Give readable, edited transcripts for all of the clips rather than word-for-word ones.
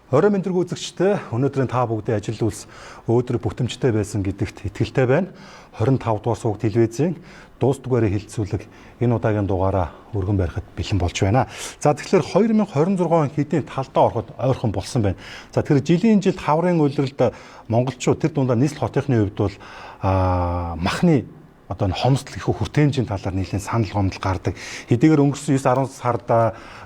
Орой мэндэргүй үзэгчтэй өнөөдрийн та бүгдийн ажил үйлс өөдрөг бүтэмжтэй байсан гэдэгт итгэлтэй байна. 25 дугаар суугт телевизийн дуус дугаарыг хилцүүлэг энэ удаагийн дугаараа өргөн барихад бэлэн болж байна. За тэгэхээр 2026 он хэдийн талдаа ороход ойрхон болсон байна. За тэгэхээр жилийн жилд хаврын улиралд монголчууд тэр дундаа нийслэл хотынхны хувьд бол махны одоо хомсдол их хүртээмжийн талаар нэлээд санал гомдол гардаг. Хэдийгээр өнгөрсөн 9-10 сард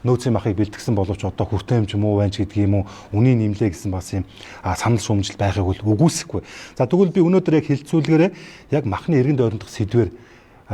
нөөцийн махыг бэлтгэсэн боловч одоо хүртээмж муу байна ч гэдгийг юм уу үнийн нэмлээ гэсэн бас юм санал шүүмжил байхыг бол үгүйсэхгүй. За тэгвэл би өнөөдөр яг хилцүүлгээрээ яг махны эргэн тойрондох сэдвээр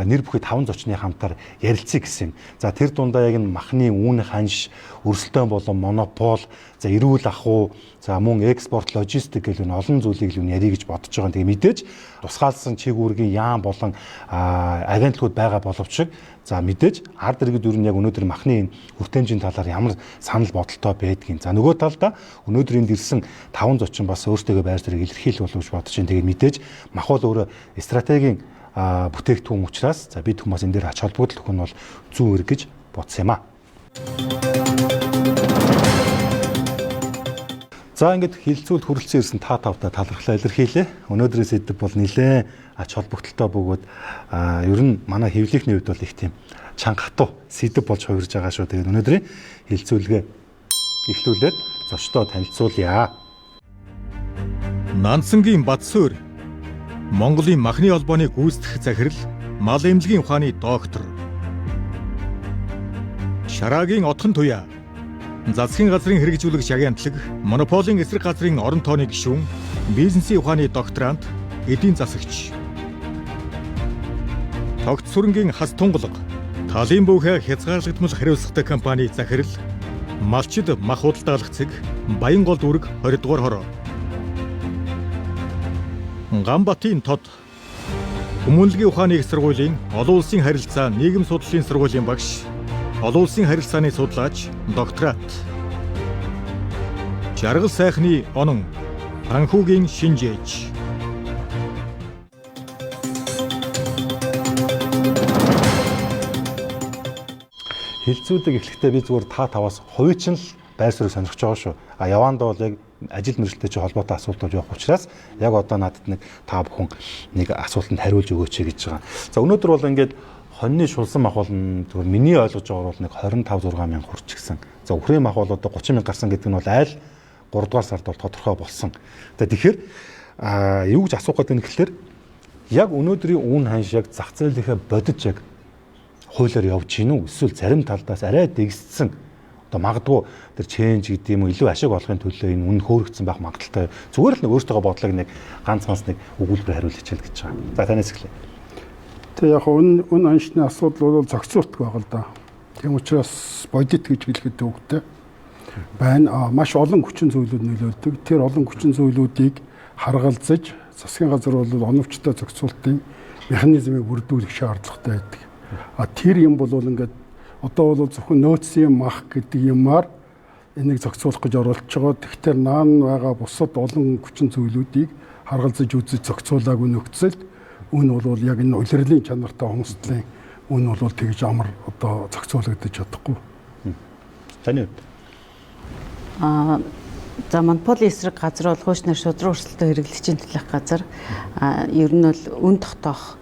нэр бүхий 5 зочны хамтаар ярилцъя гэсэн юм. За тэр дундаа яг махны үүн ханш, өрсөлдөөн болон монопол, за эрүүл ахуй, за мөн экспорт, логистик гэх мэт олон зүйлийг л ярих гэж бодож байгаа. Тэгээ мэдээж тусгаалсан чиг үүргийн яам болон агентлагууд байгаа боловч за мэдээж ард иргэд юу яг өнөөдөр махны хүртээмжийн талаар ямар санал бодолтой байдгийг. За нөгөө талдаа өнөөдөр энд ирсэн 5 зочин бас өөрсдөө байр суурийг илэрхийлэх болов гэж бодож байна. Тэгээ мэдээж мах бол өөрөө стратегийн бүтээгдэхүүн учраас за бид хүмүүс энэ дээр ач холбогдол өгөх нь бол зүүн эрг гэж бодсон юм аа. За ингээд хилцүүлд хүрэлцэн ирсэн та тавтай талархлаа илэрхийлээ. Өнөөдрийн сэдэв бол нэлээд ач холбогдолтой бөгөөд ер нь манай хэвлэлийнхний хувьд бол их тийм чангатуу сэдэв болж хувирж байгаа шүү. Тэгээд өнөөдрийн хилцүүлгээ эхлүүлээд зочдоо танилцуулъя. Нансангийн Батсуур Монголын махны холбооны гүйцэтгэх захирал, мал эмнэлгийн ухааны доктор. Шараагийн отхон туяа, засгийн газрын хэрэгжүүлэгч агентлаг, монополийн эсрэг газрын орон тооны гишүүн, бизнесийн ухааны докторант, эдийн засагч. Тогт сүрэнгийн хас тунгалаг, талын бүхэ хязгаарлагдмал хариуцлагатай компани захирал, малчид мах худалдаалах цэг, Баянгол дүүрэг 20 дугаар хороо. Ганбатын тод Хүмүүнлэгийн ухааны их сургуулийн олон улсын харилцаа нийгэм судлалын сургуулийн багш, олон улсын харилцааны судлаач, докторат. Жаргал сайхны онон Анхүүгийн шинжээч. Хилцүүлэг эхлэхдээ би зүгээр та таваас хувийн л байр суурийг сонирхож байгаа шүү. Яваанд бол яг ажил мэргэжлтэй чи холбоотой асуулт болж явах учраас яг одоо надад нэг та бүхэн нэг асуултанд хариулж өгөөч гэж байгаа. За өнөөдөр бол ингээд хоньны шулсан мах бол зүгээр миний ойлгож байгаагаар бол нэг 25-6 мянга хүрч гисэн. За үхрийн мах бол одоо 30 мянга гарсан гэдэг нь бол айл 3 дугаар сард бол тодорхой болсон. Тэгэхээр юу гэж асуух гэдэг нь гэхэлэр яг өнөөдрийн үн ханш яг зах зээлийнхээ бодож яг хуулиар явж гин үү эсвэл зарим талдаас арай дэгссэн одоо магадгүй тэр ченж гэдэг юм уу илүү ашиг олохын төлөө энэ үн хөөрөгдсөн байх магадaltaй. Зүгээр л нэг өөртөө бодлого нэг ганц нэг өгүүлбэр хариулж хичээл гэж байгаа. За танаас эхлэе. Тэг яг үн аншны асуудал бол зохицуултг байгаа л да. Тийм учраас бодит гэж хэлэхэд төвөгтэй байна. Маш олон хүчин зүйлүүд нөлөөлдөг. Тэр олон хүчин зүйлүүдийг харгалзаж засгийн газар бол оновчтой зохицуултын механизмыг бүрдүүлэх шаардлагатай байдаг. Тэр юм бол ингээд одоо бол зөвхөн нөөцийн мах гэдэг юмар энийг зохицуулах гэж оролдож байгаа. Тэгэхээр наан байгаа бусад олон хүчин зүйлүүдийг харгалзаж үзэж зохицуулаагүй нөхцөлд үн бол яг энэ улирлын чанартай хомсдлын үн бол тэгж амар одоо зохицуулагдаж чадахгүй. Таны хувьд? За монополийн эсрэг газар бол хуучнаар шудраг өрсөлдөөн хэрэглэгчийн төлөх газар. Ер нь бол үн тогтоох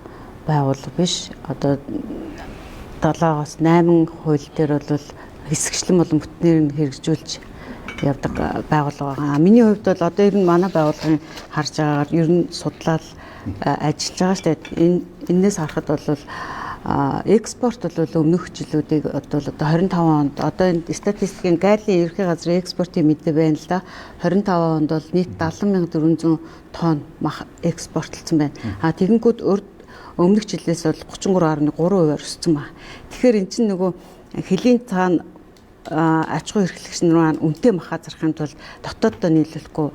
байгууллага биш. Одоо 7-8 хууль дээр бол хэсэгчлэн болон бүтнээр нь хэрэгжүүлж явдаг байгууллага байгаа. Миний хувьд бол одоо ер нь манай байгууллагын харж байгаагаар ер нь судлаад ажиллаж байгаа шүү дээ. Энээс харахад бол экспорт бол өмнөх жилүүдийг одоо 25 онд одоо энэ статистикийн Гайлийн ерхий газрын экспортын мэдээ байна л да. 25 онд бол нийт 70,400 тонн мах экспортлсон байна. Тэгэнгүүт өмнөх жилээс бол 33.3% өссөн байна. Тэгэхээр эн чинь нөгөө хөлийн цаана аж ахуй эрхлэгч нар үнэтэй махаа зарахын тулд дотооддоо нийлүүлэхгүй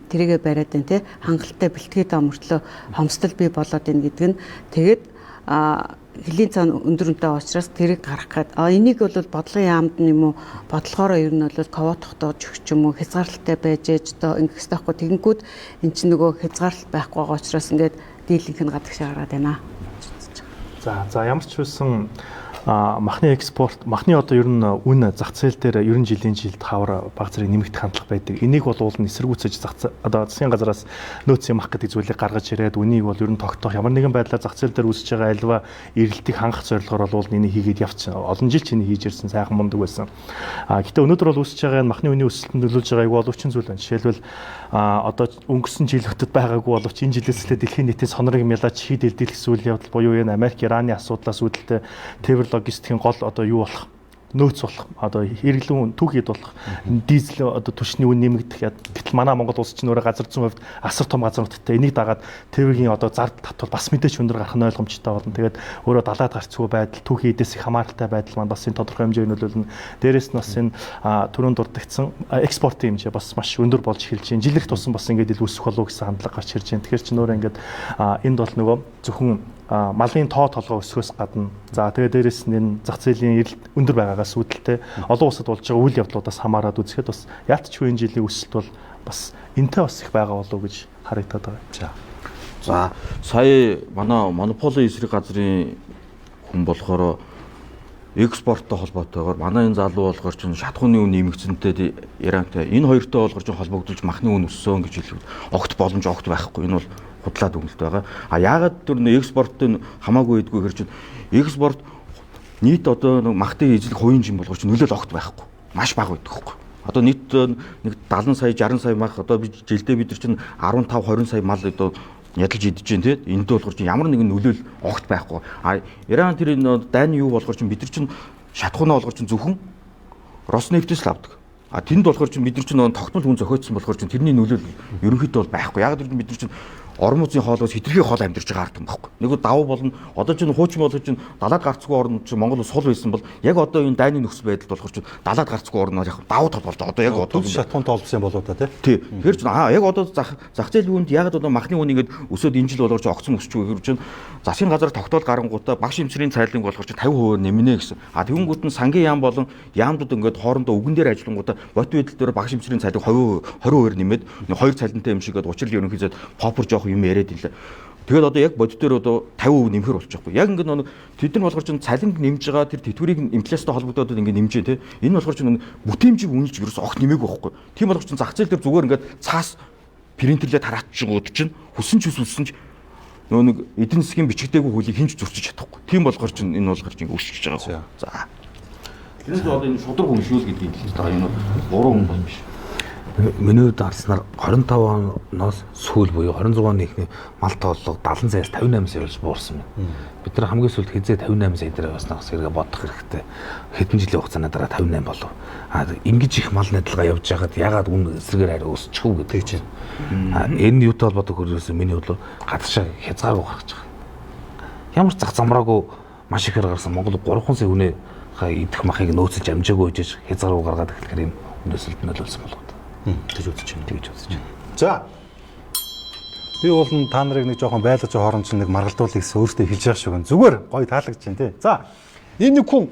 тэрийгэ бариад байна те хангалттай бэлтгээд мөртлөө хомсдол бий болоод байна гэдэг нь тэгээд хөлийн цаана өндөр үнэтэй учраас тэрийг гаргах гээд энийг бол бодлогын яамд нь юм уу бодлогоороо ер нь бол ковот тогтоож өгч юм уу хязгаарлалтай байж ээж одоо ингэх хэрэгтэй байхгүй тэгэнгүүт эн чинь нөгөө хязгаарлалт байхгүй байгаа учраас ингээд дийлэнх нь гадагшаа гараад байна. За ямар ч байсан махны экспорт, махны одоо ер нь үн зах зээл дээр ер нь жилийн жилд хавар баг зэрэг нэмэгдэх хандлага байдаг. Энийг бол уул нь эсэргүүцэж одоо засгийн газараас нөөцийн мах гэдэг зүйлийг гаргаж ирээд үнийг бол ер нь тогтоох ямар нэгэн байдлаар зах зээл дээр үүсэж байгаа альва эрэлтийг хангах зорилгоор бол энийг хийгээд явчихсан. Олон жил чиний хийж ирсэн сайхан мундаг байсан. Гэтэ өнөөдөр бол үүсэж байгаа махны үний өсөлтөнд нөлөөлж байгаа айгүй оловчин зүйл байна. Жишээлбэл одоо өнгөрсөн жилүүдэд байгаагүй боловч энэ жилээс эхлээд дэлхийн нийтийн сонорыг мялаж хід элдэлэх зүйл явдал буюу энэ Америк, Ираны асуудлаас үүдэлтэй тээвэр логистикийн гол одоо юу болох нөөц болох одоо хэрэглэн түүхийд болох дизель одоо түвшний үн нэмэгдэх. Гэтэл манай Монгол улс чинь өөрөө газар зүйн хувьд асар том газруудтай энийг дагаад тээврийн одоо зард татвар бас мэдээж өндөр гарах нь ойлгомжтой болно. Тэгээд өөрөө далаад гарцгүй байдал, түүхийн эдээс их хамааралтай байдал маань бас энэ тодорхой хэмжээгээр нөлөөлнө. Дээрээс нь бас энэ түрүүн дурдгдсан экспортын хэмжээ бас маш өндөр болж эхэлж байна. Жилийнх тусам бас ингээд ил өсөх болов гэсэн хандлага гарч ирж байна. Тэгэхээр ч нөр ингээд энд бол нөгөө зөвхөн малын тоо толгой өсөхөөс гадна за тэгээ дээрэс нь энэ зах зээлийн эрэлт өндөр байгаагаас үүдэлтэй олон улсад болж байгаа үйл явдлуудаас хамаарат үзэхэд бас яалтчгүй энэ жилийн өсөлт бол бас энтэй бас их байгаа болов уу гэж харагдаад байгаа. За сая манай монополийн эсрэг газрын хүн болохоор экспорттой холбоотойгоор манай энэ залуу болохоор чинь шатхууны үн нэмэгдсэнтэй Ирантай энэ хоёртой болохоор чинь холбогдуулж махны үн өссөн гэж хэлвэл огт боломж огт байхгүй. Энэ бол худлаад өгнөлт байгаа. Яагаад түр экспортын хамаагүй байдгүй хэрэг чинь экспорт нийт одоо махтай эзлэх хувийн жим болгож нөлөөл огт байхгүй. Маш бага байдаг хөөхгүй. Одоо нийт нэг 70 сая 60 сая мах одоо жилдээ бид нар чинь 15 20 сая мал одоо ядалж идэж дээ тийм. Энд болохоор чинь ямар нэгэн нөлөөл огт байхгүй. Иран тэр энэ дайны юу болохоор чинь бид нар чинь шатхуунаа болгож чинь зөвхөн Роснефтээс л авдаг. Тэнд болохоор чинь бид нар чинь тогтмол хүн зохиодсон болохоор чинь тэрний нөлөөл ерөнхийдөө бол байхгүй. Яг тэр бид нар чинь орон музын хоолоос хитрхи хоол амьдарч байгаа ард юм байхгүй. Нэг давуу болно. Одоо чинь хуучин болгож чинь далаад гарцгүй орн чинь Монгол сул байсан бол яг одоо энэ дайны нөхцөл байдалд болохоор чинь далаад гарцгүй орноор яг давуу тал болж байгаа. Одоо яг одоо шатхуун тоолсон болоо та тий. Тэгэхээр чинь яг одоо зах зээл үүнд яг одоо махны үн ингээд өсөд энэ жил болгож огцон өсч байгаа хэрэг чинь засгийн газар тогтоол гарангуудаа багш эмчрийн цайлын болгож чинь 50% нэмнэ гэсэн. Тэгвнгүүт нь сангийн яам болон яамдууд ингээд хоорондоо үгэн дээр ажиллангуудаа бот байдал дээр багш эмчрийн цайлыг 20% нэмээд хоёр цалинтай юм шигээд учрал ерөнхий зэд попор жоох юм яриад илээ. Тэгээд одоо яг бодит дээр одоо 50% нэмэхэр болж байгаа хгүй. Яг ингээд нэг тэд нар болохоор чинь цалинг нэмж байгаа тэр тэтгэврийг инфляцтай холбогдоод ингээд нэмжээ те. Энэ болохоор чинь бүтээмжийг үнэлж ерөөс огт нэмээгүй байхгүй. Тийм болохоор чинь зах зээл дээр зүгээр ингээд цаас принтерлээ тараачгууд чинь хүссэн ч хүссэн ч нөө нэг эдийн засгийн бичигдээгүй хөлийг хинж зөрчиж чадахгүй. Тийм болохоор чинь энэ болгоор чинь өсөж байгаа. За. Тэрнээс одоо энэ шудраг үншүүл гэдэг юм л да. Энэ буруу хүн бол биш. Миний хувьд харснаар 25 оноос сүүл буюу 26 оны ихний мал тооллого 70 саяас 58 сая болж буурсан байна. Бид нар хамгийн сүүлд хизээ 58 сая дээр басна гэсэн хэрэгэ бодох хэрэгтэй. Хэдэн жилийн хугацааны дараа 58 болов. Ингэж их мал найдалгаа явж байгаад ягаад үн эсрэгээр хараа өсчих үү гэдэг чинь. Энэ юутай холбоотой хөрөөс миний бодлоо гадагшаа хязгааргүй гарч байгаа. Ямар ч зах замраагүй маш ихээр гарсан Монгол 3 сая хүнээ идэх махыг нөөцөж амжаагүй гэж хязгааргүй гаргаад эхлэхээр юм өнөөсөлд нөлөөлсөн болов. Тэгж үзэж байна. За. Би бол та нарыг нэг жоохон байлгаж хооронд чинь нэг маргалдуулъя гэсэн өөртөө хэлж байгаа шүү гэн. Зүгээр гоё таалагдж байна тий. За. Энэ нэг хүн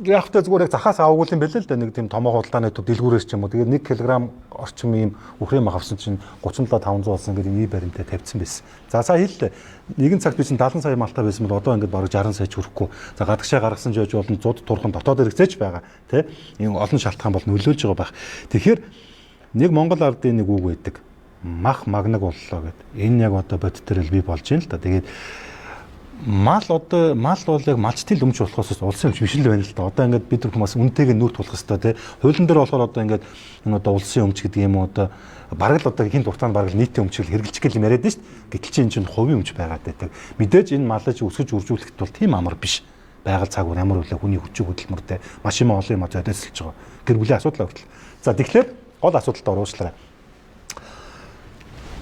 яг та зүгээр яг захаас аваагүй юм байл л да нэг тийм томоо худалдааны төв дэлгүүрээс ч юм уу. Тэгээд 1 кг орчим ийм үхрийн мах авсан чинь 37 500 болсон гэдэг ийм баримтаа тавьсан байсан. За сая хэллээ. Нэгэн цагт би чинь 70 сая малтай байсан бол одоо ингээд бараг 60 сая ч хүрэхгүй. За гадагшаа гаргасан жиж болон зуд турхан дотоод хэрэгцээч байгаа тий. Энэ олон шалтгаан бол нөлөөлж байгаа байх. Тэгэхээр нэг Монгол ардын нэг үг байдаг. Мах магнаг боллоо гэд. Энэ яг одоо бодит дээр л би болж байна л да. Тэгээд мал бол яг малчтын өмч болохоос улсын өмч биш л байна л да. Одоо ингээд бид хүмүүс үнэтэйг нүүрт тулах хэрэгтэй тий. Хуулийн дээр болохоор одоо ингээд энэ одоо улсын өмч гэдэг юм уу одоо бараг л одоо хин дуртаанд бараг л нийтийн өмчийг хэрэгжилж гэл юм яриад нь шүү дээ. Гэтэл чинь энэ чинь хувийн өмч байгаад байдаг. Мэдээж энэ малаж өсгөж үржүүлэхэд бол тийм амар биш. Байгаль цагуур ямар үлээ хүний хүчиг хөдөлмөртэй маш юм олон юм зөдөөсөлж байгаа. Гэр бүлийн асуудал хүртэл. За тэгэхээр гол асуудалд оруулчлаа.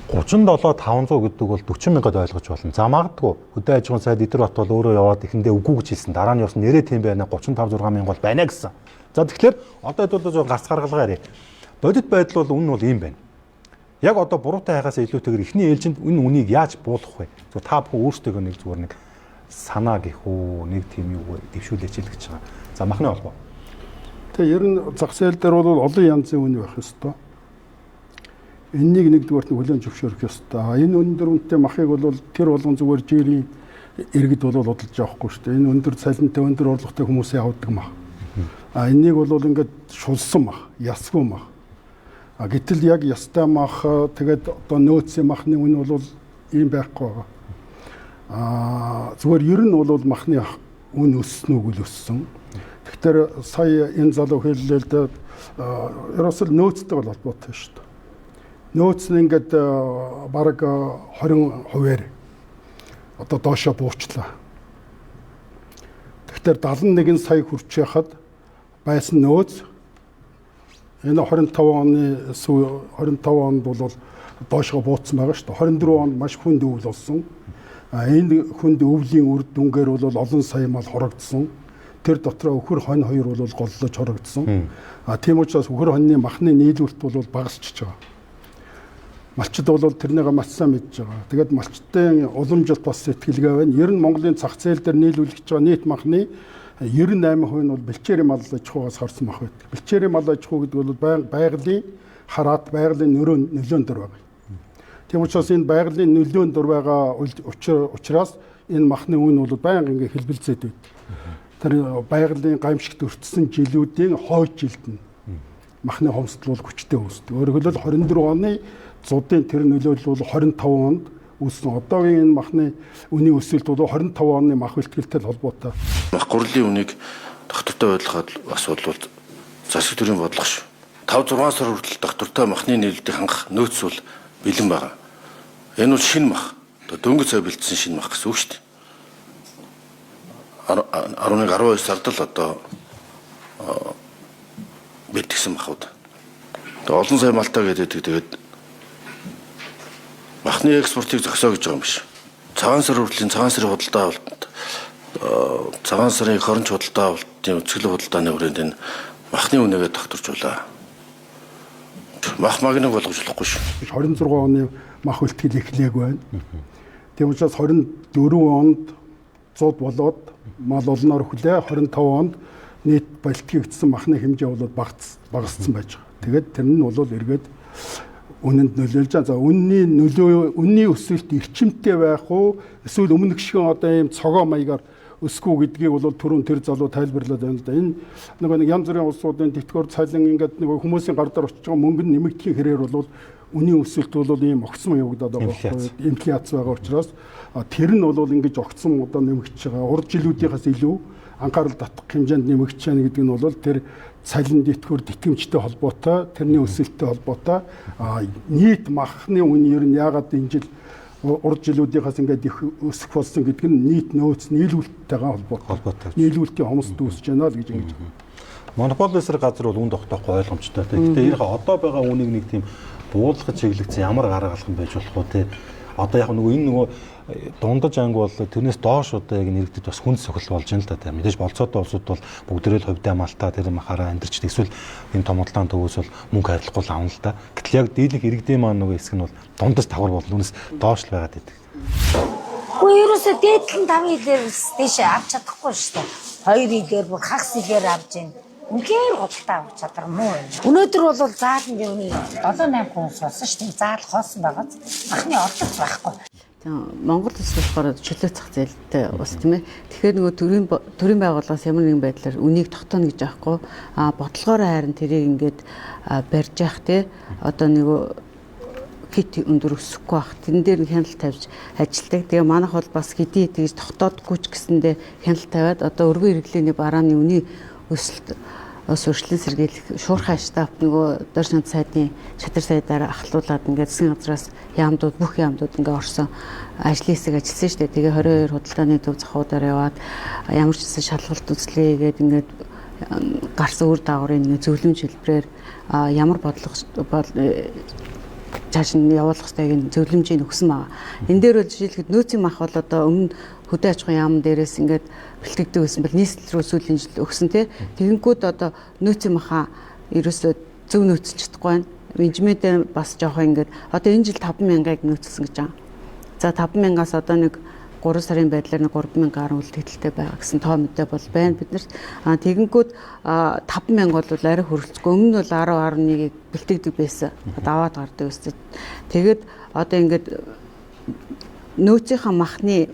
37 500 гэдэг бол 40 мянгад ойлгож болно. За магадгүй хөдөө аж ахуйн сайд Идэр бат бол өөрөө яваад ихэндээ үгүй гэж хэлсэн. Дараа нь явсан нэрээ тийм байна. 35 6 мянга бол байна гэсэн. За тэгэхээр одоо хэдүүл гарц гаргалгаа ярив. Бодит байдал бол үнэн бол ийм байна. Яг одоо буруутай хайхаас илүүтэйгээр эхний ээлжинд энэ үнийг яаж буулгах вэ? Зүгээр та бүхэн өөрсдөө нэг зүгээр нэг санаа гэх үү, нэг тийм юу дэвшүүлээч л гэж байгаа. За махны холбоо. Тэгээ ер нь зах зээл дээр бол олон янзын үн байх ёстой. Энэнийг нэгдүгээрт нь хүлээн зөвшөөрөх ёстой. Энэ үн дээр үнэтэй махыг бол тэр болгон зүгээр жирийн иргэд бол удалж явахгүй шүү дээ. Энэ өндөр цалинтай өндөр орлоготой хүмүүсээ авдаг мах. Энийг бол ингээд шулсан мах, ясгүй мах. Гэтэл яг ястай мах тэгээд одоо нөөцийн махны үн бол ийм байхгүй байгаа. Зүгээр ер нь бол махны үн өссөн үг л өссөн. Тэгэхээр сая энэ залуу хэллээ л дээ ерөөсөл нөөцтэй бол холбоотой шүү дээ. Нөөц нь ингээд бараг 20%-аар одоо доошоо буучлаа. Тэгэхээр 71 сая хүрч яхад байсан нөөц энэ 25 онд бол доошоо буутсан байгаа шүү дээ. 24 онд маш хүнд өвөл болсон. Энэ хүнд өвлийн үр дүнгээр бол олон сая мал хорогдсон. Тэр дотроо өхөр хонь хоёр бол голлож хорогдсон. Тийм учраас өхөр хоньны махны нийлүүлэлт бол багасчиж байгаа. Малчид бол тэрнийг маш сайн мэдж байгаа. Тэгээд малчдын уламжилт бас сэтгэлгээ байна. Ер нь Монголын зах зээл дээр нийлүүлэгдэж байгаа нийт махны 98% нь бол бэлчээрийн мал аж ахуйгаас харсан мах байдаг. Бэлчээрийн мал аж ахуй гэдэг бол байгалийн хараат, байгалийн нөлөөнд дор байгаа. Тийм учраас энэ байгалийн нөлөөнд дор байгаа учраас энэ махны үн бол байнга ингээ хэлбэлзээд байдаг. Тэр байгалийн гамшигт өртсөн жилүүдийн хойд жилд нь махны хомсдол бол хүчтэй үүсдэг. Өөрөөр хэлбэл 24 оны зуудын тэр нөлөөлөл бол 25 онд үүссэн. Одоогийн энэ махны үнийн өсөлт бол 25 оны мах бэлтгэлтэй холбоотой. Мах гурилын үнийг доктортой байдлахад асуудал бол засаг төрийн бодлого шүү. 5-6 сар хүртэл доктортой махны нийлүүлэлтийг хангах нөөц бол бэлэн байгаа. Энэ бол шинэ мах. Дөнгөж сая бэлдсэн шинэ мах гэсэн үг шүү дээ. 11-12 сард л одоо бэлтгэсэн махуд. Олон сая малтаа гэдэг тэгээд махны экспортыг зогсоо гэж байгаа юм биш. Цагаан сар хүртлийн цагаан сарын худалдаа авалт, цагаан сарын хоронч худалдаа авалтын үзэсгэлэн худалдааны хүрээнд энэ махны үнэгээ докторжуулаа. Мах магныг болгож болохгүй шүү. 26 оны мах бэлтгэл эхлээг байна. Тийм учраас 24 онд 100 болоод мал олноор хүлээ 25 онд нийт бэлтгэгдсэн махны хэмжээ бол багассан байж байгаа. Тэгээд тэр нь бол эргээд үнэнд нөлөөлж байгаа. За үнний өсөлт эрчимтэй байх уу? Эсвэл өмнөх шиг одоо ийм цогоо маягаар өсгөө гэдгийг бол түрүүн тэр залуу тайлбарлаад байна л да. Энэ нэг янз бүрийн улсуудын тэтгэвэр цалин ингээд нэг хүмүүсийн гар дээр очиж байгаа мөнгө нь нэмэгдэхийн хэрээр бол үнийн өсөлт бол ийм огцом явагдаад байгаа. Инфляц байгаа учраас тэр нь бол ингэж огцом одоо нэмэгдэж байгаа. Урд жилүүдийнхээс илүү анхаарал татах хэмжээнд нэмэгдэж байна гэдэг нь бол тэр цалин тэтгэвэр тэтгэмжтэй холбоотой, тэрний өсөлттэй холбоотой нийт махны үн ер нь яагаад энэ жил урд жилүүдийнхээс ингээд их өсөх болсон гэдэг нь нийт нөөц нийлүүлэлттэйгээ холбоотой. Нийлүүлэлтийн хомсд үүсэж байна л гэж ингэж байна. Монополь эсрэг газар бол үн тогтоохгүй ойлгомжтой. Гэхдээ энэ одоо байгаа үнийг нэг тийм буулгаж чиглэгдсэн ямар гаргалах юм байж болох вэ те? Одоо яг нөгөө энэ нөгөө дундаж анги бол тэрнээс доош одоо яг нэрэгдэд бас хүнд сохил болж байна л да. Мэдээж болцоотой улсууд бол бүгдээрээ л хувьдаа малтаа тэр махаараа амьдарч эсвэл энэ том удаан төвөөс бол мөнгө харилцахгүй авна л да. Гэтэл яг дийлэнх иргэдийн маань нөгөө хэсэг нь бол дундаж давхар бол нүнес доош л байгаад байдаг. Уу ерөөсөө дээдлэн 5 хилээр дэше авч чадахгүй шүү дээ. 2 хилээр бүр хагас хилээр авч байна. Үнхээр худалдаа авах чадвар муу байна. Өнөөдөр бол зааланд юуны 7-8 хүн суулсан шүү дээ. Заал хоосон байгаа. Махны олдох байхгүй. Монгол улс болохоор чөлөө зах зээлтэй улс тийм ээ. Тэгэхээр нөгөө төрийн байгууллагаас ямар нэгэн байдлаар үнийг тогтооно гэж аахгүй. Бодлогоороо харин тэрийг ингээд барьж явах тий. Одоо нөгөө хит өндөр өсөхгүй бах. Тэн дээр хяналт тавьж ажилтдаг. Тэгээ манайх бол бас хэдий тэгж тогтоодгүй ч гэсэндээ хяналт тавиад одоо өргөн хэрэглээний барааны үний өсөлт урьдчилан сэргийлэх шуурхай штаб нөгөө дор шанд сайдын шатар сайдаар ахлуулад ингээд засгийн газраас яамдууд бүх яамдууд ингээд орсон ажлын хэсэг ажилласан шүү дээ. Тэгээ 22 худалдааны төв захуудаар яваад ямар ч гэсэн шалгалт үзлээ гээд ингээд гарсан үр дагаврын нэг зөвлөмж хэлбэрээр ямар бодлого цааш нь явуулах ёстойг зөвлөмжийг өгсөн байгаа. Энэ дээр бол жишээлбэл нөөцийн мах бол одоо өмнө хөдөө аж ахуйн яам дээрээс ингээд бэлтгэдэг байсан бол нийслэл рүү сүүлийн жил өгсөн тий. Тэгэнгүүт одоо нөөцийн маха ерөөсөө зөв нөөцөж чадахгүй байна. Менежментээр бас жоох ингээд одоо энэ жил 5,000-ыг нөөцсөн гэж байгаа. За 5,000-аас одоо нэг 3 сарын байдлаар 3,000 гаруй үлдэгдэлтэй байгаа гэсэн тоо мэдээ бол байна биднэрт. Тэгэнгүүт 5,000 бол арай хөрөлцөхгүй. Өмнө нь бол 10-11-ийг бэлтгэдэг байсан. Даваад гардаг байсан. Тэгээд одоо ингээд нөөцийнхаа махны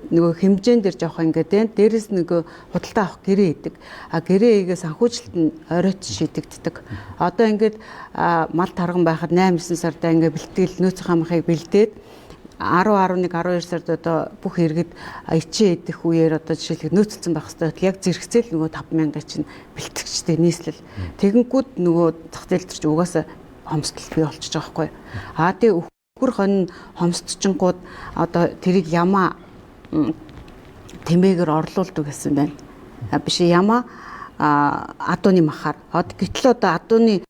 нөгөө хэмжээнд дэр жоох ингээд байна. Дээрээс нөгөө худалдаа авах гэрээ идэг. Гэрээ ийгээ санхүүжилт нь оройт шийдэгддэг. Одоо ингээд мал тарган байхад 8-9 сарда ингээд бэлтгэл нөөцийн хамахыг бэлдээд 10, 11, 12 сард одоо бүх иргэд ичээ идэх үеэр одоо жишээлбэл нөөцлцэн байх хэрэгтэй. Яг зэрэгцээл нөгөө 5,000 чинь бэлтгэгчтэй нийслэл. Тэгэнгүүт нөгөө зах зээл төр чи угаасаа хомсдол бий болчихж байгаа байхгүй. Тэгээ өхөр хонь хомсдчингууд одоо тэрийг ямаа тэмээгээр орлуулдаг гэсэн байна. Биш ямаа адууны махаар. Гэтэл одоо адууны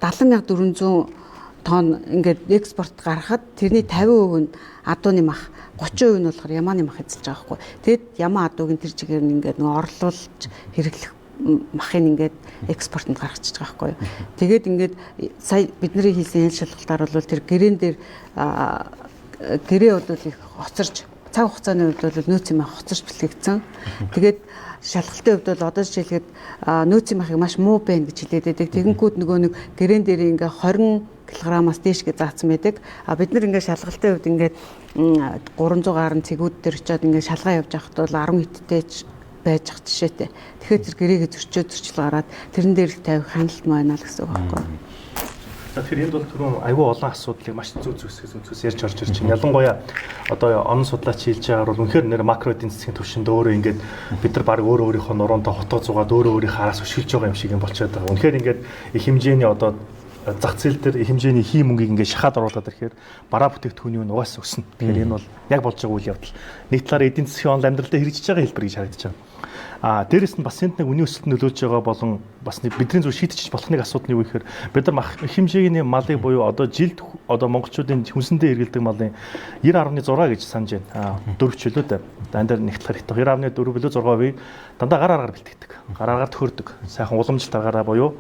70,400 тонн ингээд экспорт гаргахад тэрний 50% нь адууны мах, 30% нь болохоор ямааны мах эзэлж байгаа байхгүй. Тэгэд ямаа адуугийн тэр чигээр нь ингээд нөгөө орлуулж хэрэглэх махын ингээд экспортод гаргачихж байгаа байхгүй. Тэгээд ингээд сая бидний хийсэн ял шалгалтаар бол тэр гэрээн дээр гэрээ бол их хоцорж цаг хугацааны хувьд бол нөөцийн мах хоцорж бэлтгэгдсэн. Тэгээд шалгалтын хувьд бол одоо жишээлгээд нөөцийн махыг маш муу байна гэж хэлээд байдаг. Тэгэнгүүт нөгөө нэг гэрээн дээр ингээ 20 кг-аас дээшгээ заасан байдаг. Бид нар ингээ шалгалтын хувьд ингээ 300 гаруй цэгүүд дээр очиод ингээ шалгаа явж байхад бол 10 хиттэй байж ах жишээтэй. Тэгэхээр тэр гэрээгээ зөрчил гараад тэрэн дээр их тавих хяналт байна л гэсэн үг байхгүй. Тэгэхээр энд бол түрүүн аюул олон асуудлыг маш зүс ярьж орж ирж байна. Ялангуяа одоо онон судлаач хэлж байгаагаар бол үнэхээр нэр макро эдийн засгийн түвшинд өөрөө ингээд бид нар баг өөрийнхөө нуруундаа хотоо зугаад өөрийнхөө араас өшгөлж байгаа юм шиг юм болчиход байгаа. Үнэхээр ингээд их хэмжээний одоо зах зээл дээр их хэмжээний хий мөнгийг ингээд шахаад оруулаад ирэхээр бараа бүтээгдэхүүний үн угаасаа өснө. Тэгэхээр энэ бол яг болж байгаа үйл явдал. Нэг талаараа эдийн засгийн онол амьдралдаа хэрэгжиж байгаа хэлбэр гэж харагдаж байна. Дээрэс нь бас энд нэг үнийн өсөлт нөлөөлж байгаа болон бас бидний зөв шийдэж болох нэг асуудал нь юу гэхээр бид нар их хэмжээний малыг буюу одоо жилд одоо монголчуудын хүнсэндээ эргэлдэг малын 90.6 гэж санаж байна. 4 чөлөөтэй. Дан дээр нэгтлэх хэрэгтэй. 90.4-6% дандаа гар аргаар бэлтгэдэг. Гар аргаар төхөрдөг. Сайхан уламжлалт аргаараа буюу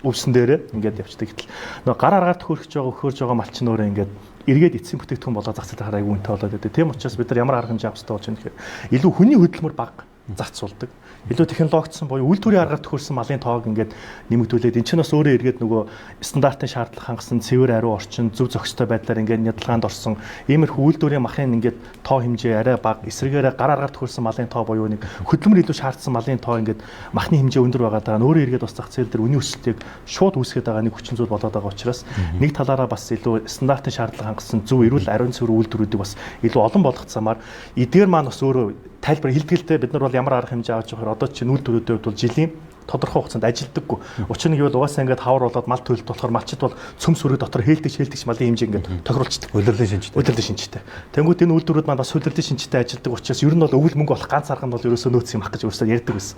өвсөн дээрээ ингээд явцдаг. Гэтэл нөгөө гар аргаар төхөрч байгаа өхөрж байгаа малч нь өөрөө ингээд эргээд эцсийн бүтээгдэхүүн болоо зах зээлээр айгүй үнэтэй болоод байдаг. Тийм учраас бид нар ямар арга хэмжээ авах хэрэгтэй болж байна гэхээр илүү хүний хөдөлмөр бага зарцуулдаг. Илүү технологичсон буюу үйлдвэрийн аргаар төхөрсөн малын тоог ингээд нэмэгдүүлээд энэ ч бас өөрөө эргээд нөгөө стандартын шаардлага хангасан цэвэр ариу орчин зөв зохистой байдлаар ингээд нядалгаанд орсон иймэрхүү үйлдвэрийн махын ингээд тоо хэмжээ арай бага эсрэгээрээ гар аргаар төхөрсөн малын тоо буюу нэг хөдөлмөр илүү шаардсан малын тоо ингээд махны хэмжээ өндөр байгаа даа өөрөө эргээд бас зах зээл дээр үнийн өсөлтийг шууд үүсгэж байгаа нэг хүчин зүйл болоод байгаа учраас нэг талаараа бас илүү стандартын шаардлага хангасан зөв эрүүл ариун цэвэр үйлдвэрүүдийг бас илүү олон болгох замаар эдгээр маань бас өөрөө тайлбар хилдгэлтэй бид нар бол ямар арга хэмжээ авч явахаар одоо чинь үйлдвэрүүдийн хувьд бол жилийн тодорхой хугацаанд ажилдаггүй. Учир нь гэвэл угаасаа ингээд хавар болоод мал төлөлт болохоор малчид бол цөм сүрэг дотор хээлдэж малын хэмжээ ингээд тохируулцдаг. Улирлын шинжтэй. Тэнгүүд энэ үйлдвэрүүд маань бас улирлын шинжтэй ажилдаг учраас ер нь бол өвөл мөнгө болох ганц арга нь бол ерөөсөө нөөцийн мах гэж өөрсдөө ярьдаг байсан.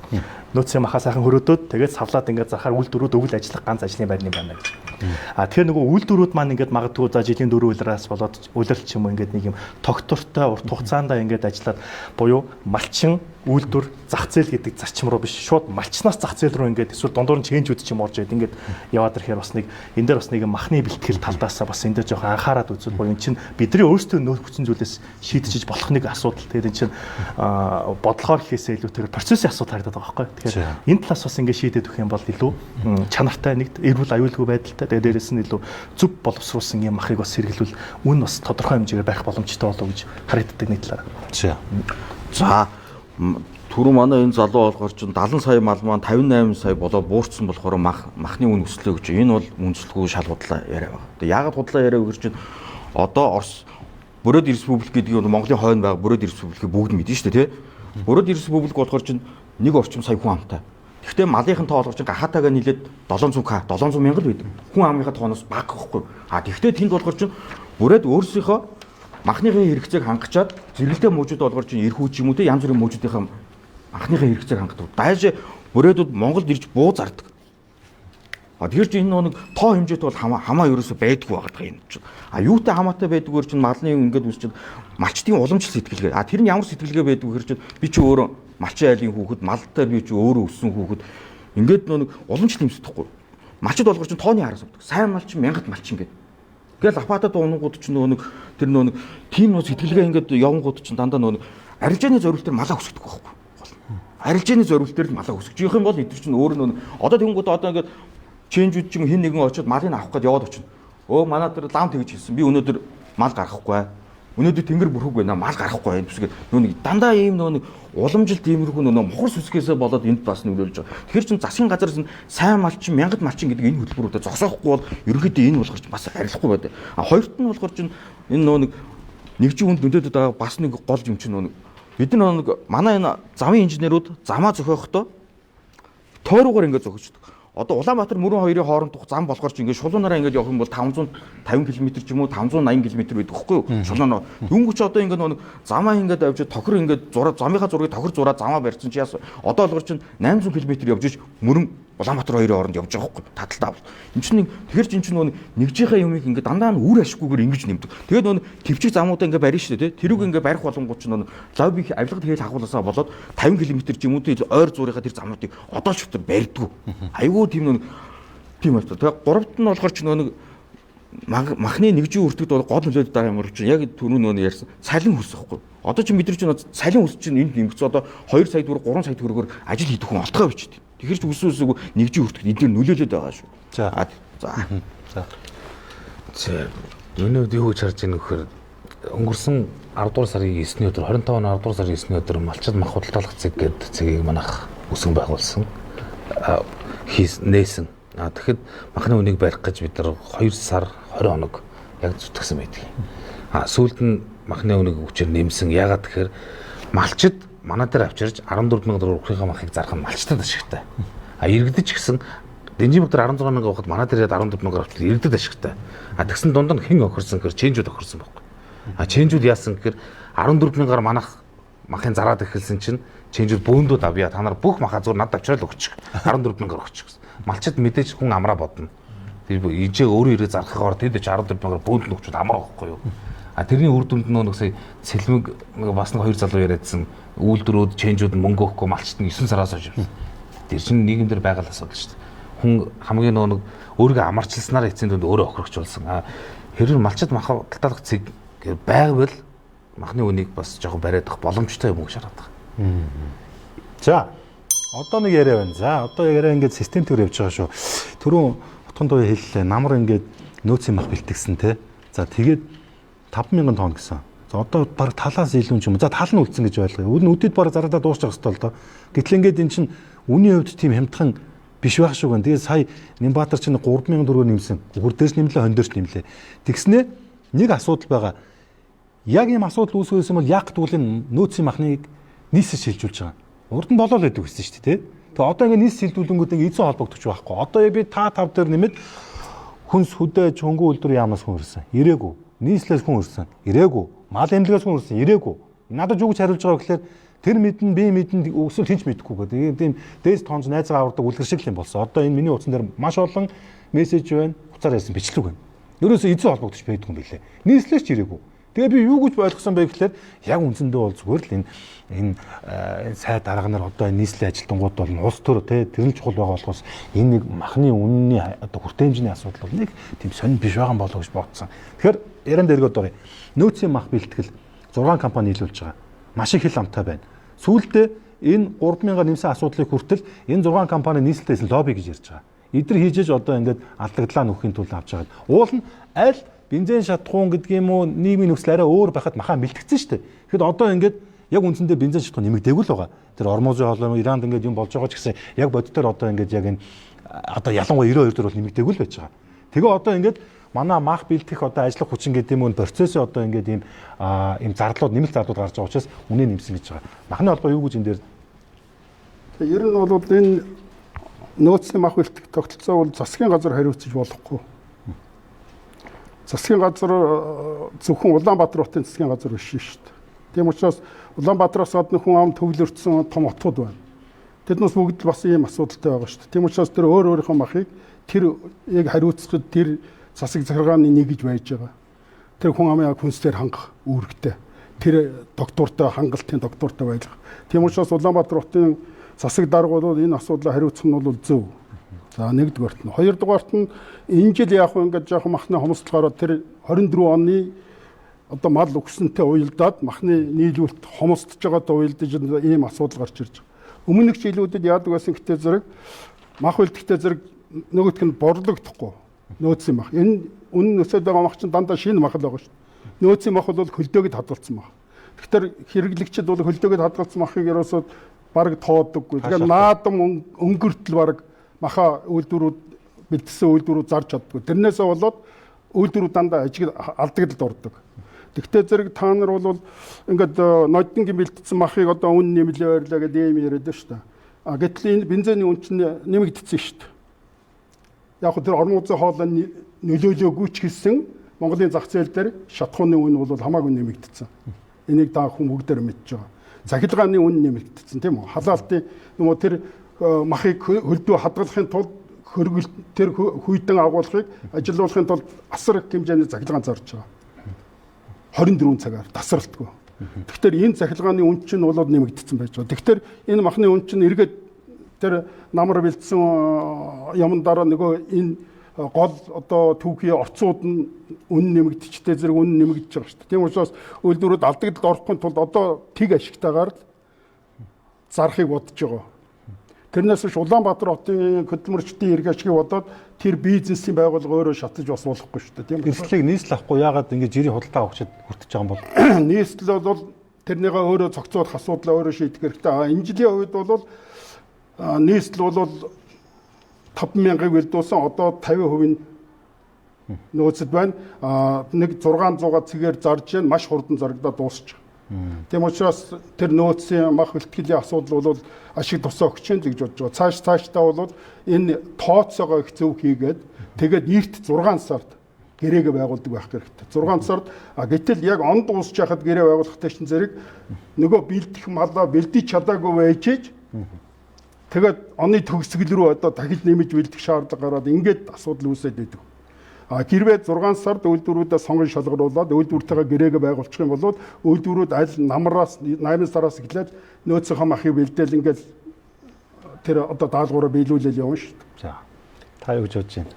Нөөцийн махаа сайхан хөрөөдөөд тэгээд савлаад ингээд захаар үйлдвэрүүд өвөл ажиллах ганц ажлын байрны байна гэж. Тэгэхээр нөгөө үйлдвэрүүд маань ингээд магадгүй за жилийн 4 улираас болоод улирал ч юм уу ингээд нэг юм тогтвортой урт хугацаанд ингээд ажиллаад буюу малчин үйлдвэр зах зээл гэдэг зарчим руу биш шууд малчнаас зах зээл рүү ингээд эсвэл дундуур нь чэнжүүд ч юм орж ирээд ингээд яваад ирэхээр бас нэг энэ дээр бас нэг махны бэлтгэл талдаасаа бас энэ дээр жоохон анхаарал үзвэл буюу эн чинь бидний өөрсдөө нөөц хүчин зүйлээс шийдэж болох нэг асуудал. Тэгээд эн чинь бодлогоор хийхээсээ илүүтэйгээр процессын асуудал харагдаад байгаа байхгүй. Тэгэхээр энэ талаас бас ингээд шийдээд өгөх юм бол илүү чанартай нэг эрүүл аюулгүй байдалтай. Тэгээд дээрэс нь илүү зөв боловсруулсан юм махыг бас хэрэглүүл үн бас тодорхой хэмжээгээр байх боломжтой болов гэж харагддаг нэг талаараа. За түрүү манай энэ залуу болохоор чинь 70 сая мал маань 58 сая болоод буурсан болохоор махны үн өслөө гэж. Энэ бол үндэслэгүй шал худлаа яриа байна. Тэгээ яагаад худлаа яриа вэ гэж чинь одоо Орос Бүрөөд Республик гэдэг нь Монголын хойно байгаа Бүрөөд Республикийг бүгд мэднэ шүү дээ, тий? Бүрөөд Республик болохоор чинь 1 орчим сая хүн амтай. Гэхдээ малынхын тоо болгож гахаатайгаа нийлээд 700к 700 мянга л байдаг. Хүн амынхаа тооноос бага гэхгүй. Тэгэхдээ тэнд болохоор чинь Бүрөөд өөрсдийнхөө махныхын хэрэгцээг хангачаад зэрэгэлдээ мужууд болгож чинь эрхүүч юм уу те янз бүрийн мужуудынхаа махныхын хэрэгцээг хангадаг. Дайж Бүрөөдүүд Монголд ирж буу зардаг. Тэгэхээр чи энэ нэг тоо хэмжээтэй бол хамаа ерөөсөй байдгүй байгаа юм чинь. Юутай хамаатай байдгүйгээр чинь малны ингээд үсчихэд малчдын уламжлал сэтгэлгээ. Тэр нь ямар сэтгэлгээ байдгүй гэхээр чинь би чи өөрөө малчин айлын хүүхэд, малтай би чи өөрөө өссөн хүүхэд ингээд нэг уламжлал юмсдахгүй. Малчд болгож чинь тооны араас авдаг. Сайн малчин мянгат малчин гэдэг. Тэгэл апатад унгууд ч нэг тэр нэг тийм сэтгэлгээ ингээд явангууд ч дандаа нэг арилжааны зориул төр малаа өсгдөг байхгүй. Арилжааны зориул төр л малаа өсгөж явах юм бол эдгээр чинь өөр нэг одоо тэнгууд одоо ингээд чэнжүүд чинь хэн нэгэн очиод малыг авах гээд яваад очино. Өө манай тэр лам тэгж хэлсэн. Би өнөөдөр мал гаргахгүй. Өнөөдөр тэнгэр бүрхэг байна. Мал гарахгүй байна гэсгээд нэг дандаа ийм нэг уламжилт иймэрхүү мохор сүсгээсээ болоод энд бас нөлөөлж байгаа. Тэгэхээр чин засгийн газар сайн малчин, мянгат малчин гэдэг энэ хөтөлбөрүүдэд зогсоохгүй бол ерөнхийдөө энэ болохоор бас арилахгүй байдаг. Хоёрт нь болохоор чин энэ нэгжийн хүнд нөлөөлөд байгаа бас нэг гол юм чинь бид нар манай энэ замын инженерүүд замаа зохиохдоо тойруугаар ингэж зохиождог. Одоо Улаанбаатар мөрөн хоёрын хоорондох зам болохоор ч ингээд шулуунаараа ингэж явах юм бол 550 км ч юм уу 580 км байдаг хгүй юу? Шулуунаа. Дөнгөч одоо ингээд замаа ингээд авч тохир ингээд замынхаа зургийг тохир зураад замаа барьсан чи яасан. Одоо болохоор чинь 800 км явж иж мөрөн Улаанбаатар хоёрын хооронд явж байгаа хгүй таталтаа. Энд чинь тэгэхэр чинь нэгжийнхээ юмыг ингээд дандаа үр ашиггүйгээр ингэж нэмдэг. Тэгээд төвчиг замуудаа ингээд барина шүү дээ. Тэрүүг ингээд барих боломгоо чинь лобби авилгад хийл хагуулсаа болоод 50 км ч юм уу ойр зуурынхаа тэр замуудыг одоо ч өтө барьдгүй. Айгүй тийм байна. Тэгээд гуравт нь болохоор чинь махны нэгжийн үртгэд гол нөлөөд байгаа юм чинь яг түрүү ярьсан цалин хөлс واخгүй. Одоо чинь бид нар чинь цалин хөлс чинь энд нэмэгц одоо 2 сая төгрөг 3 сая төгрөгөөр ажил хийдэг хүн олтгоо бичдэг. Тэгэхээр ч үсвэсгүй нэгжийн үртгэд эдгээр нөлөөлөд байгаа шүү. За. Миний хувьд юу гэж харж байна гэхээр өнгөрсөн 10 дугаар сарын 9-ний өдөр 25 оны 10 дугаар сарын 9-ний өдөр малчид мах худалдаалах цэг гэдэг цэгийг манайх өсгөн байгуулсан. Нээсэн. Тэгэхэд махны үнийг барих гэж бид нар 2 сар 20 хоног яг зүтгэсэн байдаг. Сүүлд нь махны үнийг хүчээр нэмсэн. Яагаад тэгэхээр малчид манай дээр авчирч 14,000 төгрөг өрхийнхаа махыг зарах нь малчтад ашигтай. Иргэдэж гисэн Дэнжибэг дээр 16,000 авахад манай дээр 14,000 авчирч иргэдэд ашигтай. Тэгсэн дунд нь хэн охирсон гэхээр чэнжүүд охирсон байхгүй. Чэнжүүд яасан гэхээр 14,000-аар манах махын зараад эхэлсэн чинь чэнжүүд бөөндүүд авъя. Та нар бүх махаа зүгээр надад авчирал өгчих. 14,000-аар өгчих гэсэн. Малчид мэдээж хүн амраа бодно. Тэр ижээ өөрөө ирээ зархахаар тэд ч 14,000-аар бөөнд нөгчүүд амраа байхгүй юу. Тэрний үр дүнд сая сэлмэг бас нэг 2 залуу яриадсан үйлдвэрүүд чэнжүүд мөнгө өгөхгүй малчид нь 9 сараас хойш. Тэр чинь нийгэмдэр байгаль асуудал шүү дээ. Хүн хамгийн өөрийгөө амарчилснараа эцсийн дүнд өөрөө охирогч болсон. Хэрвээ малчид мах худалдаалах цэг байвал махны үнийг бас жоохон бариадах боломжтой юм уу гэж хараад байгаа. За одоо нэг яриа байна. За одоо яриа ингээд системтэйгээр явж байгаа шүү. Түрүүн утган дуу хэллээ. Намар ингээд нөөцийн мах бэлтгэсэн те. За тэгээд 5,000 тонн гэсэн. За одоо баг талаас илүү юм. За тал нь үлдсэн гэж ойлгоё. Үдэд баг зараадаа дуусчих хэвээр л доо. Гэтэл ингээд эн чинь үний хувьд тийм хямдхан биш байх шүү гэн. Тэгээд сая Нямбаатар чинь 3,000 төгрөг нэмсэн. Хүрдээс нэмлээ, хондорч нэмлээ. Тэгснээ нэг асуудал байгаа. Яг ийм асуудал үүсгэсэн бол яг тэгвэл нөөцийн махныг нийсэж шилжүүлж байгаа. Урд нь болоо л гэдэг гэсэн шүү дээ. Тэгээ одоо ингэ нийс шилжүүлэнгүүд ингэ эзэн холбогдож байхгүй. Одоо би та тав дээр нэмээд хүнс хөдөөж хөнгөн үйлдвэр яамаас хүн ирсэн. Ирээгүй. Нийслэлээс хүн ирсэн. Ирээгүй. Мал эмнэлгээс хүн ирсэн. Ирээгүй. Надад юу гэж хариулж байгаа гэхээр тэр мэднэ би мэднэ өсвөл хинч мэдэхгүй гэдэг. Тийм дээс тонж найзгаа авардаг үлгэр шиг л юм болсон. Одоо энэ миний утсан дээр маш олон мессеж байна. Хуцаар ярьсан бичлэг байна. Ерөөсөө эзэн холбогдож байдгүй юм билээ. Нийслэлээс ч ирээгүй. Тэгээ би юу гэж ойлгосон бэ гэхээр яг үндсэндээ бол зүгээр л энэ сай дарга нар одоо нийслэлийн ажилтнууд бол улс төр тэр нь чухал байгаа болохоос энэ нэг махны үнэний одоо хүртээмжний асуудал бол нэг тийм сонир биш байгаа юм болов уу гэж бодсон. Тэгэхээр яран дээргөө дурыг нөөцийн мах бэлтгэл 6 компани нийлүүлж байгаа. Маш их хэл амтай байна. Сүүлдээ энэ 3,000-аар нэмсэн асуудлыг хүртэл энэ 6 компани нийслэлээс лобби гэж ярьж байгаа. Эдгээр хийжээж одоо ингээд алдагдлаа нөхөхийн тулд авч байгаа. Уул нь аль бензин шатхуун гэдэг юм уу нийгмийн нөхцөл арай өөр байхад махаа бэлтгэсэн шүү дээ. Тэгэхэд одоо ингээд яг үндсэндээ бензин шатхуун нэмэгдээгүй л байгаа. Тэр Ормозын хоолой Иранд ингээд юм болж байгаа ч гэсэн яг бодитоор одоо ингээд яг энэ одоо ялангуяа 92 дээр бол нэмэгдээгүй л байж байгаа. Тэгээ одоо ингээд манай мах бэлтгэх одоо ажиллах хүчин гэдэг юм уу процесс одоо ингээд ийм зардлууд нэмэлт зардлууд гарч байгаа учраас үнэ нэмсэн гэж байгаа. Махны холбоо юу гэж энэ дээр ер нь бол энэ нөөцийн мах бэлтгэх тогтолцоо бол засгийн газар хариуцж болохгүй. Засгийн газар зөвхөн Улаанбаатар хотын засгийн газар биш шүү дээ. Тийм учраас Улаанбаатараас гадна хүн ам төвлөрсөн том хотууд байна. Тэднээс бүгд бас ийм асуудалтай байгаа шүү дээ. Тийм учраас тэр өөр өөрийнхөө махыг тэр яг хариуцахад тэр засаг захиргааны нэг гэж байж байгаа. Тэр хүн амын хүнсээр хангах үүрэгтэй. Тэр доктортой хангалтын доктортой байх. Тийм учраас Улаанбаатар хотын засаг дарга бол энэ асуудлаа хариуцах нь бол зөв. За нэгдүгээрт нь, хоёрдугаарт нь энэ жил яг ингээд жоохон махны хомсдолгоор тэр 24 оны одоо мал өгсөнтэй уялдаад махны нийлүүлэлт хомсдож байгаадаа уялдаж ийм асуудал гарч ирж байгаа. Өмнөх жилүүдэд яадаг байсан гэхдээ зэрэг мах үлдэхтэй зэрэг нөгөөх нь борлогдохгүй нөөцийн мах. Энэ үнэн өсөд байгаа мах чинь дандаа шинэ мах л байгаа шүү дээ. Нөөцийн мах бол хөлдөөгд хадгалсан мах. Тэгэхээр хэрэглэгчид бол хөлдөөгд хадгалсан махыг ерөөсөө бараг тоодоггүй. Тэгэхээр наадам өнгөртөл бараг маха үйлдвэрүүд бэлдсэн үйлдвэрүүд зарж чаддгүй. Тэрнээсээ болоод үйлдвэрүүд дандаа ажиг алдагдлд ордог. Тэгтээ зэрэг та нар бол ингээд нодингийн бэлдсэн махыг одоо үн нэмлээ байрлаа гэдэг юм яриад байна шүү дээ. Гэтэл энэ бензиний үн чинь нэмэгдсэн шүү дээ. Яг тэр орон узын хоолой нөлөөлөөгүй ч гэсэн Монголын зах зээл дээр шатхууны үн бол хамаагүй нэмэгдсэн. Энийг та хүн бүгдээр мэдж байгаа. Захилгааны үн нэмэгдсэн тийм үү? Халаалтын нөгөө тэр махыг хөлдөө хадгалахын тулд хөргөл тэр хүйтэн агуулгыг ажилуулахын тулд асар их хэмжээний захилгаан зарж байгаа. 24 цагаар тасралтгүй. Тэгэхээр энэ захилгааны үн чинь бол нэмэгдсэн байж байгаа. Тэгэхээр энэ махны үн чинь эргээд тэр намар бэлдсэн юмдаараа нөгөө энэ гол одоо түүхийн орцууд нь үн нэмэгдчихтэй зэрэг үн нэмэгдэж байгаа шүү дээ. Тийм учраас үйлдвэрүүд алдагдлд орохгүй тулд одоо тэг ашигтайгаар зарахыг бодож байгаа. Тэрнээс биш Улаанбаатар хотын хөдөлмөрчдийн эрг ашигыг бодоод тэр бизнесийн байгууллага өөрөө шатаж бас болохгүй шүү дээ. Тийм үү? Эрсдлийг нийслэхгүй яагаад ингэж жирийн худалдаа авахчид хүртэж байгаа юм бол? Нийслэл бол тэрнийгээ өөрөө зохицуулах асуудлаа өөрөө шийдэх хэрэгтэй. Энэ жилийн үед бол нийслэл бол 5,000-ыг бэлдүүлсэн одоо 50% нөөцөд байна. Нэг 600 цэгээр зарж байна, маш хурдан зарагдаад дуусч байгаа. Тийм учраас тэр нөөцийн мах бэлтгэлийн асуудал бол ашиг тусаа өгч юм гэж бодож байгаа. Цаашдаа бол энэ тооцоогоо их зөв хийгээд тэгээд эрт 6 сард гэрээгээ байгуулдаг байх хэрэгтэй. 6 сард гэтэл яг он дуусч яхад гэрээ байгуулахтай чинь зэрэг нөгөө бэлдэх малаа бэлдэж чадаагүй байж тэгээд оны төгсгөл рүү одоо дахиж нэмж бэлдэх шаардлага гараад ингээд асуудал үүсээд байдаг. Хэрвээ 6 сард үйлдвэрүүдээ сонгон шалгаруулад үйлдвэртэйгээ гэрээгээ байгуулчих юм бол үйлдвэрүүд аль намраас 8 сараас эхлээд нөөцийнхөө махыг бэлдээл ингээд тэр одоо даалгавраа биелүүлэл явна шүү дээ. За. Та юу гэж бодож байна?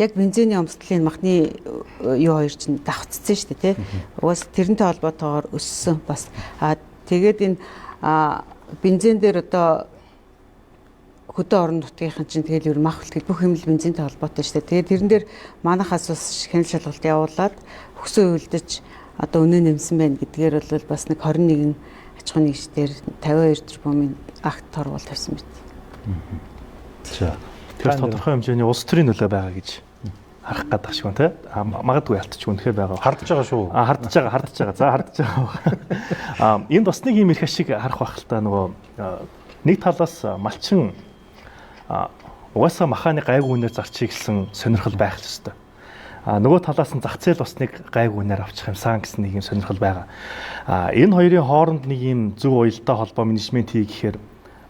Яг бензиний өмсдлийн махны юу хоёр чинь давхцсан шүү дээ, тий. Угаас тэрнтэй холбоотойгоор өссөн бас. Тэгээд энэ бензин дээр одоо хөдөө орон нутгийнхан чинь тэгэл ер мах бэлтгэл бүх юм л бензинтэй холбоотой шүү дээ. Тэгээд тэрэн дээр манайхаас бас хяналт шалгалт явуулаад хөсөө үлдэж одоо өнөө нэмсэн байна гэдгээр бол бас нэг 21 аж ахуйн нэгжээр 52 тэрбумын акт орвол тавьсан мэт. За. Тэгэхээр тодорхой хэмжээний улс төрийн нөлөө байгаа гэж харах гадаг шиг байна, тий? Магадгүй ялтчих үнэхээр байгаа. Хардж байгаа шүү. Хардж байгаа. За хардж байгаа. Энд бас нэг юм их ашиг харах байх л та нөгөө нэг талаас малчин угаасаа махааны гайгүй үнээр зарчих гэсэн сонирхол байх л ёстой. Нөгөө талаас нь зах зээл бас нэг гайгүй үнээр авчих юмсан гэсэн нэг юм сонирхол байгаа. Энэ хоёрын хооронд нэг юм зөв уялдаа холбоо менежмент хий гэхээр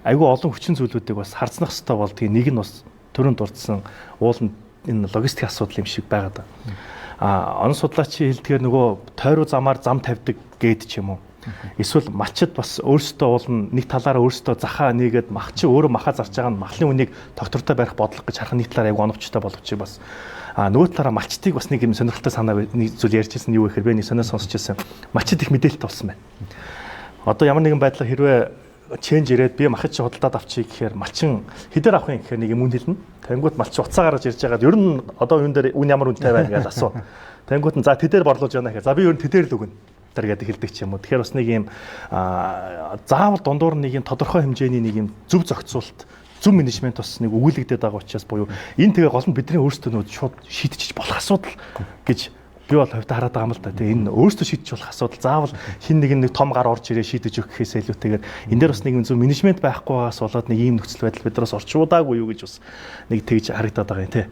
айгүй олон хүчин зүйлүүдийг бас харцнах хэрэгтэй бол тэгээ нэг нь бас төрөнд дурдсан уулын энэ логистик асуудал юм шиг байгаа да. Он судлаачийн хэлдгээр нөгөө тойруу замаар зам тавьдаг гээд ч юм уу. Эсвэл малчид бас өөрсдөө уулна нэг талаараа өөрсдөө захаа нээгээд мах чи өөрөө махаа зарж байгаа нь махлын үнийг доктортой барих бодлого гэж харах нэг талаараа айгүй оновчтой болгоч бас нөгөө талаараа малчдыг бас нэг юм сонирхолтой санаа нэг зүйл ярьжсэн юу гэхээр би нэг сонир сонсч байсан. Малчид их мэдээлэлтэй болсон байна. Одоо ямар нэгэн байдлаар хэрвээ ченж ирээд би махад чи худалдаад авчий гэхээр малчин хэдээр авах юм гэхээр нэг юм үн хэлнэ. Тэнгүүт малчин уцаа гаргаж ирж байгаад ер нь одоо юун дээр үн ямар үнэтэй байна гэж асуу. Тэнгүүт нь за тэдээр борлуулж яана гэхээр за би ер нь тэдээр л өгнө. Гэдэг хэлдэг ч юм уу. Тэгэхээр бас нэг юм заавал дундуур нэг юм тодорхой хэмжээний нэг юм зөв зохицуулалт, зөв менежмент бас нэг өгүүлэгдээд байгаа учраас буюу энэ тэгээ гол нь бидний өөрсдөө нөө шууд шийдчих болох асуудал гэж би бол хувьдаа хараад байгаа юм л да. Тэгээ энэ өөрсдөө шийдчих болох асуудал заавал хин нэг том гар орж ирээ шийдэж өгөх гэхээс илүүтэйгээр энэ дээр бас нэг зөв менежмент байхгүйгаас болоод нэг ийм нөхцөл байдал биднээс орчуудаагүй юу гэж бас нэг тэгж харагдаад байгаа юм тий.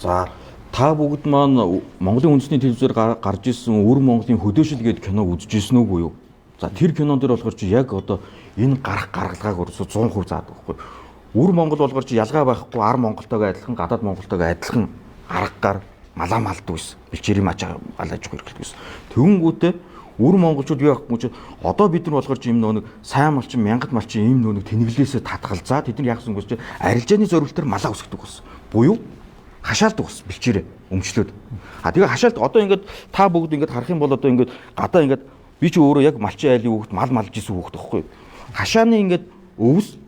За та бүгд маань Монголын үндэсний телевизээр гарч ирсэн Өр Монголын хөдөөшил гэдэг киног үзэж ирсэн үгүй юу? За тэр кинон дээр болохоор чи яг одоо энэ гаргалгааг өрсө 100% заадаг байхгүй. Өр Монгол болгоор чи ялгаа байхгүй ар Монголтойгоо адилхан гадаад Монголтойгоо адилхан аргаар малаа малдаг байсан. Бэлчээрийн маж аж ахуй эрхлэх байсан. Тэгэнгүүтээ Өр монголчууд юу ахгүй чи одоо бид нар болохоор чи юм нэг сайн малчин мянгат малчин ийм нэг тэнэглээсээ татгалзаа тэдний яах юм гэж арилжааны зорилтоор малаа өсгдөг болсон. Буюу хашаалдаг ус бэлчээрээ өмчлөөд. Тэгээ хашаалт одоо ингээд та бүгд ингээд харах юм бол одоо ингээд гадаа ингээд би чи өөрөө яг малчин айлын хүүхд мал малж исэн хүүхд тоххой. Хашааны ингээд өвс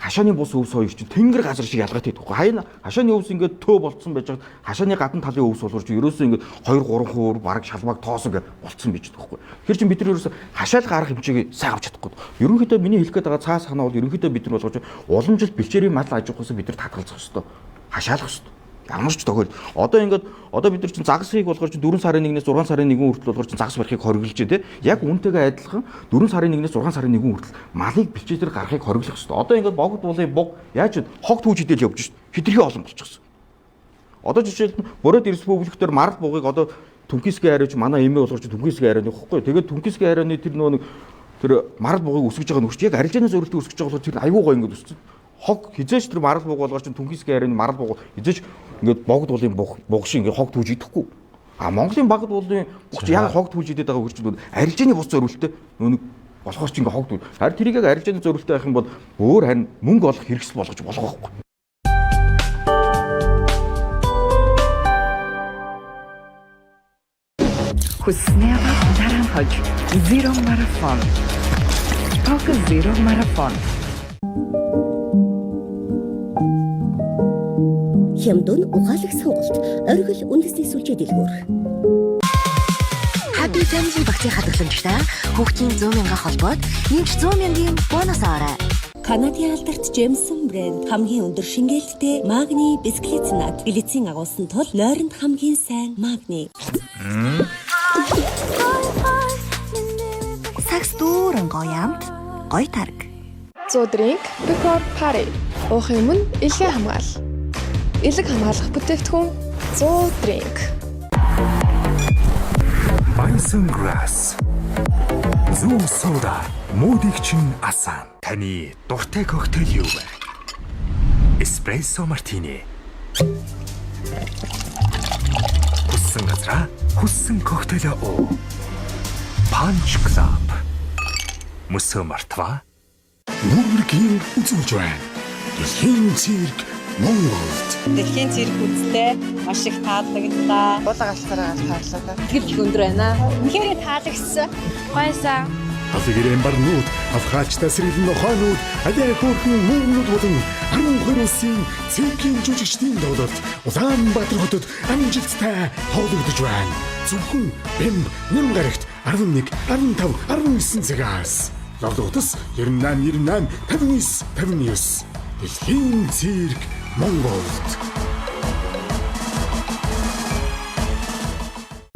хашааны бус өвс хоёр чинь тэнгэр газар шиг ялгаатай байхгүй. Хашааны өвс ингээд төө болцсон байж байгаа. Хашааны гадна талын өвс болохоор чи ерөөсөө ингээд 2-3 бараг шалмаг тоосон гэж болцсон байж байгаа байхгүй. Тэгэхээр чи бид нар ерөөсөө хашаалга арга хэмжээг сайн авч чадахгүй. Ерөнхийдөө миний хэлэх гээд байгаа цаас санаа бол ерөнхийдөө бид нар болгож уламжлалт бэлчээрийн мал аж ахуйсаа бид нар татгалзах хэрэгтэй. Хашаалгах хэрэгтэй. Ямар ч тохиол одоо бид нар чинь загсыг болгоор чинь 4 сарын 1-ээс 6 сарын 1 хүртэл болгоор чинь загс барихыг хориглож дээ. Яг үүнтэйгээ адилхан 4 сарын 1-ээс 6 сарын 1 хүртэл малыг бэлчээр гарахыг хориглох хэрэгтэй. Одоо ингээд богд булын буг яаж вэ? Хогт хүүжидэл явж шít. Хитрхи олон болчихсон. Одоо жишээлбэл Бород республиктээр марл бугыг одоо Түнхисгийн арайч манай эмээ болгоор чинь Түнхисгийн арай нөхгүй. Тэгээд Түнхисгийн арайны тэр марл бугыг өсгөж байгаа нөхч яг арилжааны зөвлөлтөд өсгөж байгаа болохоор тэр аюу гоо ингээд өссөн. Хог хизээч тэр марл буг болгоор чинь Түнхисгийн арайны марл буг хизээч ингээд богд булын буг шиг ингээд хогт хүүж идэхгүй. Монголын богд булын буг чи яг хогт хүүж идээд байгаа хөрчүүд арилжааны бус зориулттай нүг болохоор чи ингээд хогт. Харин тэрийг яг арилжааны зориулттай байх юм бол өөр харин мөнгө олох хэрэгсэл болгож болох байхгүй. Хүснээр даран хож Zero Marathon. Poker Zero Marathon. Хямдун ухаалаг сонголт оргил үндэсний сүлжээ дэлгүүр. Happy Family багцын хадгаламжтай хүүхдийн 100 мянга холбоод нэмж 100 мянган бонус аваарай. Канадын алдарт Jameson брэнд хамгийн өндөр шингээлттэй магний бисквит нат глицин агуулсан тул нойронд хамгийн сайн магний. Сакс дүүрэн гоё амт гоё тарг. Зуудринг Pepper Party. Уухын өмнө илгээ хамгаал. Илэг хамгаалах бүтээгдэхүүн Зуудринг. Bison Grass. Зүү сода модигчин асан. Таны дуртай коктейл юу вэ? Эспрессо мартини. Хүссэн газраа хүссэн коктейлөө уу. Punch Club. Мөсөө мартва. Нүргийн үзүүлж байна. Дэлхийн цирк Монголд. Дэлхийн цирк үзлээ маш их таалагдлаа. Булга алхаараа таарлаа. Тэгж өндөр байна. Үнэхээр таалагссан. Гойсаа. Афигэрэн барнууд, авхаачтай сэргэлэн нохоонууд, алей хөөрхөн мөнгнүүд болон 12 улсын циркийн жүжигчдийн тоглолт Улаанбаатар хотод амжилттай хоологдож байна. Зөвхөн Бэмб нэм гарагт 11, 15, 19 цагаас. Лавдуутас 98, 59, 59. Дэлхийн цирк Монголд.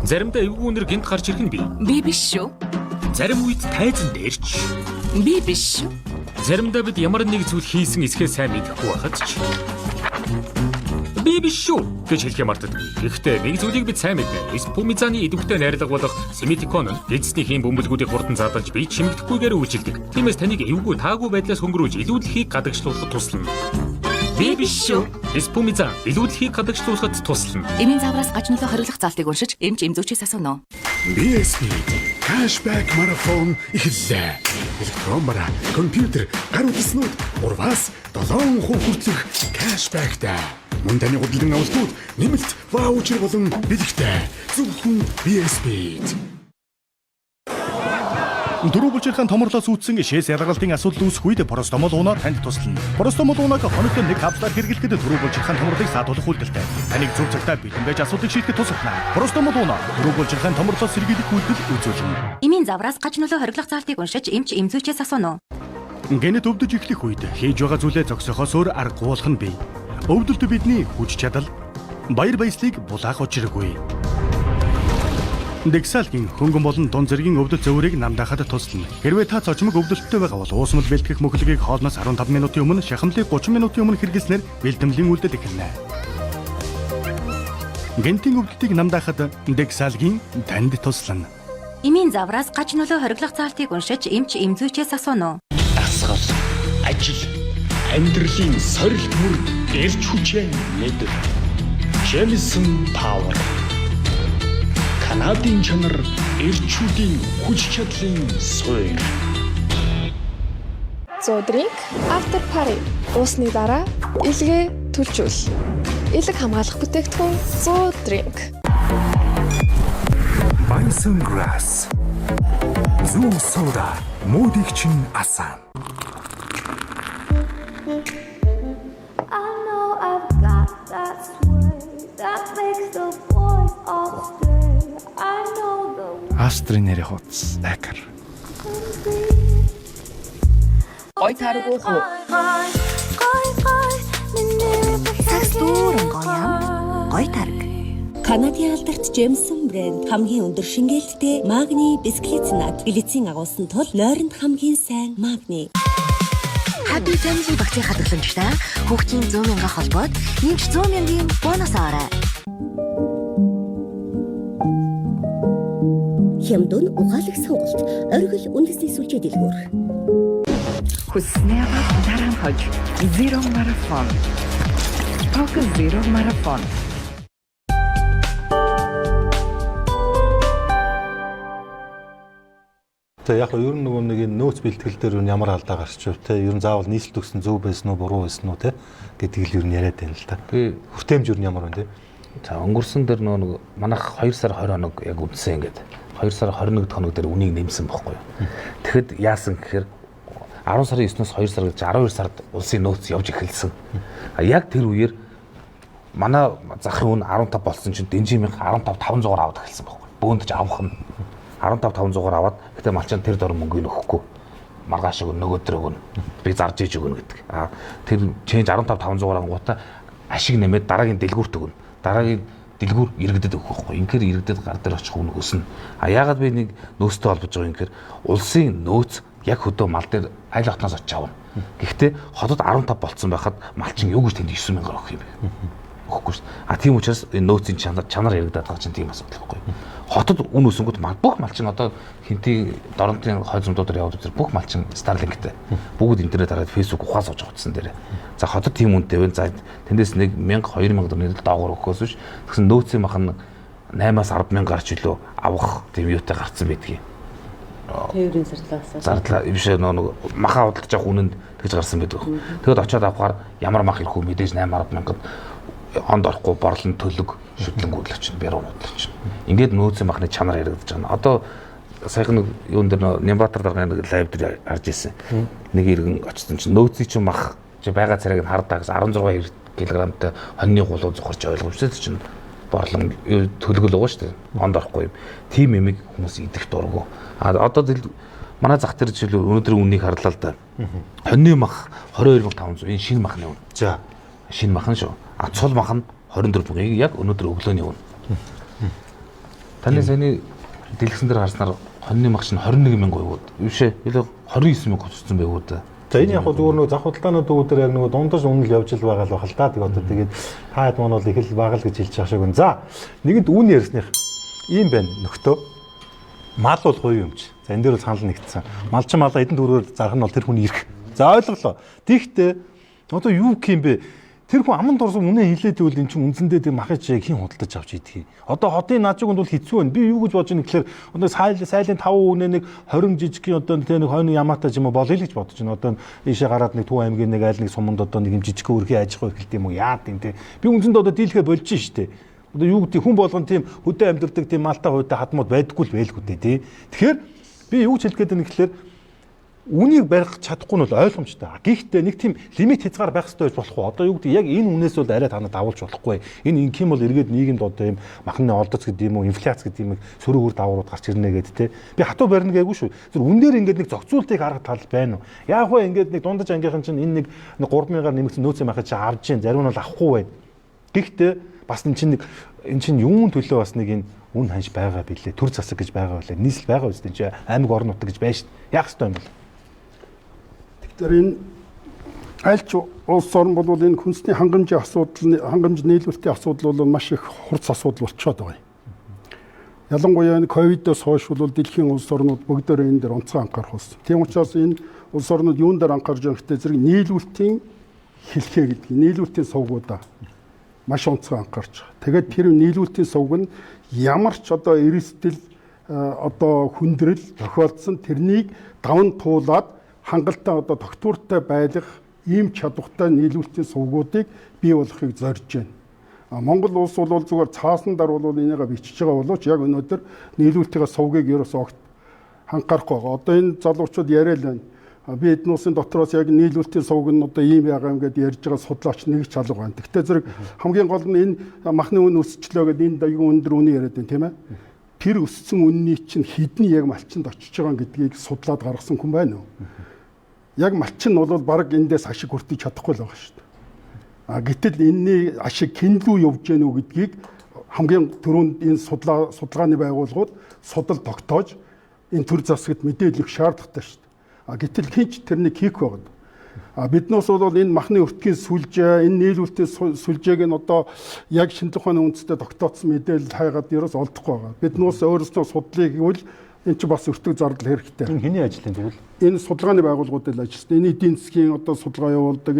Заримдаа эвгүй үнэр гинт гарч ирэх нь би. Би биш шүү. Зарим үед тайзан дээрч. Би биш шүү. Заримдаа бид ямар нэг зүйл хийсэн эсхээ сайн мэдэхгүй байхад ч. Би биш шүү гэж хэлхээ мартдаг. Гэхдээ нэг зүйлийг бид сайн мэднэ. Эспумизаны идэвхтэй найрлага болох Семитикон нь эзэснийхийн бөмбөлгүүдийг хурдан задарч бие чимэгдэхгүйгээр үйлчилдэг. Тиймээс таныг эвгүй таагүй байдлаас хөнгөрүүлж илүүдлэхийг гадагшлуулахад туслана. Би биш шүү. Эспумиза илүүдлэхийг гадагшлуулахад туслана. Эмийн завраас гажнолоо хориглох залтыг уншиж эмч эмзүүчээс асууно. BSP Cashback Marathon эхэллээ. Электронбара, компьютер, гар утаснууд 3-аас 7% хүртэлх кэшбэктэй. Мөн таны хөдөлгөөн авалтууд нэмэлт ваучер болон бэлэгтэй. Зөвхөн BSP-д. Дөрөв булчирхайн томорлоос үүдсэн шээс ялгалтын асуудал үүсэх үед Простомол уунаа танд туслана. Простомол уунаг хоногт нэг капсулаар хэрэглэхэд дөрөв булчирхайн томорлыг саатуулах үйлдэлтэй. Таныг зөв цагтаа бэлэн байж асуудыг шийдэхэд тусална. Простомол уунаа дөрөв булчирхайн томорлоос сэргийлэх үйлдэл үзүүлнэ. Эмийн завраас гажнолоо хориглох залтыг уншиж эмч эмзүүчээс асууно. Гэнэт өвдөж эхлэх үед хийж байгаа зүйлээ зогсохоос өөр аргагүй болох нь бий. Өвдөлт бидний хүч чадал, баяр баясгалыг булаах учиргүй. Дексалгийн хөнгөн болон дун зэргийн өвдөлт зөвөрийг намдаахад туслана. Хэрвээ та цочмог өвдөлттэй байгаа бол уусмал бэлтгэх мөхөлгийг хоолноос 15 минутын өмнө, шахамлыг 30 минутын өмнө хэрэглэснээр бэлтэмлийн үйлдэл эхэлнэ. Гэнтийн өвдөлтийг намдаахад Дексалгийн танд туслана. Эмийн завраас гажнолоо хориглох залтыг уншиж эмч эмзүүчээс асууно. Дасгал, ажил, амьдралын сорилт мөрд эрч хүчээ нэдэг. Jameson Power. Канадын чанар эрчүүдийн хүч чадлын суурь. Зуудринг After Party. Уусны дараа илгээ түлжүүл. Илэг хамгаалах бүтээгдэхүүн Зуудринг. Bison Grass. Зүү сода модигчин асан. Астрын нэрийн хуудас Акер. Гой таргуу хөө. Сакс дүүрэн гоём. Гой тарг. Канадын алдарт Джемсон брэнд хамгийн өндөр шингээлттэй магний бисквитнат глицин агуулсан тул нойронд хамгийн сайн магний. Happy Family багцын хадгаламжтай хүүхдийн 100,000 холбоод нэмж 100,000-ийн бонус аваарай. Хямдун ухаалаг сонголт оргил үндэсний сүлжээ дэлгүүр. Хүснээр дараан хож Zero Marathon. Focus Zero Marathon. Тэгээ яг ер нь нөгөө нэг нөөц бэлтгэл дээр ямар алдаа гарч ив те ер нь заавал нийслэл төгсөн зөв байсан уу буруу байсан уу те гэдгийг л ер нь яриад байна л да. Би хүртээмж ер нь ямар вэ те. За өнгөрсөн дээр нөгөө манайх 2 сар 20 хоног яг үдсэн ингээд 2 сар 21 хоног дээр үнийг нэмсэн бохгүй юу. Тэгэхэд яасан гэхээр 10 сарын 9-ноос 2 сар гэж 12 сард улсын нөөц явж эхэлсэн. Яг тэр үеэр манай захрын үн 15 болсон чинь Дэнжимийн 15,500 аваад эхэлсэн бохгүй. Бөөндж авах нь 15,500 аваад гэтээ малчаан тэр дор мөнгөний өгөхгүй. Маргааш өгнө нөгөөдөр өгнө. Би зарж иж өгнө гэдэг. Тэр чэнж 15,500 ангуудаа ашиг нэмээд дараагийн дэлгүүрт өгнө. Дараагийн дэлгүүр иргэдэд өгөх байхгүй. Инхээр иргэдэд гар дээр очих хүн өснө. Яагаад би нэг нөөцтэй холбож байгаа юм гэхээр улсын нөөц яг хөдөө мал дээр айл хотноос очиж авна. Гэхдээ хотод 15 болцсон байхад малчин юу гэж тэнд 9,000 өгөх юм бэ? Өгөхгүй шүү. Тийм учраас энэ нөөцийн чанар яригадаад байгаа чинь тийм асуудал байхгүй. Хотод үн өсөнгөт бүх малчин одоо хинтийн доронтын хой зумдуудаар яваад үзэр бүх малчин Starlink-тэй. Бүгд интернет хараад Facebook ухаас сууж утсан дээр. За хотод тийм үнэтэй байна. За тэндээс 1,000 2,000 төгрөгийн доогуур өгөхөөс биш. Тэгсэн нөөцийн махан 8-аас 10,000 гарч илүү авах тийм юутай гарцсан байдгийг. Тээврийн зардлаас. Зардлаа биш нэг маха худалдаж авах үнэнд тэгж гарсан байдаг. Тэгэд очиод авахаар ямар мах ирэх үү мэдээж 8-10,000-д онд орохгүй борлон төлөг шүтлэнгүүд л чинь бэрүүнүүд л чинь. Ингээд нөөцийн махны чанар яригдаж байна. Одоо саяхан нэг юун дээр Нямбатар дарганы нэг лайв дээр харж ирсэн. Нэг иргэн очсон чинь нөөцийн чинь мах байгаа царайг нь хардаа гэж 16 кг-тай хоньны гулуу зохирч ойлгомжтой чинь борлон төлгөл байгаа шүү дээ. Онд орохгүй юм. Тим эмиг хүмүүс идэх дургу. Одоо манай зах дээр жишээл өнөөдрийн үннийг харлаа л да. Хоньны мах 22,500 энэ шинэ махны үн. За шинэ махан шүү. Цул мах нь 24,000 яг өнөөдөр өглөөний үн. Таны саяны дэлгэсэн дээр харснаар хоньны мах чинь 21,000 байвууд. Биш ээ. Илүү 29,000 гоцсон байвууд. За энэ яг зүгээр нөгөө зах худалдааны дүүгээр яг нөгөө дундаж үнэл явж л байгаа л бахал та. Тэгээ одоо тэгээд таад маань бол их л бага л гэж хэлж байгаа шиг байна. За нэгэнд үн ярьсных ийм байна нөхдөө. Мал бол гоё юмч. За энэ дээр бол санал нэгдсэн. Малчин малаа эдэн дөрөөр зарах нь бол тэр хүний эрх. За ойлголоо. Тэгтээ одоо юу гэх юм бэ? Тэр хүн аман дурсан үнэ хэлээд байвал эн чинь үнсэндээ тэр махаж хин худалдаж авч идэх. Одоо хотын наажууганд бол хэцүү байна. Би юу гэж бодож байна гэхээр одоо сайлын 5 үнэ нэг 20 жижигхэн одоо тэр нэг хойны ямаатай ч юм уу болъё л гэж бодож байна. Одоо ийшээ гараад нэг Төв аймгийн нэг айл нэг суманд одоо нэг юм жижигхэн өрхийн аж ахуй эхэлт юм уу яад юм те. Би үнсэндээ одоо дийлхэ болж штэ. Одоо юу гэдэг хүн болгон тийм хөдөө амьдардаг тийм малтай хойтой хадмууд байдаггүй л байлгүй дээ тий. Тэгэхээр би юу ч хэлэх гээд байна гэхээр үнийг барих чадахгүй нь бол ойлгомжтой. Гэхдээ нэг тийм лимит хязгаар байх хэрэгтэй байж болох уу? Одоо юу гэдэг яг энэ үнээс бол арай танаа давуулж болохгүй. Энэ инх юм бол эргээд нийгэмд одоо юм махны олдоц гэдэг юм уу, инфляц гэдэг юм сөрөг үр дагаврууд гарч ирнэ гэд те. Би хатуу барина гээгүй шүү. Тэр үн дээр ингээд нэг зохицуултыг харах тал байна уу? Яг хөө ингээд нэг дундаж ангийнхан чинь энэ нэг 3,000-аар нэмэгдсэн нөөцийн махыг чи авч जैन. Зарим нь бол авахгүй байна. Гэхдээ бас эн чинь юун төлөө бас нэг энэ үн ханш байгаа билээ. Төр засаг гэж байгаа байлаа. Нийслэл байгаа үстэй чи аймаг орон нутаг гэж байж яах ёстой юм бол. Тэр энэ альч улс орн бол энэ хүнсний хангамжийн асуудал, хангамж нийлүүлэлтийн асуудал бол маш их хурц асуудал болчиход байгаа юм. Ялангуяа энэ ковидоос хойш бол дэлхийн улс орнууд бүгдөө энэ дээр онцгой анхаарах болсон. Тийм учраас энэ улс орнууд юун дээр анхаарж байгаа хэрэгтэй зэрэг нийлүүлэлтийн хэлхээ гэдэг, нийлүүлэлтийн сувгуудаа маш онцгой анхаарч байгаа. Тэгээд тэр нийлүүлэлтийн сувг нь ямар ч одоо эрсдэл одоо хүндрэл тохиолдсон тэрнийг даван туулаад хангалттай одоо тогтвортой байлгах ийм чадвартай нийлүүлэлтийн сувгуудыг бий болгохыг зорж байна. Монгол улс бол зүгээр цааснаар бол энийгээ бичиж байгаа боловч яг өнөөдөр нийлүүлэлтийн сувгийг ерөөсөө огт анхаарахгүй байгаа. Одоо энэ залуучууд яриа л байна. Би эдийн засгийн дотроос яг нийлүүлэлтийн сувг нь одоо ийм байгаа юм гэдээ ярьж байгаа судлаач нэг ч алга байна. Гэхдээ зэрэг хамгийн гол нь энэ махны үн өсчлөө гэдэг энэ аюул өндөр үнийн яриад байна тийм ээ. Тэр өссөн үнний чинь хэдний яг малчинд очиж байгаа гэдгийг судлаад гаргасан хүн байна уу? Яг малчин нь бол баг эндээс ашиг хүртэж чадахгүй л байгаа шүү дээ. Гэтэл энэний ашиг хэн рүү явж гэнэ үү гэдгийг хамгийн түрүүнд энэ судалгааны байгууллагууд судал тогтоож энэ төр засагт мэдээлэх шаардлагатай шүү дээ. Гэтэл хинч тэрнийг хийх байгаад. Биднээс бол энэ махны өртгийн сүлжээ, энэ нийлүүлэлтийн сүлжээг нь одоо яг шинжлэх ухааны үндэстэй тогтооцсон мэдээлэл хайгаад ерөөс олдохгүй байгаа. Биднээс өөрсдөө судлыг гэвэл энэ ч бас өртөг зардал хэрэгтэй. Энэ хэний ажил юм тэгвэл? Энэ судалгааны байгууллагууд л ажилласан. Энэ эдийн засгийн одоо судалгаа явуулдаг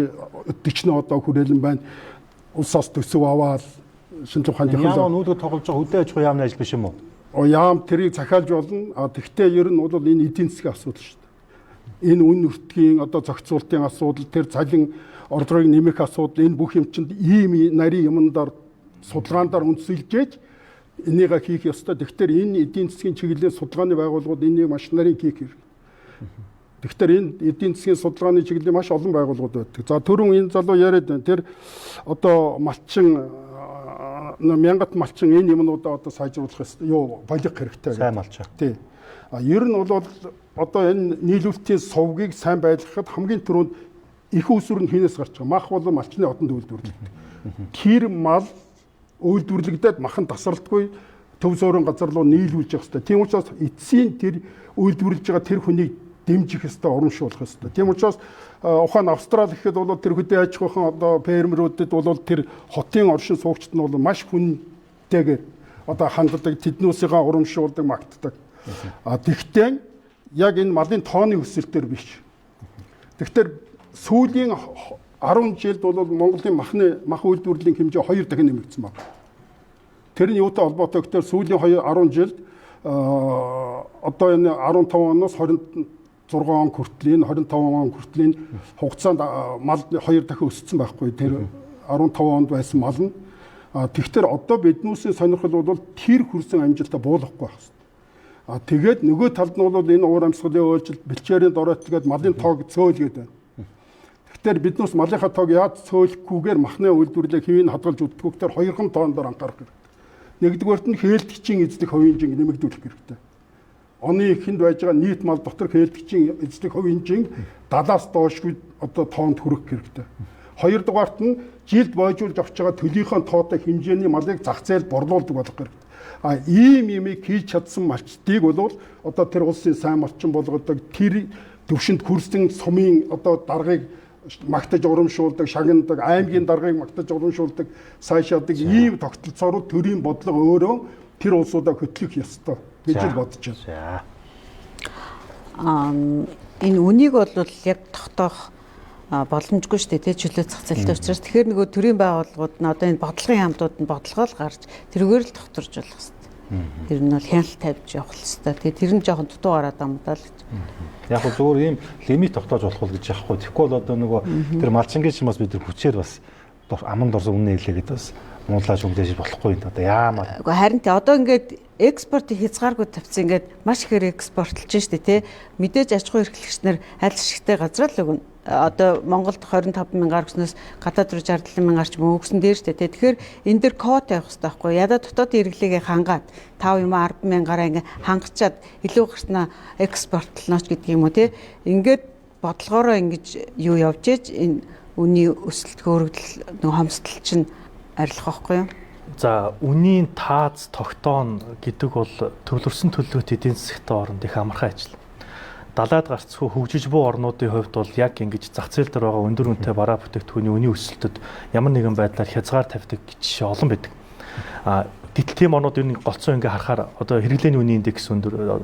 өдөрчнөө одоо хүрээлэн байна. Улсаас төсөв аваад шинжлэх ухааны яам нүүдгд тоглож байгаа хөдөө аж ахуйн яамны ажил биш юм уу? Яам тэрийг захиалж болно. Тэгвэл ер нь бол энэ эдийн засгийн асуудал шүү дээ. Энэ үн өртгийн одоо зохицуултын асуудал, тэр цалин орлогыг нэмэх асуудал, энэ бүх юм чинь ийм нарийн юмдаар судалгаандаар үндэслэж энийг хийх ёстой. Тэгэхээр энэ эдийн засгийн чиглэлийн судалгааны байгууллагууд энийг маш нарийн хийх хэрэг. Тэгэхээр энэ эдийн засгийн судалгааны чиглэлийн маш олон байгууллагууд байдаг. За түрүүн энэ залуу яриад байна. Тэр одоо малчин мянгат малчин энэ юмнуудаа одоо сайжруулах юу болох хэрэгтэй. Сайн малчин. Тий. Ер нь бол одоо энэ нийлүүлэлтийн сувгийг сайн байлгахад хамгийн түрүүнд их усүр нь хинээс гарч байгаа. Мах бол малчны одонд үйлдвэрлэгдэг. Тэр мал үйлдвэрлэгдээд махан тасралтгүй төв суурин газар руу нийлүүлж явах хэрэгтэй. Тийм учраас эцсийн тэр үйлдвэрлэж байгаа тэр хүнийг дэмжих хэрэгтэй, урамшуулах хэрэгтэй. Тийм учраас ухаан Австрали гэхэд бол тэр хөдөө аж ахуйн одоо фермерүүдэд бол тэр хотын оршин суугчид нь бол маш хүнтэйгээр одоо ханддаг, тэднүүсийгээ урамшуулдаг, магтдаг. Тэгтээ яг энэ малын тооны өсөлтөөр биш. Тэгэхээр сүүлийн 10 жилд бол Монголын мах үйлдвэрлэлийн хэмжээ 2 дахин нэмэгдсэн байна. Тэр нь юутай холбоотой гэхээр сүүлийн 10 жилд одоо энэ 15 оноос 26 он хүртэл энэ 25 он хүртэл хугацаанд мал 2 дахин өссөн байхгүй. Тэр 15 онд байсан мал нь. Тэгэхээр одоо биднүүсийн сонирхол бол тэр хүрсэн амжилтаа буулгахгүй байна. Тэгээд нөгөө талд нь бол энэ уур амьсгалын өөрчлөлт, бэлчээрийн доройтлгээд малын тоог цөөлгээд байна. Тэгэхээр биднээс малынхаа тоог яаж цөөлөхгүйгээр махны үйлдвэрлэлийг хэвийн хадгалж өгдөггүй гэхээр хоёрхан тоондор анхаарах хэрэгтэй. Нэгдүгээрт нь хээлтгчийн эзлэх хувийн жинг нэмэгдүүлэх хэрэгтэй. Оны эхэнд байж байгаа нийт мал дотор хээлтгчийн эзлэх хувийн жинг 70-аас доошгүй одоо тоонд хүрэх хэрэгтэй. Хоёрдугаарт нь жилд бойжуулж авч байгаа төлийнхөө тоотой хэмжээний малыг зах зээлд борлуулдаг болох хэрэгтэй. Ийм юмыг хийж чадсан малчдыг бол одоо тэр улсын сайн малчин болгодог, тэр төвшөнд хүрсэн сумын одоо даргаыг магтаж урамшуулдаг, шагнадаг, аймгийн даргаыг магтаж урамшуулдаг, сайшаадаг ийм тогтолцоороо төрийн бодлого өөрөө тэр улсуудаа хөтлөх ёстой гэж бодож байна. Энэ үнийг бол яг тогтоох боломжгүй шүү дээ, чөлөө зах зээлтэй учраас тэгэхээр нөгөө төрийн байгууллагууд нь одоо энэ бодлогын хамтууд нь бодлогоо л гарч тэргээр л тогтворж болох хэрэгтэй. Тэр нь бол хяналт тавьж явах хэрэгтэй. Тэгээ тэр нь жоохон дутуу гараад амдаа л гэж. Яг нь зөвхөн ийм лимит тогтоож болох гэж яахгүй. Тэгэхгүй бол одоо нөгөө тэр малчингийн ч бас бид нар хүчээр бас аманд орсон үнэ хэлээгээд бас муулаж өгдөөж болохгүй юм. Одоо яамаа. Харин тэ одоо ингээд экспортыг хязгааргүй тавьсан ингээд маш ихээр экспортлж штэ тий. Мэдээж аж ахуйн эрхлэгчнэр аль шигтэй газар л өгнө. Одоо Монголд 25 мянгаар өгснөөс гадаад руу 67 мянгаар ч өгсөн дээр штэ тий. Тэгэхээр энэ дэр код тавих хэрэгтэй байхгүй. Ядаа дотоодын хэрэглээгээ хангаад 5 юм 10 мянгаараа ингээд хангачаад илүү гарснаа экспортлnooч гэдэг юм уу тий. Ингээд бодлогоороо ингэж юу явж ийж энэ үний өсөлт хөөргөл нэг хомсдол чинь арилах байхгүй юу? За үнийн тааз тогтоон гэдэг бол төвлөрсөн төлөвлөлт эдийн засгийн оронд их амархан ажил. Далайд гарцгүй хөгжиж буй орнуудын хувьд бол яг ингэж зах зээл дээр байгаа өндөр үнэтэй бараа бүтээгдэхүүний үнийн өсөлтөд ямар нэгэн байдлаар хязгаар тавьдаг жишээ олон байдаг. Гэтэл тийм орнууд ер нь голцоо ингээ харахаар одоо хэрэглээний үнийн индекс өндөр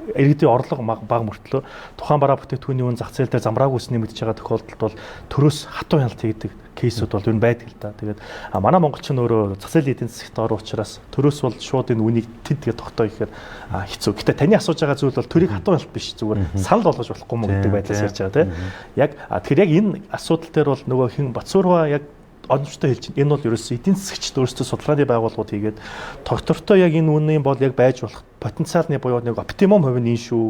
иргэдийн орлого бага мөртлөө тухайн бараа бүтээгдэхүүний үн зах зээл дээр замраагүйс нэмэгдэж байгаа тохиолдолд бол төрөөс хатуу хяналт хийдэг кейсүүд бол ер нь байдаг л да. Тэгээд манай монголчин өөрөө зах зээлийн эдийн засгт орох учраас төрөөс бол шууд энэ үнийг тэд тэгээ тогтоо гэхээр хэцүү. Гэтэ таны асууж байгаа зүйл бол төрийг хатуу хяналт биш, зүгээр санал болгож болохгүй мөн гэдэг байдлаас ярьж байгаа тийм. Яг тэгэхээр яг энэ асуудал дээр бол нөгөө хин Батсуурва яг оновчтой хэлж байна. Энэ бол ерөөсөө эдийн засгчд өөрсдөө судалгааны байгууллагууд хийгээд доктортой яг энэ үнийн бол яг байж болох потенциалны буюу нэг оптимум хувь нь энэ шүү.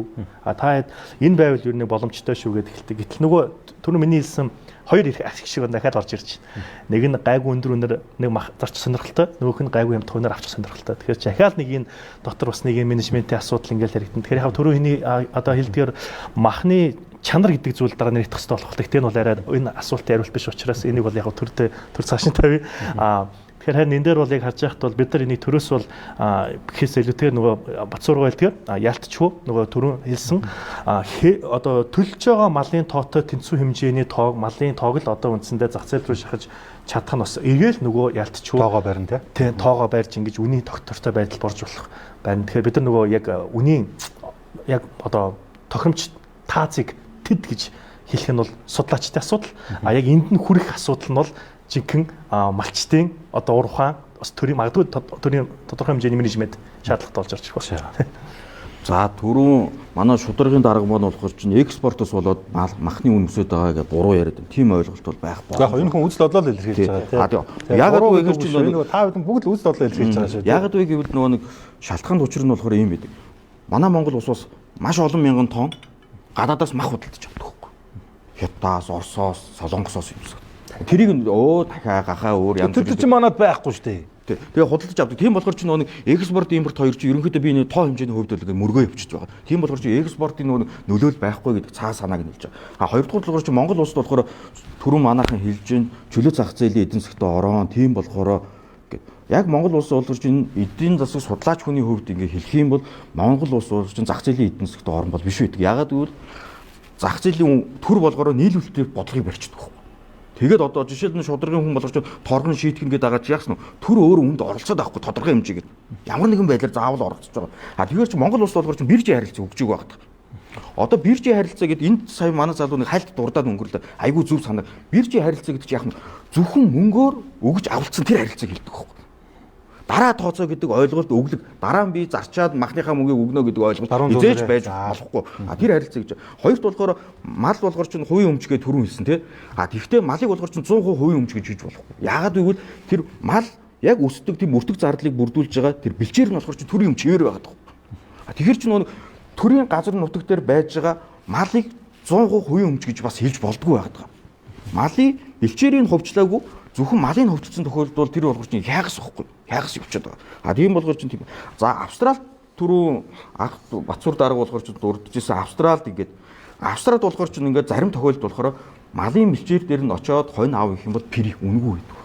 Та энэ байвал ер нь боломжтой шүү гэдэг хэлдэг. Гэтэл нөгөө түрүү миний хэлсэн хоёр их ашиг шиг дахиад орж ирж байна. Нэг нь гайгүй өндөр үнээр нэг зарч сонирхолтой, нөгөөх нь гайгүй юм тунаар авчих сонирхолтой. Тэгэхээр дахиад нэг энэ дотор бас нэг менежментийн асуудал ингээл харагдана. Тэгэхээр яг түрүү миний одоо хэлдгээр махны чанар гэдэг зүйл дараа нэрх төстэй болох. Тэгтээ нь бол арай энэ асуултын хариулт биш учраас энийг бол яг төр цааш нь тавь. Тэгэхээр харин энэ дээр бол яг харж байхад бол бид нар энийг төрөөс бол гэхээс илүүтэйгээр нөгөө Батцуурга байлдгээр яалтчгүй нөгөө түрүүн хэлсэн одоо төлж байгаа малын тоотой тэнцүү хэмжээний тоог малын тоог л одоо үндсэндээ зах зээл рүү шахаж чадах нь бас эргээл нөгөө яалтчгүй тоогоо барина тий тоогоо барьж ингэж үнийн тогтвортой байдал борж болох байна. Тэгэхээр бид нар нөгөө яг үнийн яг одоо тохиромж таазыг тэд гэж хэлэх нь бол судлаачдын асуудал. Яг энд нь хүрэх асуудал нь бол жинхэнэ малчтын одоо ур ухаан бас төрийн магадгүй төрийн тодорхой хэмжээний менежмент шаардлагатай болж орж ирэх байна. За түрүүн манай шударгын дарга маань болохоор чинь экспортоос болоод махны үн өсөд байгаа гэж буруу яриад байна. Тийм ойлголт бол байх болов. Яг энэ хүн үзэл бодлоо илэрхийлж байгаа тийм. Яагаад вэ гэхээр чинь та бүхэн бүгд л үзэл бодлоо илэрхийлж байгаа шүү. Яагаад вэ гэвэл нөгөө нэг шалтгаанд учир нь болохоор ийм байдаг. Манай Монгол улс бас маш олон мянган тонн гадаадаас мах худалдаж авдаг байхгүй. Хятадаас, Оросоос, Солонгосоос юмсаг. Тэрийг дахиа гахаа өөр янз бүр. Тэр чинь манад байхгүй шүү дээ. Тэгээ худалдаж авдаг. Тийм болохоор чи нөгөө экспорт импорт хоёр чи ерөнхийдөө би нэг тоо хэмжээний хувьд бол мөргөө явчихж байгаа. Тийм болохоор чи экспортын нөгөө нөлөөл байхгүй гэдэг цаа санааг нь хэлж байгаа. Хоёрдугаар болохоор чи Монгол улсад болохоор түрүүн манайхан хэлж гин чөлөө зах зээлийн эдийн засгт орон тийм болохоор яг Монгол улс болохоор чи эдийн засаг судлаач хүний хувьд ингээ хэлэх юм бол Монгол улс бол чи зах зээлийн эдийн засгт орон бол биш байдаг. Ягаад гэвэл зах зээлийн төр болгороо нийлүүлэлтийн бодлогыг барьчихдаг. Тэгээд одоо жишээлбэл шударгын хүн болгож торгон шийтгэн гэдэг дагаад яахсан нь төр өөр үнд оролцоод авахгүй тодорхой хэмжээгээр ямар нэгэн байдлаар заавал оролцож байгаа. Тэгэхээр чи Монгол улс болгож биржийн харилцаа өгч байгаа гэдэг. Одоо биржийн харилцаа гэдэг энд сая манай залууны хальт дурдаад өнгөрлөө. Айгүй зүв санаа. Биржийн харилцаа гэдэг чи яах нь зөвхөн мөнгөөр өгж авалцсан тэр харилцааг хэлдэг байхгүй. Дараа тооцоо гэдэг ойлголт өглөг дараа нь би зарчаад махныхаа мөнгийг өгнө гэдэг ойлголт хизээж байж болохгүй. Тэр харилцаа гэж. Хоёрт болохоор мал болгоор чинь хувийн өмчгээ түрүүн хэлсэн тий. Тэгвэл малыг болгоор чинь 100% хувийн өмч гэж хийж болохгүй. Яагаад гэвэл тэр мал яг өсдөг тийм өртөг зардлыг бүрдүүлж байгаа тэр бэлчээр нь болохоор чинь төрийн өмч хэвээр байгаа. Тэгэхээр чинь нөгөө төрийн газар нутаг дээр байж байгаа малыг 100% хувийн өмч гэж бас хэлж болдгүй байгаа. Малын бэлчээрийг хувьчлаагүй зөвхөн малын хөвчлөсөн тохиолдолд бол тэр болгож чинь хаагас واخгүй. Хаагас явчихад байгаа. Тийм болгож чинь тийм. За Австрал түрүү анх Батцуур дарга болгож чинь дурдчихсан Австралд ингээд Австралд болохоор чинь ингээд зарим тохиолдолд болохоор малын бэлчээр дээр нь очиод хонь аав гэх юм бол пэр үнэгүй байдаг.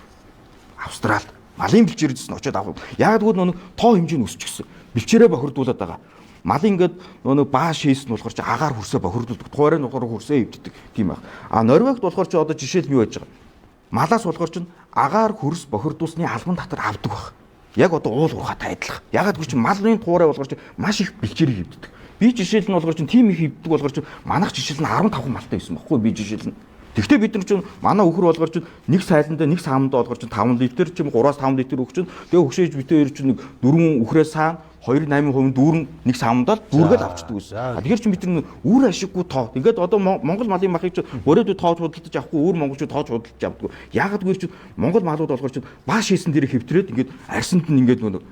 Австралд малын бэлчээрээс нь очиод аав. Яг тэгвэл нөгөө тоо хэмжээ нь өсчихсөн. Бэлчээрээ бохирдуулаад байгаа. Мал ингээд нөгөө бааш хийсэн болохоор чи агаар хүрсээ бохирдуулдаг. Туурай нугаар хүрсээ өвддөг тийм баг. Норвегид болохоор чи одоо жишээл юу байж байгаа. Малаас болохоор чинь агаар хөрс бохирдуулсны албан татвар авдаг баг. Яг одоо уул уурхатай адилхан. Ягаад гэвэл чинь малын туурай болохоор чинь маш их бэлчээрийг өвддөг. Би жишээл нь болохоор чинь тийм их өвддөг болохоор чинь манайх жишээл нь 15 малтай байсан баггүй би жишээл нь. Тэгвэл бид нар чинь манай өхөр болгоор чинь нэг сайландаа нэг саамдаа болгоор чинь 5 литр чим 3-5 литр өгч чинь тэгээ өгшөөж битээр чинь 4 үхрээс саана 2-8% дүүрэн нэг саамдаад дүүргээд авчдаг гэсэн. Тэгэхээр чи бид нар үр ашиггүй тоо. Ингээд одоо Монгол малын махыг чи өрөөдөө тоож худалдаж авахгүй өөр монголчууд тоож худалдаж авдаг. Яагаад гэвэл чи Монгол малууд болгоор чи бааш хийсэн дээрээ хэвтрээд ингээд арсанд нь ингээд нөгөө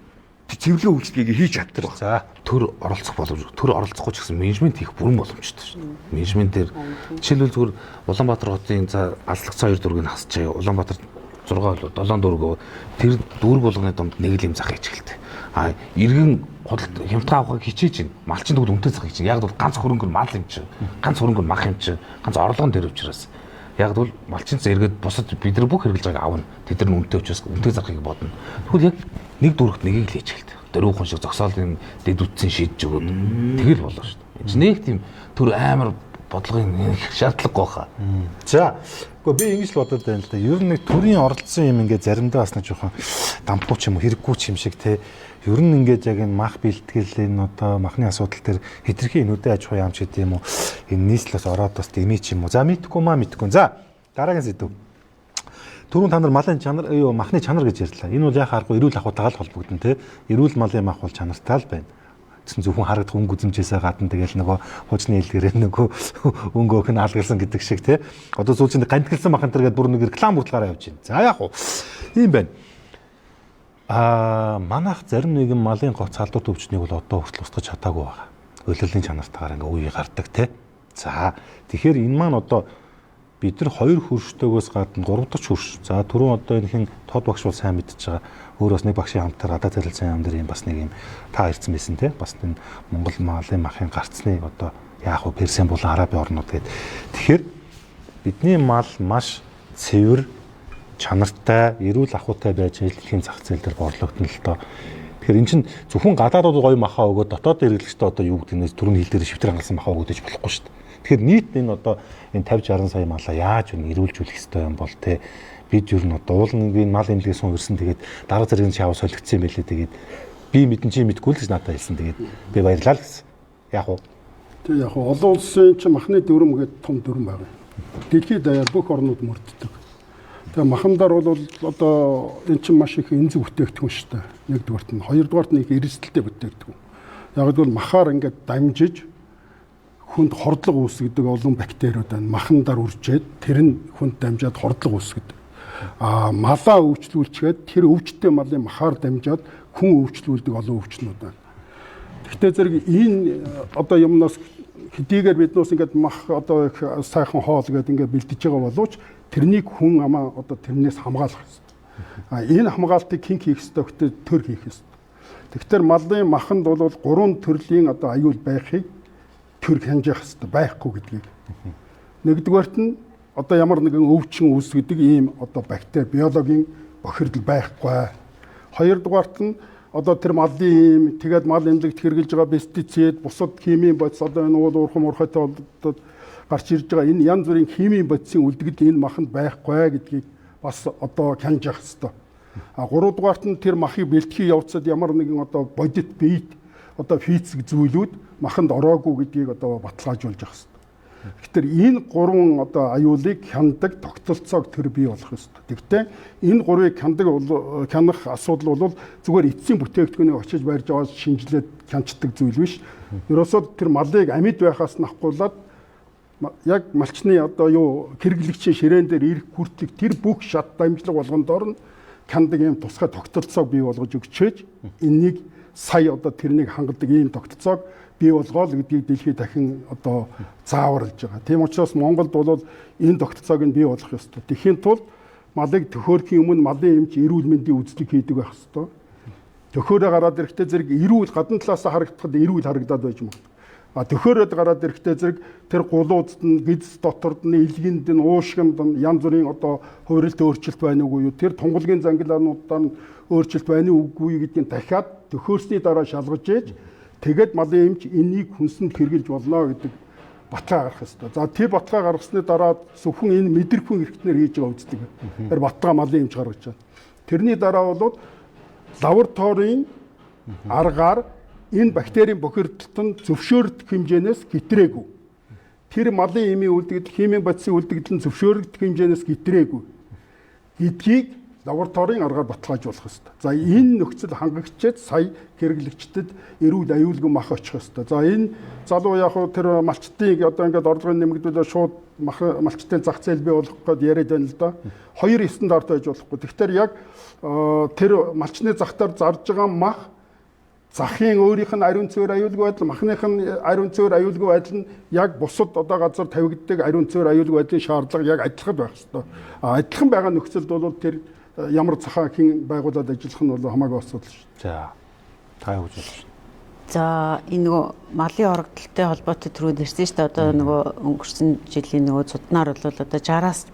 цэвэрлэгээ үйлчлэгийг хийж чаддаг. За төр оролцох боломж. Төр оролцохгүй ч гэсэн менежмент хийх бүрэн боломжтой шүү. Менежментээр жишээлбэл зүгээр Улаанбаатар хотын за алслагцаа 2 дүүргийг хасч байгаа. Улаанбаатар 6 болоо 7 дүүргөө тэр дүүрэг болгоны донд нэг л юм зах хийж эхэлдэг. Иргэн хямдхан авахыг хичээж байна. Малчин төгөл үнэтэй зах хийж байна. Яг бол ганц хөрөнгө нь мал юм чинь. Ганц хөрөнгө нь мах юм чинь. Ганц орлого нь тэр учраас. Яг бол малчин зэрэгэд бусад бид нар бүх хэрэгжилгээг авна. Тэд нар үнэтэй учраас үнэтэй зарахыг бодно. Тэгвэл яг нэг дүүрэгт нэгийг л хийж эхэлдэг. Дөрвөн шиг зогсоолын дэд үтсэн шийдэж өгөөд тэгэл болоо шүү дээ. Энд нэг тийм төр амар бодлогын шаардлагагүй хаа. За би ингэж л бодод байна л да. Ер нь нэг төрийн оролцсон юм ингээд заримдаа бас нэг жоохон дампуу ч юм уу хэрэггүй ч юм шиг те. Ер нь ингээд яг энэ мах бэлтгэл энэ одоо махны асуудал дээр хэтэрхий нүдэ аж ахуй яамч гэдэг юм уу. Энэ нийслэлээс ороод бас дэмий ч юм уу. За мэдгүй. За дараагийн сэдв. Түрүүн та нар малын чанар махны чанар гэж ярьлаа. Энэ бол яг харахгүй эрүүл ахуйтайгаа л холбогдсон те. Эрүүл малын мах бол чанартай л байна. Тэгсэн зөвхөн харагдах өнгө үзэмжээсээ гадна тэгэл нөгөө хуучны хэлгэрээ нөгөө өнгөөх нь алгалсан гэдэг шиг те. Одоо сүүлчинд гантгэлсэн мах энэ төр гэдэг бүр нэг реклам бүртлгаараа явж байна. За яг уу ийм байна. Манайх зарим нэгэн малын гоц халдвар төвчнийг бол одоо хүртэл устгаж чадаагүй байгаа. Улирлын чанартаагаар ингээ үе гардаг те. За тэгэхээр энэ маань одоо бид нар 2 хөрштөөгөөс гадна 3 дахь хөрш. За түрүүн одоо энэ хин тод багш бол сайн мэдчихэж байгаа. Өөрөөс нэг багшийн хамтар гадаад зарилцсан юм дээр юм бас нэг юм та ирсэн байсан те. Бас энэ Монгол малын махын гарцны одоо яах вэ Персен болон Араби орнууд гэдэг. Тэгэхээр бидний мал маш цэвэр чанартай, эрүүл ахуйтай байж дэлхийн зах зээл дээр борлогдно л доо. Тэгэхээр эн чинь зөвхөн гадаадууд гоё махаа өгөөд дотоод хэрэглэгчтэй одоо юу гэдэг нь түрүүний хил дээр шивтэр хангалсан махаа өгөөд болохгүй шүү дээ. Тэгэхээр нийт энэ одоо энэ 50-60 сая малаа яаж эрүүлжүүлэх ёстой юм бол те бид юу н одоо уулын мал эмнэлгээс урьсан тэгээд дарга зэргийн шаваа солигдсон юм байлээ тэгээд би мэдэн чи мэдгүй л гэж надад хэлсэн тэгээд би баярлалаа л гэсэн. Яг уу. Тэг яг уу олон улсын чи махны дүрм гэдэг том дүрм байгаа. Дэлхийд даяар бүх орнууд мөрддөг. Тэгээ махандар бол одоо эн чинь маш их энзэг бүтээгдэхүүн шүү дээ. Нэгдүгээрт нь, хоёрдугаарт нь их эрсдэлтэй бүтээгдэхүүн. Яг л махаар ингээд дамжиж хүнд хордлого үүсгэдэг олон бактериуд байна. Махандар үржээд тэр нь хүнд дамжаад хордлого үүсгэдэг. Малаа өвчлүүлчихэд тэр өвчтөе малын махаар дамжаад хүн өвчлүүлдэг олон өвчнүүд байна. Гэхдээ зэрэг энэ одоо юмнаас хэдийгээр биднээс ингээд мах одоо их сайхан хоол гэдэг ингээд бэлдэж байгаа боловч тэрнийг хүн амаа одоо тэрнээс хамгаалах хэрэгтэй. Энэ хамгаалтыг хэн хийх ёстой гэхдээ төр хийх ёстой. Тэгэхээр малын маханд бол 3 төрлийн одоо аюул байхыг төр хянжих ёстой байхгүй гэдгийг. Нэгдүгээрт нь одоо ямар нэгэн өвчин үүсгэдэг ийм одоо бактери биологийн бохирдол байхгүй. Хоёрдугаарт нь одоо тэр малын ийм тэгээд мал эмнэлэгт хэрэгжилж байгаа пестицид, бусад химийн бодис одоо энэ уурхам уурхайтай болоод гарч ирж байгаа энэ янз бүрийн химийн бодисын үлдэгдэл энэ маханд байхгүй гэдгийг бас одоо хянжих хэрэгтэй. Гуравдугаарт нь тэр махыг бэлтгэхийн явцад ямар нэгэн одоо бодит биед одоо физик зүйлүүд маханд ороогүй гэдгийг одоо баталгаажуулж явах хэрэгтэй. Тэгэхээр энэ 3 одоо аюулыг хяндаг тогтолцоог төр бий болох ёстой. Тэгвэл энэ 3-ыг хянах асуудал бол зүгээр эцсийн бүтээгдэхүүнийг очиж барьж аваад шинжилээд хянчдаг зүйл биш. Ерөөсөө тэр малыг амьд байхаас нь ахгуулаад яг малчны одоо юу хэрэглэгчийн ширээн дээр ирэх хүртэлх тэр бүх шат дамжлага болгондоор нь хяндаг юм тусгай тогтолцоог бий болгож өгчөөж энэнийг сая одоо тэрнийг хангадаг ийм тогтолцоог бий болгоол гэдгийг дэлхийд дахин одоо зааварлаж байгаа. Тийм учраас Монголд бол энэ тогтолцоог нь бий болгох ёстой. Тэхийн тулд малыг төхөөрхийн өмнө малын эмч эрүүл мэндийн үзлэг хийдэг байх ёстой. Төхөөрөө гараад ирэхдээ зэрэг эрүүл гадна талаас харагдахад эрүүл харагдаад байж магадгүй. Төхөөрөд гараад ирэхдээ зэрэг тэр гулуудад нь гидс доторд нь илгэнд нь уушгинд нь янз бүрийн одоо хувиралт өөрчлөлт байна уу юу тэр тунгалгийн зангилаануудаар нь өөрчлөлт байна уугүй гэдгийг дахиад төхөөрсний дараа шалгаж ээж тэгээд малын эмч энийг хүнсэнд хэрглэж болно гэдэг баталгаа гаргах ёстой. За тэр баталгаа гаргасны дараа зөвхөн энэ мэдрэхүйн эрхтнэр хийж байгаа үздэг. Тэр баталгаа малын эмч гаргаж байна. Тэрний дараа бол лабораторийн аргаар энэ бактерийн бохирдолт нь зөвшөөрөгдөх хэмжээнээс гэтрээгүй. Тэр малын эмийн үлдэгдэл, химийн бодисын үлдэгдэл нь зөвшөөрөгдөх хэмжээнээс гэтрээгүй гэдгийг лабораторийн аргаар баталгаажуулах ёстой. За энэ нөхцөл хангагчид сая хэрэглэгчдэд эрүүл аюулгүй мах очих ёстой. За энэ залуу яг тэр малчтыг одоо ингээд орлогын нэмэгдүүлээ шууд малчтын зах зээл бий болгох гээд яриад байна л да. 2 стандарт байж болохгүй. Тэгэхээр яг тэр малчны захтаар зарж байгаа мах захын өөрийнх нь ариун цэвэр аюулгүй байдал, махных нь ариун цэвэр аюулгүй байдал нь яг бусад одоо газар тавигддаг ариун цэвэр аюулгүй байдлын шаардлага яг адилхан байх ёстой. Адилхан байгаа нөхцөлд бол тэр ямар цахаа хэн байгуулад ажиллах нь бол хамаагүй асуудал шүү. За. Та юу гэж бодож байна? За энэ нөгөө малын орогдолтой холбоотой түрүүд ирсэн шүү дээ. Одоо нөгөө өнгөрсөн жилийн нөгөө цуднаар бол одоо 60-аас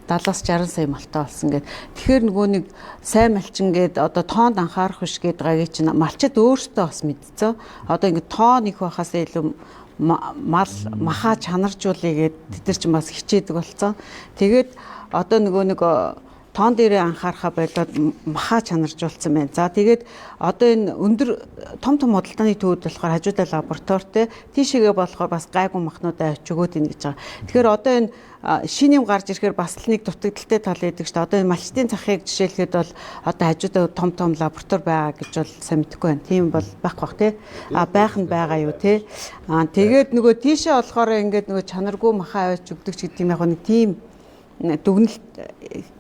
70-60 сая малтай болсон гэдэг. Тэгэхээр нөгөө нэг сайн малчин гээд одоо тоонд анхаарах биш гээд байгаагийн чинь малчид өөрсдөө бас мэдцээ. Одоо ингэ тоон их байхаас илүү мал махаа чанаржуулъя гээд тэд нар ч бас хичээдэг болцсон. Тэгээд одоо нөгөө тоон дээрээ анхаарахаа болоод махаа чанаржуулсан байна. За тэгээд одоо энэ өндөр том худалдааны төвүүд болохоор хажуудаа лабораторитэй тийшээгээ болохоор бас гайгүй махнуудаа авч өгөөд ийн гэж байгаа. Тэгэхээр одоо энэ шинэ юм гарч ирэхээр бас л нэг дутагдaltaй тал байдаг шүү дээ. Одоо энэ малчтын захыг жишээлхэд бол одоо хажуудаа том лаборатори байгаа гэж бол сайн мэдэхгүй байна. Тийм бол байх бах тий. Байх нь байгаа юу тий. Тэгээд нөгөө тийшээ болохоор ингээд нөгөө чанаргүй махаа авч өгдөг ч гэдэг юм яг нэг тийм дүгнэлт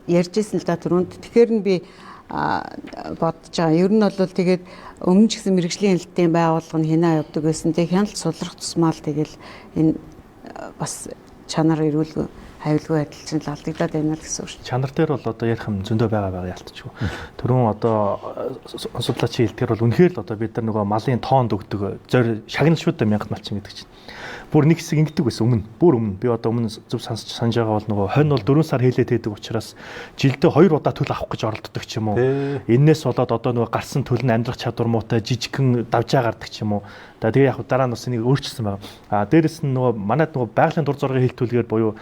ярьжсэн л да түрүүнд. Тэгэхээр нь би бодож байгаа. Ер нь бол тэгээд өмнө ч гэсэн мэрэгжлийн хэлтийн байгууллага нь хинаа явдаг байсан. Тэгээд хяналт сулрах тусмал тэгэл энэ бас чанар эрүүлгүй хавилгүй адил чинь л алдагдаад байна л гэсэн үг шүү. Чанар дээр бол одоо ярих юм зөндөө байгаа ялтчихгүй. Түрүүн одоо судлаачийн хэлдгээр бол үнэхээр л одоо бид нар нөгөө малын тоонд өгдөг зөөр шагнал шүү дээ 1000 малчин гэдэг чинь. Бүр нэг хэсэг ингэдэг байсан өмнө. Бүр өмнө. Би одоо өмнө зөв санаж байгаа бол нөгөө хонь бол 4 сар хийлээд байдаг учраас жилдээ 2 удаа төлө авах гэж оролддог ч юм уу. Эннээс болоод одоо нөгөө гарсан төлн амьдрах чадвар муутай жижигхэн давжаа гардаг ч юм уу. Тэгээ яг дараа нь бас энийг өөрчилсөн байгаа. Дээрэс нь нөгөө манайд нөгөө байгалийн дур зоргийн хэлтүүлгээр буюу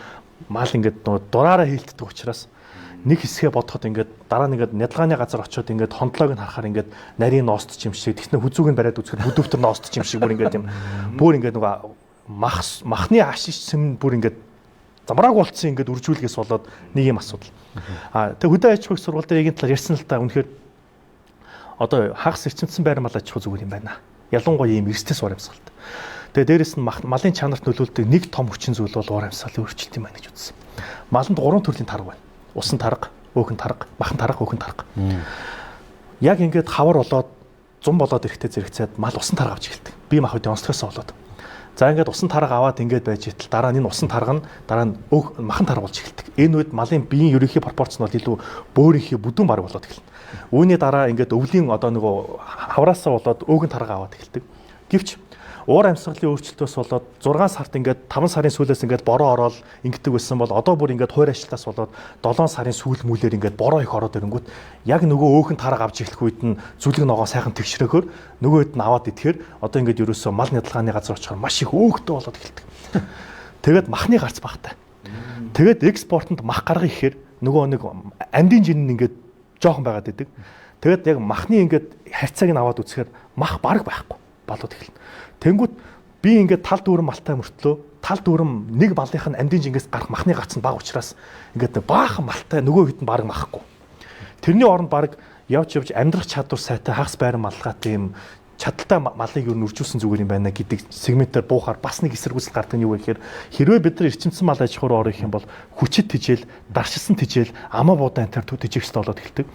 мал ингээд нөгөө дураараа хийлддэг учраас нэг хэсгээ бодоход ингээд дараа нь ингээд нядлагааны газар очиод ингээд хондлоог нь харахаар ингээд нарийн ноостч юм шиг тэгснэ хүзүүг нь бариад үзэхэд бүдүүвтер ноостч юм шиг бүр ингээд юм бүр ингээд нөгөө махны ашигчсэн бүр ингээд замрааг болцсон ингээд үржүүлгээс болоод нэг юм асуудал. Тэгээ хөдөө аж ахуйн сургууль дээр ийм талаар ярьсан л та үнэхээр одоо хагас эрчимцэн байр мал аж ахуй зүгээр юм байна. Ялангуяа ийм эрсдэс уур амьсгалт. Тэгээ дээрэс нь малын чанарт нөлөөлдөг нэг том хүчин зүйл бол уур амьсгалын өөрчлөлт юм байна гэж үзсэн. Маланд 3 төрлийн тарга байна. Усан тарга, өөхөн тарга, махан тарга, өөхөн тарга. Яг ингээд хавар болоод зум болоод ирэхтэй зэрэгцээд мал усан тарга авч эхэлдэг. Бие махбодын онцлогоос болоод. За ингээд усан тарга аваад ингээд байж итэл дараа нь энэ усан тарга нь дараа нь махан тарга болж эхэлдэг. Энэ үед малын биеийн ерөнхий пропорц нь бол илүү бөөрийнхээ бүдүүн баг болоод эхэлнэ. Үүний дараа ингээд өвлийн одоо нөгөө хавраасаа болоод өөгөн тарга аваад эхэлдэг. Гэвч уур амьсгалын өөрчлөлтөөс болоод 6 сард ингээд 5 сарын сүүлээс ингээд бороо ороод ингэдэг байсан бол одоо бүр ингээд хойр ажилтаас болоод 7 сарын сүүл мүлээр ингээд бороо их ороод ирэнгүүт яг нөгөө өөхөн тарга авч эхлэх үед нь зүлэг ногоо сайхан тэгшрөхөөр нөгөө хэд нь аваад идэхээр одоо ингээд ерөөсөө мал нядлагааны газар очихоор маш их өөхтэй болоод эхэлдэг. Тэгээд махны гарц багтай. Тэгээд экспортод мах гаргах ихээр нөгөө нэг амдын жин нь ингээд жоохон байгаад идэг. Тэгээд яг махны ингээд харьцааг нь аваад үзэхээр мах бараг байхгүй болоод эхэлнэ. Тэнгүүт би ингээд тал дүүрэн малтай мөртлөө тал дүүрэн нэг балынх нь амдын жингээс гарах махны гац нь бага учраас ингээд баахан малтай нөгөө хэд нь бараг махгүй. Тэрний оронд бараг явж амьдрах чадвар сайтай хагас байран малгайтай юм чадaltaй малыг юу нөржүүлсэн зүгээр юм байна гэдэг сегментээр буухаар бас нэг эсэргүүцэл гардаг нь юу вэ гэхээр хэрвээ бид нар эрчимцэн мал аж ахуйр орох юм бол хүчит тижэл, даршилсан тижэл, амаа буудаан тэр тижээх хэрэгтэй болоод эхэлдэг.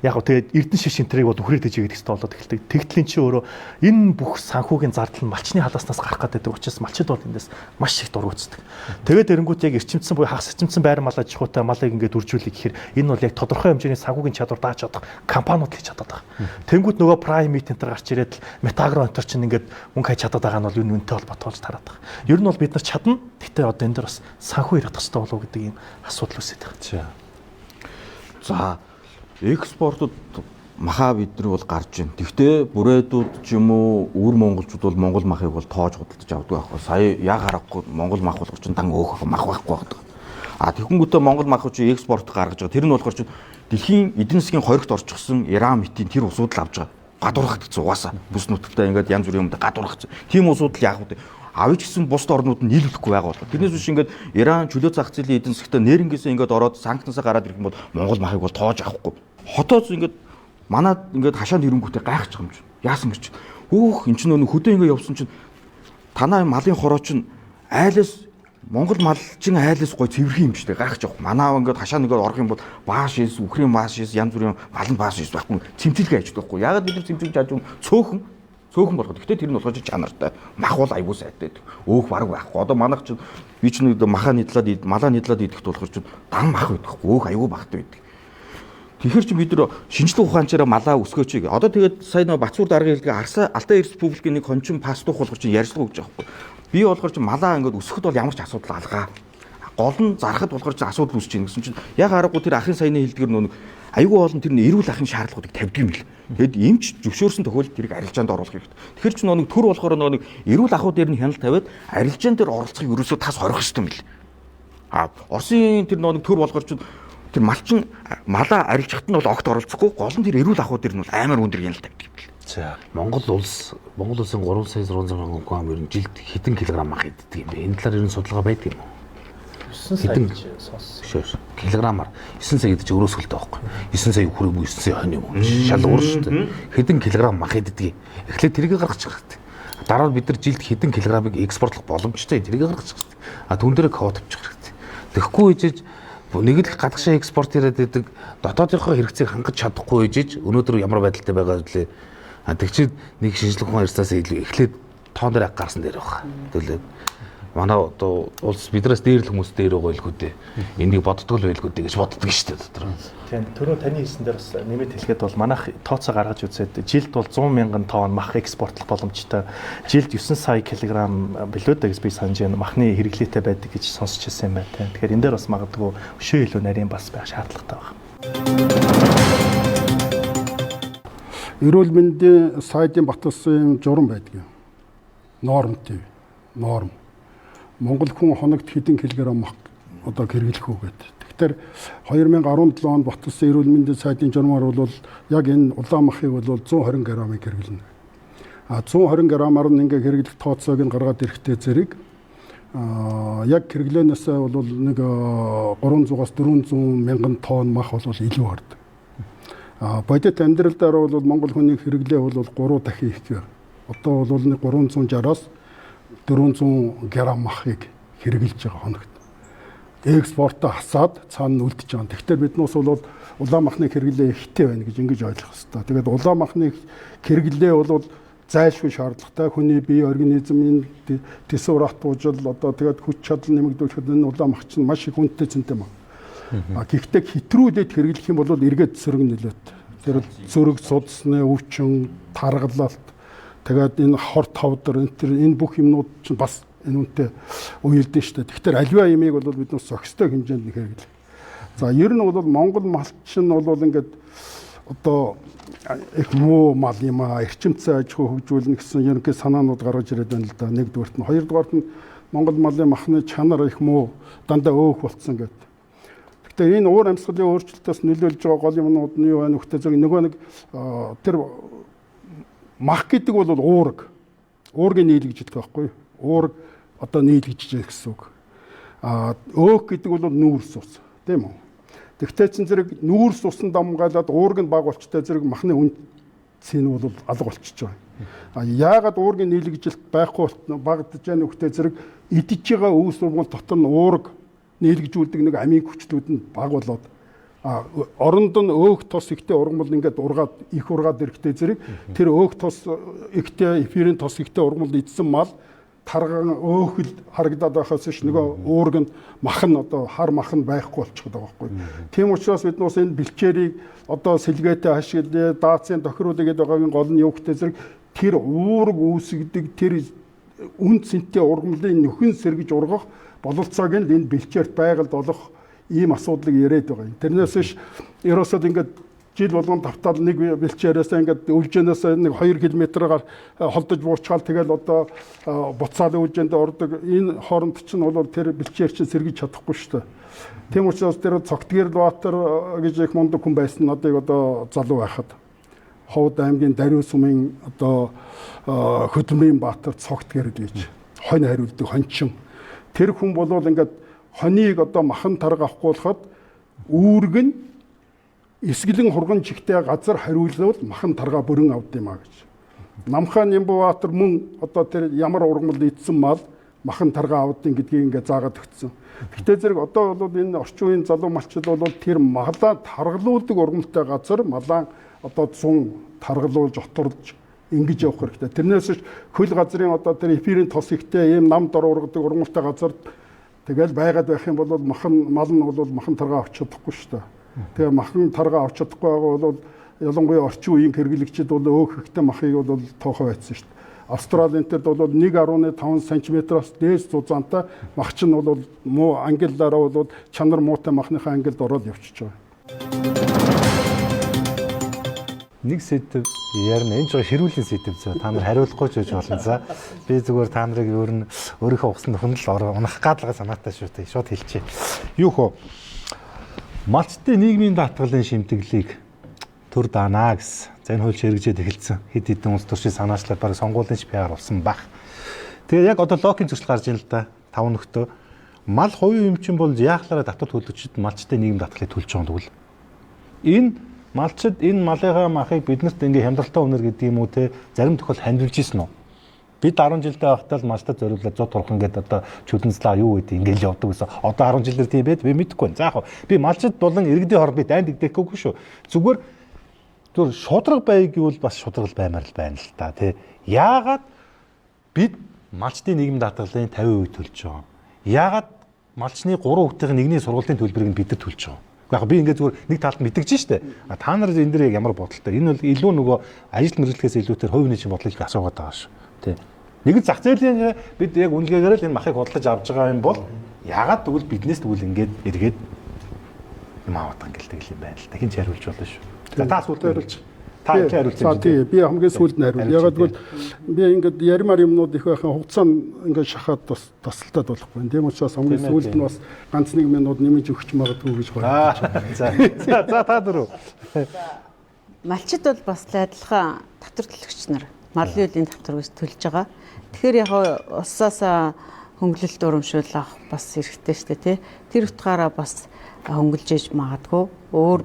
Яг гоо тэгээд эрдэн шиш энтрийг бол үхрээр тэжээгээд хэвээр болоод эхэлдэг. Тэгтлийн чи өөрөө энэ бүх санхүүгийн зардал нь малчны халааснаас гарах гэдэг учраас малчид бол эндээс маш их дургуутдаг. Тэгээд эрэнгүүт яг эрчимцэн буюу хагас эрчимцэн байр мал аж ахуйтай малыг ингээд үржүүлэх гэхээр энэ бол яг тодорхой хэмжээний санхүүгийн чадвар дааж чадах компаниуд хийж чадаад байгаа. Тэнгүүт нөгөө прайм мит энтер гарч ирээд метагро энтер чинь ингээд мөнгө хайж чадаад байгаа нь бол энэ үнэтэй холбоотой болж тараад байгаа. Ер нь бол бид нар чадна. Гэтэ одоо энэ дээр бас санхүү ярих хэрэгтэй болов гэдэг ийм асуудал үүсэж байгаа. За экспортод махаа бидний бол гарч байна. Тэгвэл бүрээдүүд ч юм уу өвөр монголчууд бол монгол махыг бол тоож худалдаж авдаг байхгүй. Сая яг харахгүй монгол мах болгож чинь дан өөх мах байхгүй байдаг. Тэгэнгүүтээ монгол мах чи экспорт гаргаж байгаа. Тэр нь болохоор чинь дэлхийн эдийн засгийн хоригт орчихсон Иран мэтийн тэр усууд л авч байгаа. Гадуурхад гэсэн угаасаа бүс нутагтаа ингээд янз бүрийн юмд гадуурхаж. Тийм усууд л яг үү авч гисэн бусд орнууд нь нийлүүлэхгүй байгаа бол. Тэрнээс биш ингээд Иран чөлөө зах зээлийн эдийн засгт нэрнгээсээ ингээд ороод санкцнасаа гараад ирэх юм бол монгол махыг бол тоож авахгүй. Хотоос ингээд манад ингээд хашаанд ирэнгүүтээ гайхаж байгаа юм чинь. Яасан гэж. Өөх эн чинь нөө хөдөө ингээд явсан чинь танаа малын хороо чинь айлаас монгол малчин айлаас гой цэвэрхэн юм шүү дээ. Гайхаж байгаа. Манаа ингээд хашаанд ингээд орох юм бол бааш шээс, үхрийн бааш шээс, янз бүрийн малын бааш шээс байхгүй. Цэмцэлгээ ажиж байхгүй. Ягаад бид нар цэмцэлж ажиж цөөхөн болгоод. Гэхдээ тэр нь болохоор чанартай. Мах бол аюул сайтай. Өөх бараг байхгүй. Одоо манайх чинь би ч нэг малаа нийтлээд идэхт болохоор чинь дан мах байдаг. Өөх аюул багтай байдаг. Тэгэхээр чи бид нар шинжлэх ухаанчаараа малаа өсгөөч. Одоо тэгээд сая нөө Бацуур даргын хэлгээ Алтай Республикийн нэг хончин пасдуух болохоор чи ярьцлага өгч байгаа байхгүй. Би болохоор чи малаа ингээд өсгөхөд бол ямар ч асуудал алгаа. Гол нь зарахад болохоор чи асуудал үүсэж байна гэсэн чинь яг аргагүй тэр ахын саяны хэлдгэр нөө аюул олон тэр эрүүл ахын шаардлагуудыг тавьдаг юм л. Тэгэд эмч зөвшөөрсөн тохиолдолд тэрийг арилжаанд оруулах хэрэгтэй. Тэгэхээр чи нөө төр болохоор нөө эрүүл ахуй дээр нь хяналт тавиад арилжаан дээр оролцохыг ерөөсөө тас хорих хэрэгтэй юм л. Оросын тэр нөө төр болохоор чи тэр малчин малаа арилжахад нь бол огт оролцохгүй гол нь тэр эрүүл ахуй дээр нь бол амар өндөр хяналт тавьдаг юм л. За Монгол улсын 3 сая 600 мянган хүн ер нь жилд хэдэн килограмм мах иддэг юм бэ? Энэ талаар ер нь судалгаа байдаг юм уу? 9 сая килограммаар 9 сая гэдэг чинь өрөөсгөлтэй байхгүй. 9 сая хүрээгүй 9 сая хонь юм уу? Шал уур шүү дээ. Хэдэн килограмм мах иддэг. Эхлээд тэрийг гаргачих хэрэгтэй. Дараа нь бид нар жилд хэдэн килограммыг экспортлох боломжтой тэрийг гаргачих хэрэгтэй. Түн дээр квот авчих хэрэгтэй. Тэгэхгүй ижиж нэг л гадагшаа экспорт хийгээд идэг дотоодынхоо хэрэгцээг хангаж чадахгүй ижиж өнөөдөр ямар байдалтай байгаа вэ? Тэгчид нэг шинжлэх ухааны эрсдээс эхлээд тоон дээр гарсан дээр байгаа. Тэгэлээ манай одоо улс биднээс дээр л хүмүүс дээр байгаа байлгүй дээ. Энийг боддгоо л байлгүй дээ гэж боддог шүү дээ дотор. Тийм түрүү таны хэлсэн дээр бас нэмэт хэлгээд бол манайх тооцоо гаргаж үзээд жилд бол 100 мянган тонн мах экспортлох боломжтой. Жилд 9 сая килограмм билүү дээ гэж би санаж байна. Махны хэрэглээтэй байдаг гэж сонсч ирсэн юм байна. Тэгэхээр энэ дээр бас магадгүй өшөө илүү нарийн бас байх шаардлагатай байна. Эрүүл мэндийн сайдын баталсан журам байдаг. Нормтэй. Норм. Монгол хүн хоногт хэдэн килограмм мах одоо хэрэглэх үү гэдэг. Тэгэхээр 2017 онд баталсан эрүүл мэндийн сайдын журмаар бол яг энэ улаан махыг бол 120 грамыг хэрэглэнэ. 120 грамаар нь ингээ хэрэглэх тооцоог нь гаргаад ирэхтэй зэрэг яг хэрэглэнээс бол нэг 300-аас 400 мянган тонн мах бол илүү хардаг. Бодит амьдралдаар бол монгол хүний хэрэглээ бол 3 дахин их байна. Одоо бол 360-аас 400 грамм махыг хэрэглэж байгаа хоногт. Экспортоо хасаад цаана үлдэж байгаа. Тэгэхээр биднээс бол улаан махны хэрэглээ ихтэй байна гэж ингэж ойлгох хэрэгтэй. Тэгээд улаан махны хэрэглээ бол зайлшгүй шаардлагатай. Хүний бие организмын тесурат буужил одоо тэгээд хүч чадал нэмэгдүүлэхэд энэ улаан мах чинь маш их үнэтэй зэнтэй маа. Гэхдээ хэтрүүлээд хэрэглэх юм бол эргээд сөрөг нөлөөт. Тэр зөрөг судасны өвчин, таргалалт тэгээд энэ хор товдор энэ бүх юмнууд чинь бас энэ үнэтэй уялдэн шүү дээ. Тэгэхээр аливаа ямиг бол бид нас зохистой хэмжээнд хэрэглэх. За ер нь бол Монгол малч нь бол ингээд одоо их муу мал юм аа, эрчимцээ аж ахуй хөгжүүлнэ гэсэн ерөнхий санаанууд гаргаж ирээд байна л да. Нэгдүгээрт нь, хоёрдугаарт нь Монгол малын махны чанар их муу, дандаа өөх болцсон гэдэг. Тэгэхээр энэ уур амьсгалын өөрчлөлтөөс нөлөөлж байгаа гол юмнууд нь юу байна вэ гэхээр нөгөө нэг тэр мах гэдэг бол уураг. Уургийн нийлэгж гэдэг байхгүй юу? Уураг одоо нийлэгж гэсэн үг. Өөх гэдэг бол нүүрс ус, тийм үү? Тэгвэл чин зэрэг нүүрс усан дамгаалаад уураг нь баг болчтой зэрэг махны үнцийн бол алга болчихж байгаа. Яагаад уургийн нийлэгжилт байхгүй багдаж байгаа нөхтэй зэрэг идэж байгаа өвс ургамал дотор нь уураг нийлэгжүүлдэг нэг амийн хүчлүүд нь баг болоод оронд нь өөх тос ихтэй ургамал ингээд ургаад их ургаад ирэхтэй зэрэг тэр өөх тос ихтэй эфирийн тос ихтэй ургамал идсэн мал тарган өөхөл харагдаад байхаас ш нөгөө уург нь мах нь одоо хар мах нь байхгүй болчиход байгаа байхгүй. Тийм учраас бид нус энэ бэлчээрийг одоо сэлгээтэй ашиглаа даацын тохируулъя гэдэг байгаагийн гол нь юу гэхтэй зэрэг тэр уург үүсгдэг тэр үн цэнтэй ургамлын нөхөн сэргэж ургах бололцоог нь энэ бэлчээрт байгальд олох ийм асуудлыг яриад байгаа юм. Тэрнээс ш ерөөсөө ингээд жил болгон давтаал нэг бэлчээрээс ингээд үлжэнээс нэг 2 км-аар холдож буучгаал тэгэл одоо буцаал үлжэнд ордог. Энэ хооронд чинь бол тэр бэлчээр чинь сэргэж чадахгүй шүү дээ. Тийм учраас тэр Цогтгэрл Баатар гэж их мундаг хүн байсан надыг одоо залуу байхад Ховд аймгийн Даруй сумын одоо хөдөлмөрийн Баатар Цогтгэрл гэж хонь хариулдаг хончин. Тэр хүн бол ингээд хоньыг одоо махан тарга авахгүй болоход үүрэг нь эсгэлэн хурган чигтэй газар хариулвал махан тарга бүрэн авд юм а гэж. Намхаа Нямбаваатар мөн одоо тэр ямар ургамал идсэн мал махан тарга авдیں гэдгийг ингээд заагаад өгсөн. Гэтэ зэрэг одоо бол энэ орчин үеийн залуу малчид бол тэр малаа таргалуулдаг ургамалтай газар малаа одоо 100 таргалуулж отордж ингэж явах хэрэгтэй. Тэрнээс хөл газрын одоо тэр эфирийн тос ихтэй ийм нам дор ургадаг ургамалтай газар тэгэл байгаад байх юм бол мал нь бол махан тарга авч чадахгүй шүү дээ. Тэгээ махан тарга авч чадахгүй байгаа бол ялангуяа орчин үеийн хэрэглэгчид бол өөх ихтэй махыг бол тоохоо байцсан шүү дээ. Австралийн тед бол 1.5 см-аас дээш зузаантай мах чинь бол муу ангиллаараа бол чанар муутай махныхаа ангилд ороод явчихж байгаа. Нэг сэдв ярина. Энэ жоо хэрүүлийн сэдв зөө. Та нар хариулахгүй ч гэж болно. За би зүгээр та нарыг өөр нь өөрийнхөө усанд хүндэл унах гадалгаа санаатай шүү дээ. Шууд хэлчихье. Юу хөө? Малчтын нийгмийн даатгалын шимтгэлийг төр даанаа гэсэн. За энэ хууль хэрэгжээд эхэлсэн. Хэд хэдэн улс төрчийн санаачлаад баг сонгуулийн PR болсон баг. Тэгээ яг одоо локийн зөрчил гарч ийн л да. 5 нөхдөө мал хувийн эмчин бол яахлаараа татвар төлөгчд малчтын нийгэм даатгалыг төлж байгаа юм бол энэ малчид энэ малынхаа махыг биднэрт ингээ хямдралтай үнэр гэдэг юм уу те зарим тохиол хандвилж ийсэн үү? Бид 10 жилдээ байхдаа л малчтад зориулаад 100 турхан гэдэг одоо чөлөнцлаа юу гэдэг ингээл явдаг гэсэн. Одоо 10 жилээр тийм байд би мэдэхгүй байна. За яг би малчд болон иргэдийн хооронд би дайнд игдэхгүй шүү. Зүгээр шудраг бай гэвэл бас шудраг баймаар л байна л та тий. Яагаад бид малчдын нийгэм даатгалын 50% төлж байгаа. Яагаад малчны 3 хүүхдийн нэгний сургуулийн төлбөрийг бид нар төлж байгаа. Яг би ингээд зүгээр нэг талд мэдгэж штэ. Та нар энэ дээр яг ямар бодолтой. Энэ бол илүү нөгөө ажил мэргэжлээс илүүтэй хувийн чинь бодлыг асуугаад байгаа шүү. Тий. Нэг зах зээлийн бид яг үнэлгээгээр л энэ махыг хөдөлж авч байгаа юм бол яагаад тэгвэл биднээс тэгвэл ингээд эргээд юм аваад ангилдаг юм байна л да. Хин ч хариулж болно шүү. За та сүлд хариулж. Та их хариулж. За тий би хамгийн сүлд нь хариул. Ягаад гэвэл би ингээд ярмаар юмнууд их байхын хугацаанд ингээд шахаад тасалтаад болохгүй. Тийм учраас хамгийн сүлд нь бас ганц нэг минут нэмж өгч магадгүй гэж байна. За та дөрөв. Малчид бол бас адилхан татвар төлөгч нар малын үеийн татвар гэж төлж байгаа. Тэгэхээр яг усаасаа хөнгөлөлт урамшуул авах бас хэрэгтэй шүү дээ тий. Тэр утгаараа бас хөнгөлж иж магадгүй. Өөр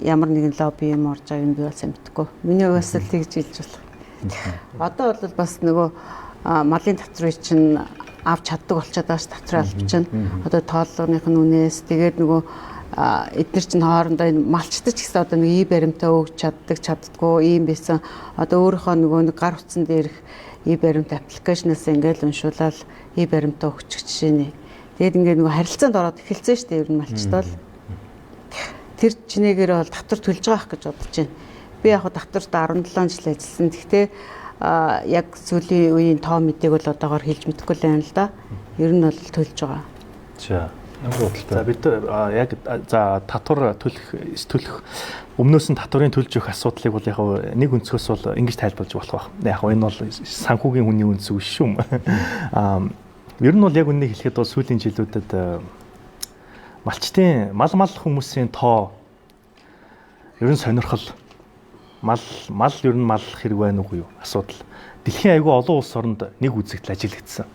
ямар нэгэн лобби юм орж байгааг нь би бол сайн мэдэхгүй. Миний хувьд л тэгж хэлж байна. Одоо бол бас нөгөө малын татврыг чинь авч чаддаг болчиход байгаа ш татвар албач чинь. Одоо тооллогынх нь үнээс тэгээд нөгөө эдгээр чинь хоорондоо энэ малчдаг ч гэсэн одоо нэг ий баримтаа өгч чаддаггүй ийм байсан. Одоо өөрийнхөө нөгөө нэг гар утсан дээрх ий баримт аппликейшнээс ингээл уншуулаад ий баримтаа өгч жишээ нэ. Тэгээд ингээд нөгөө харилцаанд ороод эхэлсэн шүү дээ ер нь малчд бол. Тэр чинээгээр бол татвар төлж байгаа гэж бодож байна. Би яг татварт 17 жил ажилласан. Гэхдээ яг сүүлийн үеийн тоо мэдээг бол одоогоор хэлж мэдэхгүй л байна л да. Ер нь бол төлж байгаа. За ямар бодлоо. За бид яг за татвар төлөх өмнөөс нь татварын төлж өгөх асуудлыг бол яг нэг өнцгөөс бол ингэж тайлбарлаж болох байх. Яг энэ бол санхүүгийн хүний үнц биш шүү. Ер нь бол яг үннийг хэлэхэд бол сүүлийн жилүүдэд малчтын мал хүмүүсийн тоо ер нь сонирхол мал ер нь мал хэрэг байна уу юу асуудал. Дэлхийн аягүй олон улс оронд нэг үзэгдэл ажиглагдсан.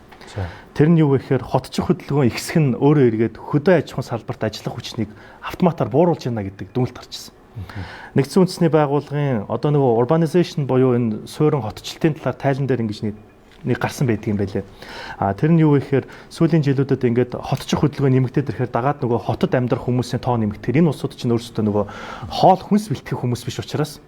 Тэр нь юу вэ гэхээр хотчих хөдөлгөөн ихсэх нь өөрөө эргээд хөдөө аж ахуйн салбарт ажиллах хүчнийг автоматар бууруулж байна гэдэг дүгнэлт гарчсан. Нэгдсэн үндэсний байгууллагын одоо нөгөө urbanization буюу энэ суурин хотчлтын талаар тайлан дээр ингэж нэг гарсан байдаг юм байлээ. Тэр нь юу вэ гэхээр сүүлийн жилүүдэд ингээд хотчих хөдөлгөөн нэмэгдээд ирэхээр дагаад нөгөө хотод амьдрах хүмүүсийн тоо нэмэгдэхээр энэ улсууд чинь өөрсдөө нөгөө хоол хүнс бэлтгэх хүмүүс биш учраас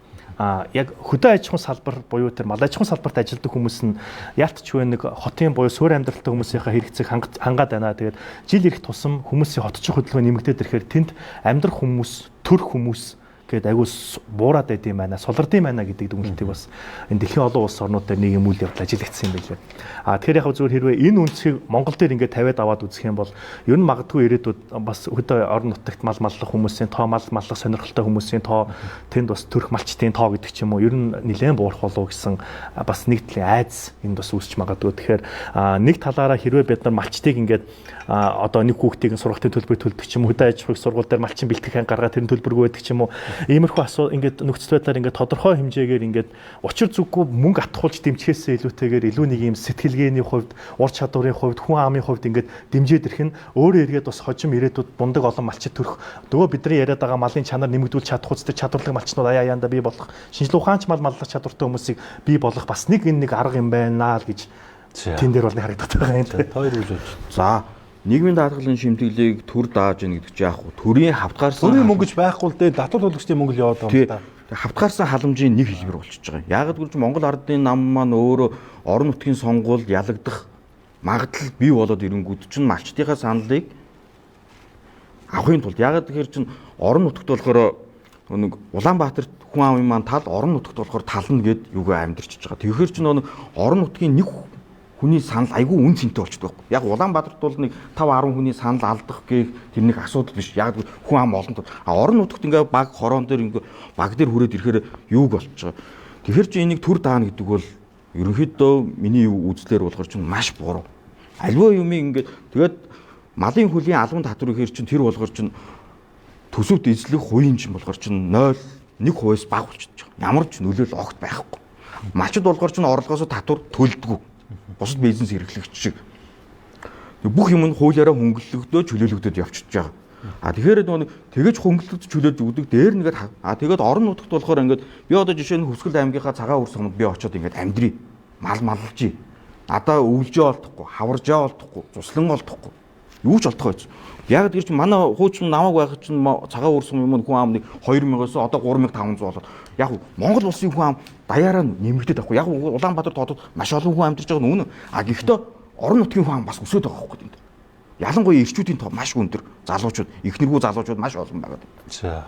яг хөдөө аж ахуйн салбар буюу тэр мал аж ахуйн салбарт ажилладаг хүмүүс нь яалтч вэ нэг хотын буюу суурь амьдралтай хүмүүсийнхээ хэрэгцээг хангаад байна. Тэгээд жил ирэх тусам хүмүүсийн хотчих хөдөлгөөн нэмэгдээд ирэхээр тэнд амьдрах хүмүүс, төрх хүмүүс гээд айгуу буураад байд юм байна. Сулрд юм байна гэдэг дүгнэлтийг бас энэ дэлхийн олон улс орнууд дээр нэг юм үйл явдал ажиглагдсан юм байлээ. Тэгэхээр яг зүгээр хэрвээ энэ үнцгийг Монгол дээр ингээд тавиад аваад үзэх юм бол ер нь магадгүй ирээдүйд бас хөдөө орон нутагт мал маллах хүмүүсийн тоо, мал маллах сонирхолтой хүмүүсийн тоо, тэнд бас төрх малчтын тоо гэдэг ч юм уу ер нь нэлээд буурах болов гэсэн бас нэг төрлийн айдас энд бас үүсч магадгүй. Тэгэхээр нэг талаараа хэрвээ бид нар малчтыг ингээд одоо нэг хүүхдийн сургалтын төлбөрийг төлдөг ч юм уу хөдөө аж ахуйн сургууль дээр малчин бэлтгэх гаргаад тэр төлбөргүй байдаг ч юм уу иймэрхүү ингээд нөхцөл байдлаар ингээд тодорхой хэмжээгээр ингээд учир зүггүй мөнгө атгуулж дэмжихээсээ илүүтэйгээр илүү нэг юм сэтгэлгээний хувьд, ур чадварын хувьд, хүн амын хувьд ингээд дэмжиж ирэх нь өөрөө эргээд бас хожим ирээдүйд бундаг олон малчид төрөх. Нөгөө бидний яриад байгаа малын чанар нэмэгдүүлж чадах үстэй чадварлаг малчнууд аяанда бий болох, шинжлэх ухаанч мал маллах чадвартай хүмүүсийг бий болох бас нэг арга юм байна л гэж тэн дээр бол харагдаад байгаа юм. Хоёр үйл явж. За нийгмийн даатгалын шимтгэлийг төр дааж яах гэдэг чинь яг төрийн хавтгаарсан төрийн мөнгөж байхгүй л дээ татвар төлөгчдийн мөнгө л яваад байгаа юм да. Хавтгаарсан халамжийн нэг хэлбэр болчихж байгаа. Яагаад гэвэл Монгол Ардын нам маань өөрөө орон нутгийн сонгуул ялагдах магадлал бий болоод ирэнгүүт чинь малчдынхаа саналыг авахын тулд яагаад тэгэхээр чинь орон нутагт болохоор нэг Улаанбаатарт хүн амын маань тал орон нутагт болохоор тална гэд юугаа амьдэрчиж байгаа. Тэгэхээр чинь орон нутгийн нэг хүний санал айгүй үн цэнтэй болчихдог байхгүй. Яг Улаанбаатарт бол нэг 5-10 хүний санал алдах гэх тэр нэг асуудал биш. Яг хүн ам олон. Орон нутагт ингээ баг хорон дээр ингээ баг дээр хүрээд ирэхээр юуг болчих. Тэгэхээр чи энийг төр даана гэдэг бол ерөнхийдөө миний үзлээр болохоор чинь маш буруу. Аливаа юмыг ингээ тэгээд малын хөлийн албан татвар ихээр чинь тэр болохоор чинь төсөвт эзлэх хувийн чинь болохоор чинь 0.1% баг болчихж байгаа. Ямар ч нөлөөлөл огт байхгүй. Малчд болохоор чинь орлогоос татвар төлдөг. Бусад бизнес эрхлэгч шиг бүх юм нь хуулиараа хөнгөлөлтөө чөлөөлөгдөд явчихж байгаа. Тэгэхээр тэгэж хөнгөлөлтөд чөлөөж өгдөг дээр нэгээд тэгээд орон нутагт болохоор ингээд би одоо жишээ нь Хүсгэл аймгийнхаа цагаан үрс хонод би очиод ингээд амьдрий мал маллажий. Адаа өвлжөө олдохгүй, хаваржаа олдохгүй, цуслан олдохгүй. Юу ч олдохгүй байсан. Яг тэр чинь манай хуучин намайг байх чинь цагаан уурсан юм хүн амны 2000-аас одоо 3500 болоод яг Монгол улсын хүн ам даяараа нэмэгдээд байхгүй. Яг Улаанбаатар хотод маш олон хүн амьдарч байгаа нь үнэн. А гэхдээ орон нутгийн хүн ам бас өсөд байгаа байхгүй энд. Ялангуяа ирчүүдийн тоо маш өндөр. Залуучууд, ихнэргүү залуучууд маш олон байгаа. За.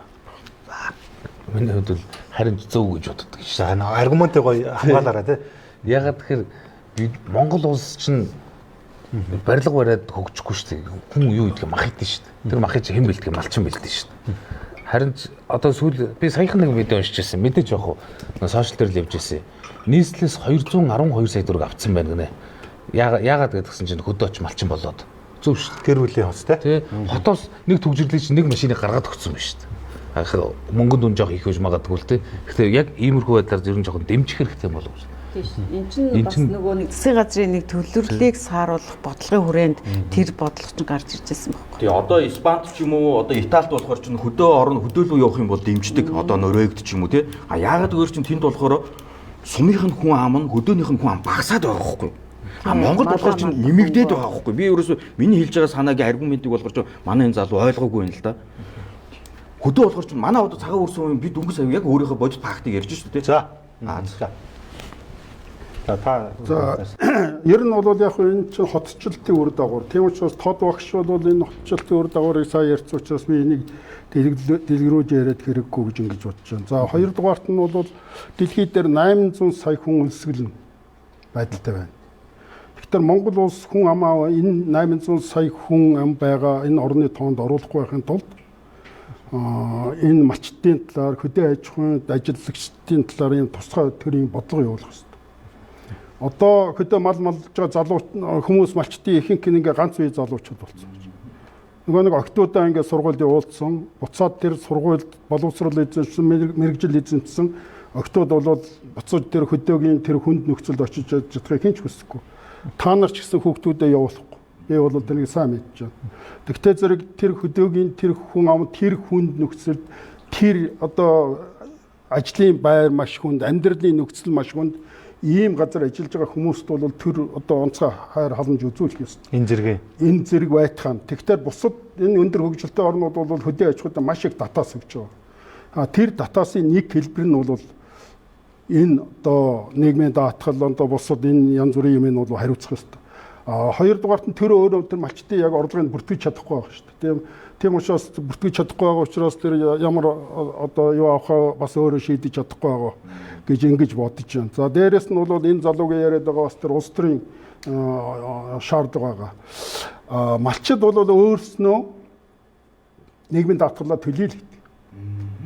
Миний хувьд бол харин зөв гэж боддог гэж. За аргументыг гоё хамгаалаарай тий. Ягаад тэгэхээр Монгол улс чинь барилга бариад хөгжихгүй шүү дээ. Хүн юу гэдгийг мах идэв шүү дээ. Тэр махыг хэн бэлддэг малчин бэлддэг шүү дээ. Харин одоо сүүл би саяхан нэг видео уншиж байсан. Мэдээж яг хуу сошиал дээр л явж байсан. Нийслэлээс 212 сая төгрөг авцсан байна гинэ. Яагаад гэдгсэн чинь хөдөөч малчин болоод зөв шүү дээ. Гэр бүлийн хоц тий. Хотоос нэг төгжрлийг чинь нэг машиныг гаргаад өгсөн байна шүү дээ. Мөнгөнд дүн жоох их үж магадгүй л тий. Гэхдээ яг иймэрхүү байдлаар ер нь жоохон дэмжих хэрэгтэй болов уу? Энд чинь бас нөгөө нэг засгийн газрын нэг төлөвлөлийг сааруулах бодлогын хүрээнд тэр бодлого чинь гарч иржсэн байхгүй. Тэгээ одоо Испанд ч юм уу одоо Италид болохоор чинь хөдөөлөө явах юм бол дэмждэг. Одоо Норвегид ч юм уу тий. А яагаад гэвэл чинь тэнд болохоор сумынх нь хүн ам нь хөдөөнийх нь хүн ам багасаад байгаа байхгүй. А Монгол болохоор чинь нэмэгдээд байгаа байхгүй. Би ерөөсөө миний хэлж байгаа санаагийн аргументыг болохоор чинь манай энэ залуу ойлгоогүй юм л да. Хөдөө болохоор чинь манай одоо цагаан уурсан юм би дөнгөж сая яг өөрийнхөө бодит фактыг ярьж шүү дээ. За. Ер нь бол яг энэ чинь хотчлтын үр дагавар. Тийм учраас тод багш бол энэ хотчлтын үр дагаврыг сайн ярьсан учраас би энийг дэлгэрүүлж яриад хэрэггүй гэж ингэж бодож байна. За хоёрдугаарт нь бол дэлхийд дээр 800 сая хүн өлсгөл байдалтай байна. Тэгэхээр Монгол улс хүн амаа энэ 800 сая хүн ам байгаа энэ орны тоонд оруулахгүй байхын тулд энэ малчтын талаар хөдөө аж ахуйн ажиллагчдын талаар ийм тусгай төрлийн бодлого явуулах хэрэгтэй. Одоо хөдөө мал малж байгаа залуу хүмүүс малчтын ихэнх нь ингээ ганц үе залуучууд болсон. Нөгөө нэг октоудаа ингээ сургуульд явуулсан, буцаад тэр сургуульд боловсрол эзэмшсэн, мэрэгжил эзэмшсэн октод бол буцаж тэр хөдөөгийн тэр хүнд нөхцөлд очиж чадахыг хинч хүсэхгүй. Та нар ч гэсэн хүүхдүүдэд явуулахгүй. Би бол тэрийг сайн мэдэж байна. Тэгтээ зэрэг тэр хөдөөгийн тэр хүн ам тэр хүнд нөхцөлд тэр одоо ажлын байр маш хүнд, амьдралын нөхцөл маш хүнд ийм газар ажиллаж байгаа хүмүүст бол тэр одоо онцгой хайр халамж үзүүлэх ёстой. Энэ зэрэг байтхан. Тэгэхээр бусад энэ өндөр хөгжилтэй орнууд бол хөдөө аж ахуйд маш их датаас өгч байгаа. Тэр датаасын нэг хэлбэр нь бол энэ одоо нийгмийн даатгал одоо бусад энэ янз бүрийн юм бол хариуцах ёстой. Хоёрдугаарт нь тэр өөрөө тэр малчтын яг орлогыг бүртгэж чадахгүй байгаа шүү дээ. Тийм учраас бүртгэж чадахгүй байгаа учраас тэр ямар одоо юу авахаа бас өөрөө шийдэж чадахгүй байгаа гэж ингэж бодож байна. За дээрэс нь бол энэ залуугийн яриад байгаа бас тэр улс төрийн шаардлага байгаа. Малчид бол өөрснөө нийгмийн даатгалаа төлөөлөгдөг.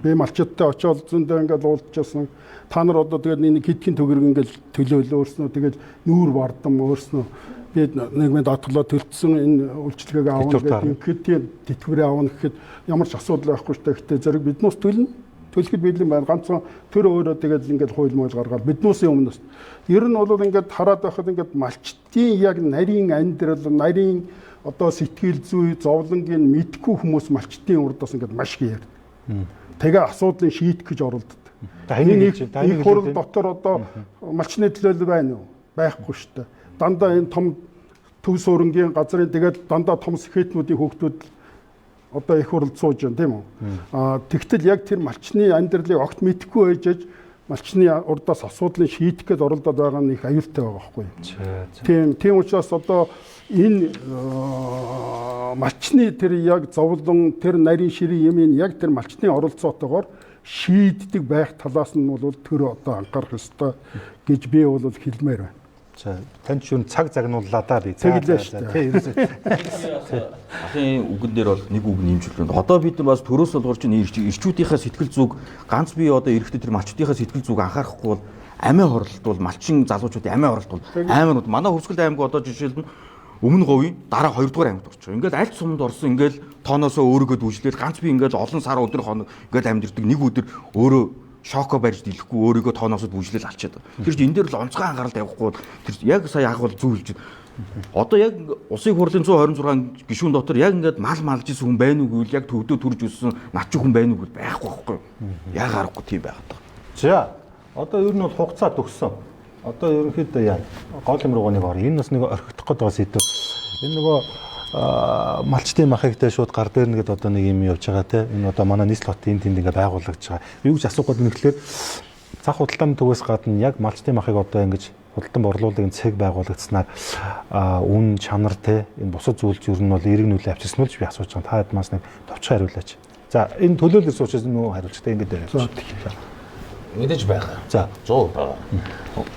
Би малчидтай очиод зөндөө ингээд уулзчихсан. Та нар одоо тэгээд энэ хитгэн төгрөг ингээд төлөөлөө өөрснөө тэгээд нүүр бардам өөрснөө би нийгмийн даатгалаа төлтсөн энэ үйлчлэгийг аавна гэдэг тэтгэврээ аавна гэхэд ямар ч асуудал байхгүй шүү дээ. Гэхдээ зэрэг биднээс төлнө. Төлөхөд бэлэн байна. Ганцхан тэр өөрөө тэгээд ингээд хууль мөл гаргаад биднээсээ өмнөөс ер нь бол ингээд хараад байхад ингээд малчтын яг нарийн амьдрал, нарийн одоо сэтгэл зүй, зовлонгийн мэдгүй хүмүүс малчтын урдаас ингээд маш их ярьдаг. Тэгээ асуудлыг шийдэх гэж оролддог. Энэ хурал дотор одоо малчны төлөөлөл байна уу? Байхгүй шүү дээ. Дандаа энэ том төв суурингийн газрын тэгээд дандаа том сэхэтнүүдийн хүүхдүүд одоо их хуралд сууж байна тийм үү? Тэгтэл яг тэр малчны амьдралыг огт мэдэхгүй байжж малчны урдаас асуудлыг шийдэх гэж оролдоод байгаа нь их аюултай байгаа байхгүй юу? Тийм учраас одоо энэ малчны тэр яг зовлон тэр нарийн ширийн юмыг яг тэр малчны оролцоотойгоор шийддэг байх талаас нь бол тэр одоо анхаарах ёстой гэж би бол хэлмээр байна. За тань ч юу цаг загнууллаа да би. Цаглаа шүү дээ. Ахын үгэн дээр бол нэг үг нэмжүүлэн. Одоо бид нар бас төрөөс болгож чинь ирчүүдийнхээ сэтгэл зүг ганц бие одоо эрэхтэй тэр малчдынхаа сэтгэл зүг анхаарахгүй бол амиа хорлолт бол малчин залуучуудын амиа хорлолт бол амар уу. Манай Хөвсгөл аймаг одоо жишээлбэл өмнө говийн дараа 2 дугаар аймагт орчих. Ингээд аль сумд орсон ингээд тооноосоо өөрийгөө дүүжлээд ганц би ингээд олон сар өдөр хоног ингээд амьдэрдэг нэг өдөр өөрөө шоко барьж дэлэхгүй өөрийгөө тооноосоо дүүжлээд алчаад. Тэр чинь энэ дээр л онцгой анхаарал тавихгүй тэр яг сая яг бол зөв хэлж байна. Одоо яг улсын хурлын 126 гишүүн дотор яг ингээд мал малж исэн хүн байна уу гэвэл яг төвдөө төрж өссөн над чи хүн байна уу гэвэл байхгүй байхгүй. Яг харахгүй тийм байгаад байна. За одоо ер нь бол хугацаа төгссөн. Одоо ерөнхийдөө яа гол юм руугаа нэг ор. Энэ бас нэг орхигдох гэдэг сэдв. Энэ нөгөө малчтын махигтай шууд гар дээр нэгэд одоо нэг юм явж байгаа те. Энэ одоо манай нийслэл хотын тэнд ингээ байгуулагдж байгаа. Юу гэж асуух гээд нэхлээр цах худалдааны төвөөс гадна яг малчтын махыг одоо ингэж худалдан борлуулалтын цэг байгуулагдсанаар үн чанар те энэ бусад зүйлс ер нь бол эрг нүүлээ авчирсан л би асууж байгаа. Та хэд мас нэг товчхон хариулаач. За энэ төлөөлөл суучаас нөө хариулцтай ингээд байна. Мэдээж байгаа. За 100 байгаа.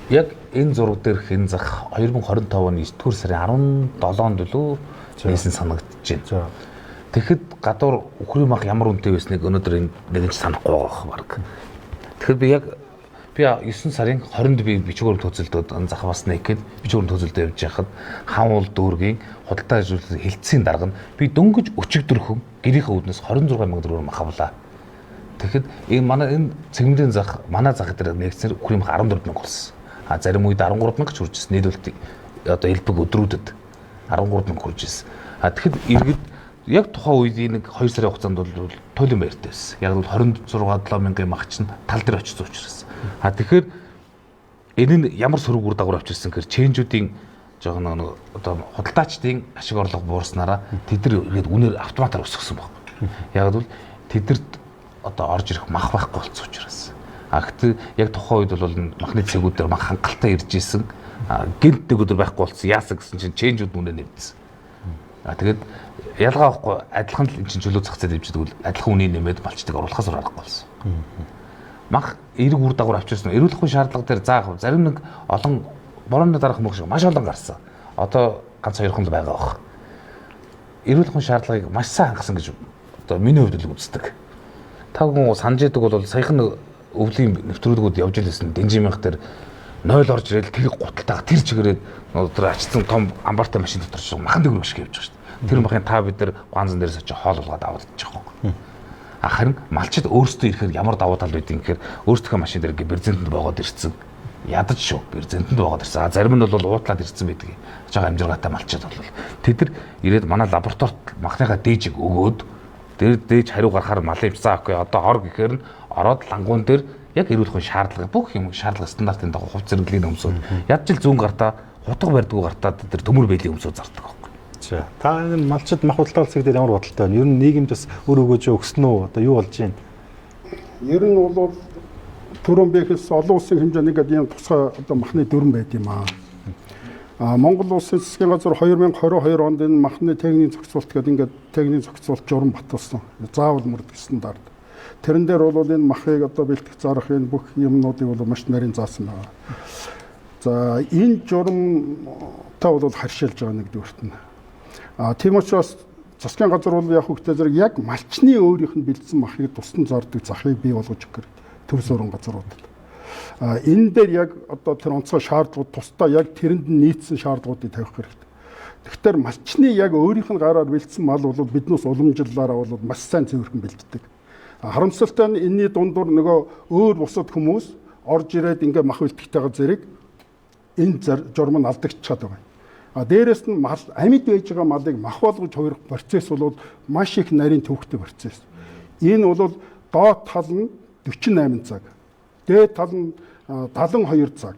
Яг энэ зураг дээр хэн зах 2025 оны 9-р сарын 17-нд лөө нээсэн санагдаж байна. Тэгэхэд гадуур үхрийн мах ямар үнэтэй байсныг өнөөдөр нэгэн ч санахгүй байгаа баг. Тэгэхээр би 9 сарын 20-нд би бичгүүр төсөлдөд зах басна гэхэд бичгүүр төсөлдөд явж байхад хаан уул дүүргийн худалдаа ажиллуулалтын хилцээний дарга нь би дөнгөж өчигдөрхөн гэрийнхээ үүднээс 26,000 төгрөгөөр мах авлаа. Тэгэхэд энэ цэгмэрийн зах манай зах дээр нэгснэр үхрийн мах 14,000 болсон. Зарим үед 13,000 ч хүрч ирсэн. Нийлүүлэлт одоо элбэг өдрүүдэд 13,000 хүрч ирсэн. Тэгэхэд иргэд яг тухайн үед нэг 2 сарын хугацаанд бол туйлын байртай байсан. Яг л 26,000 мах чинь тал дээр очсон учраас. Тэгэхээр энэ нь ямар сөрөг үр дагавар авчирсан гэхээр чэнжүүдийн жоо нэг одоо худалдаачдын ашиг орлого буурснараа тэд нар иргэд үнээр автоматар өсгсөн байна. Яг л тэдэрт одоо орж ирэх мах байхгүй болсон учраас. Гэхдээ яг тухайн үед бол махны цэгүүдээр мах хангалттай ирж исэн. Гэнт нэг өдөр байхгүй болсон. Яасан гэсэн чинь чэнжүүд үнэ нэмсэн. Тэгээд ялгаа байхгүй адилхан л энэ чинь чөлөө зах зээл хэмждэг бол адилхан үнийн нэмээд малчтыг оруулахаас аргагүй болсон. Мах эрг үр дагавар авчирсан. Эрүүл мэндийн шаардлага дээр заах зарим нэг олон борооны дараах мөх шиг маш олон гарсан. Одоо ганц хоёрхан л байгаа бах. Эрүүл мэндийн шаардлагыг маш сайн хангасан гэж одоо миний хувьд л үздэг. Та хүн санаж идэг бол саяхан өвлийн нэвтрүүлгүүд явж илсэн Дэнжимийнх дээр 0 орж ирэл тэр гуталтайгаа тэр чигээрээ өдөр ачсан том амбартай машин дотор шиг махан дэгрэг шиг явж байгаа шүү дээ. Тэр махын та бид нар ганзан дээрээс очиж хоол болгоод аваад идчих واخ. Харин малчид өөрсдөө ирэхээр ямар давуу тал байдгийг гэхээр өөрсдөө машин дээр брезентэнд боогод ирсэн. Ядаж шүү. Брезентэнд боогод ирсэн. Зарим нь бол уутлаад ирсэн байдаг. Жага амжиргаатай малчид бол тэд нар ирээд манай лабораторид махныхаа дээжийг өгөөд дээж хариу гарахаар малын имцаа авахгүй одоо ор гэхээр нь ороод лангуун дээр яг эрүүл мэндийн шаардлага бүх юм шаардлага стандартын дагуу хувь зэрэглэлийн өмсөд ядчил зүүн гартаа хутга барьдгүй гартаа тэр төмөр бэйлийн өмсөд зардаг байхгүй. За та энэ малчид мах худалдаалцыг дээр ямар бодолтой байна? Ер нь нийгэмд бас өр өгөөж өгсөн үү? Одоо юу болж байна? Ер нь бол түрүүн бэхээс олон улсын хэмжээний гэдэг юм тусгай одоо махны дүрэн байд юм аа. Монгол улсын засгийн газар 2022 онд энэ махны техникийн зохицуулт гэдэг ингээд техникийн зохицуулт журам баталсан. Заавал мөрдөх стандарт. Тэрэн дээр бол энэ махыг одоо бэлтгэх зарах энэ бүх юмнуудыг бол маш нарийн заасан байна. За энэ журамтай бол харьшаалж байгаа нэгдүгürt нь. Тийм учраас засгийн газар бол яг хөвгтэй зэрэг яг малчны өөрийнх нь бэлдсэн махыг тусдан зардаг захыг бий болгож өгөх төв суран газруудад. Энэ дээр яг одоо тэр онцгой шаардлагууд тусдаа яг тэрэнд нийцсэн шаардлагуудыг тавих хэрэгтэй. Тэгэхээр малчны яг өөрийнх нь гараар бэлдсэн мал бол биднээс уламжлалаараа бол маш сайн цэвэрхэн бэлддэг. Харамсалтай нь энэний дундуур нөгөө өөр бусад хүмүүс орж ирээд ингээ мах бэлтгэхтэйгээ зэрэг энэ журам нь алдагдчихад байгаа. Дээрээс нь амьд байж байгаа малыг мах болгож хувирах процесс бол маш их нарийн төвхтэй процесс. Энэ бол доод тал нь 48 цаг, дээд тал нь 72 цаг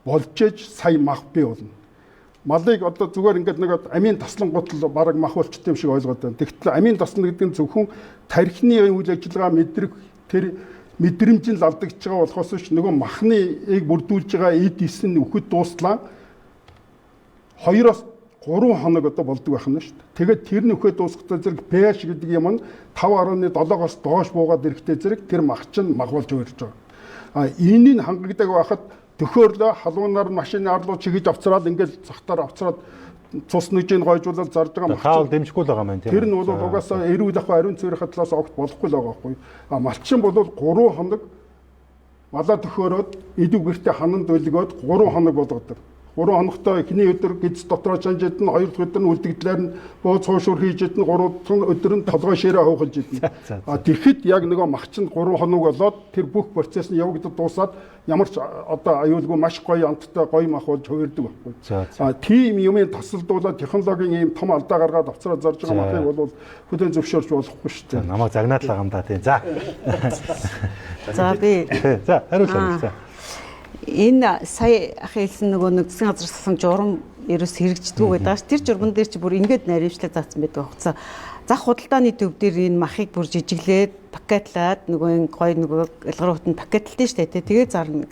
болж иж сая мах бий болно. Малыг одоо зүгээр ингээд нэг амийн таслангууд л бараг мах болчтой юм шиг ойлгоод байна. Тэгтэл амийн таслан гэдэг нь зөвхөн тархины үйл ажиллагаа мэдрэх тэр мэдрэмжийн алдагдж байгаа болохоос ш нөгөө махныг бүрдүүлж байгаа эд эс нь үхэд дууслаа 2-оос 3 хоног одоо болдог байх нь шүү дээ. Тэгээд тэр нөхөд дуусгахдаа зэрэг pH гэдэг юм нь 5.7-оос доош буугаад ирэхдээ зэрэг тэр мах чинь мах болж өөрж байгаа. Энийг хангагддаг байхад төхөөрлөө халуунаар машины арлуу чигэж авцраад ингээд захтаар авцраад цус нүжийг гойжуулаад зарж байгаа мах. Таавал дэмжихгүй л байгаа юм тийм. Тэр нь бол угаасаа эрүүл ах ариун цэврийн талаас огт болохгүй л байгаа байхгүй. Малчин бол 3 хоног малаа төхөөрөөд идэв гэртээ хананд үлгөөд 3 хоног болгодог. 3 хоногтой эхний өдөр гиз дотроо чанжид нь 2 дахь өдөр нь үлдэгдлээр нь бууз хуушуур хийж идэх нь 3 дахь өдөр нь толгой ширээ хуухалж идэх. Тэгэхэд яг нөгөө мах чинь 3 хоног болоод тэр бүх процесс нь явагдаад дуусаад ямар ч одоо аюулгүй маш гоё амттай гоё мах болж хувирдаг байхгүй. Тийм юмыг тасалдуулаад технологийн ийм том алдаа гаргаад авцраад зарж байгаа махыг бол хүлээн зөвшөөрч болохгүй шүү дээ. Намайг загнаад л байгаа юм да тийм. За. За би за хариулъя. энэ сая хэлсэн нөгөө нэг засгийн газраас авсан журам ерөөс хэрэгждэггүй байдаг ш. Тэр журман дээр чи бүр ингээд наривчлаа заасан байдаг хөцөө. Зах худалдааны төв дээр энэ махыг бүр жижиглээд пакетлаад нөгөө энэ гой нөгөө ялгарууд нь пакетлдээ штэ тэгээ зарна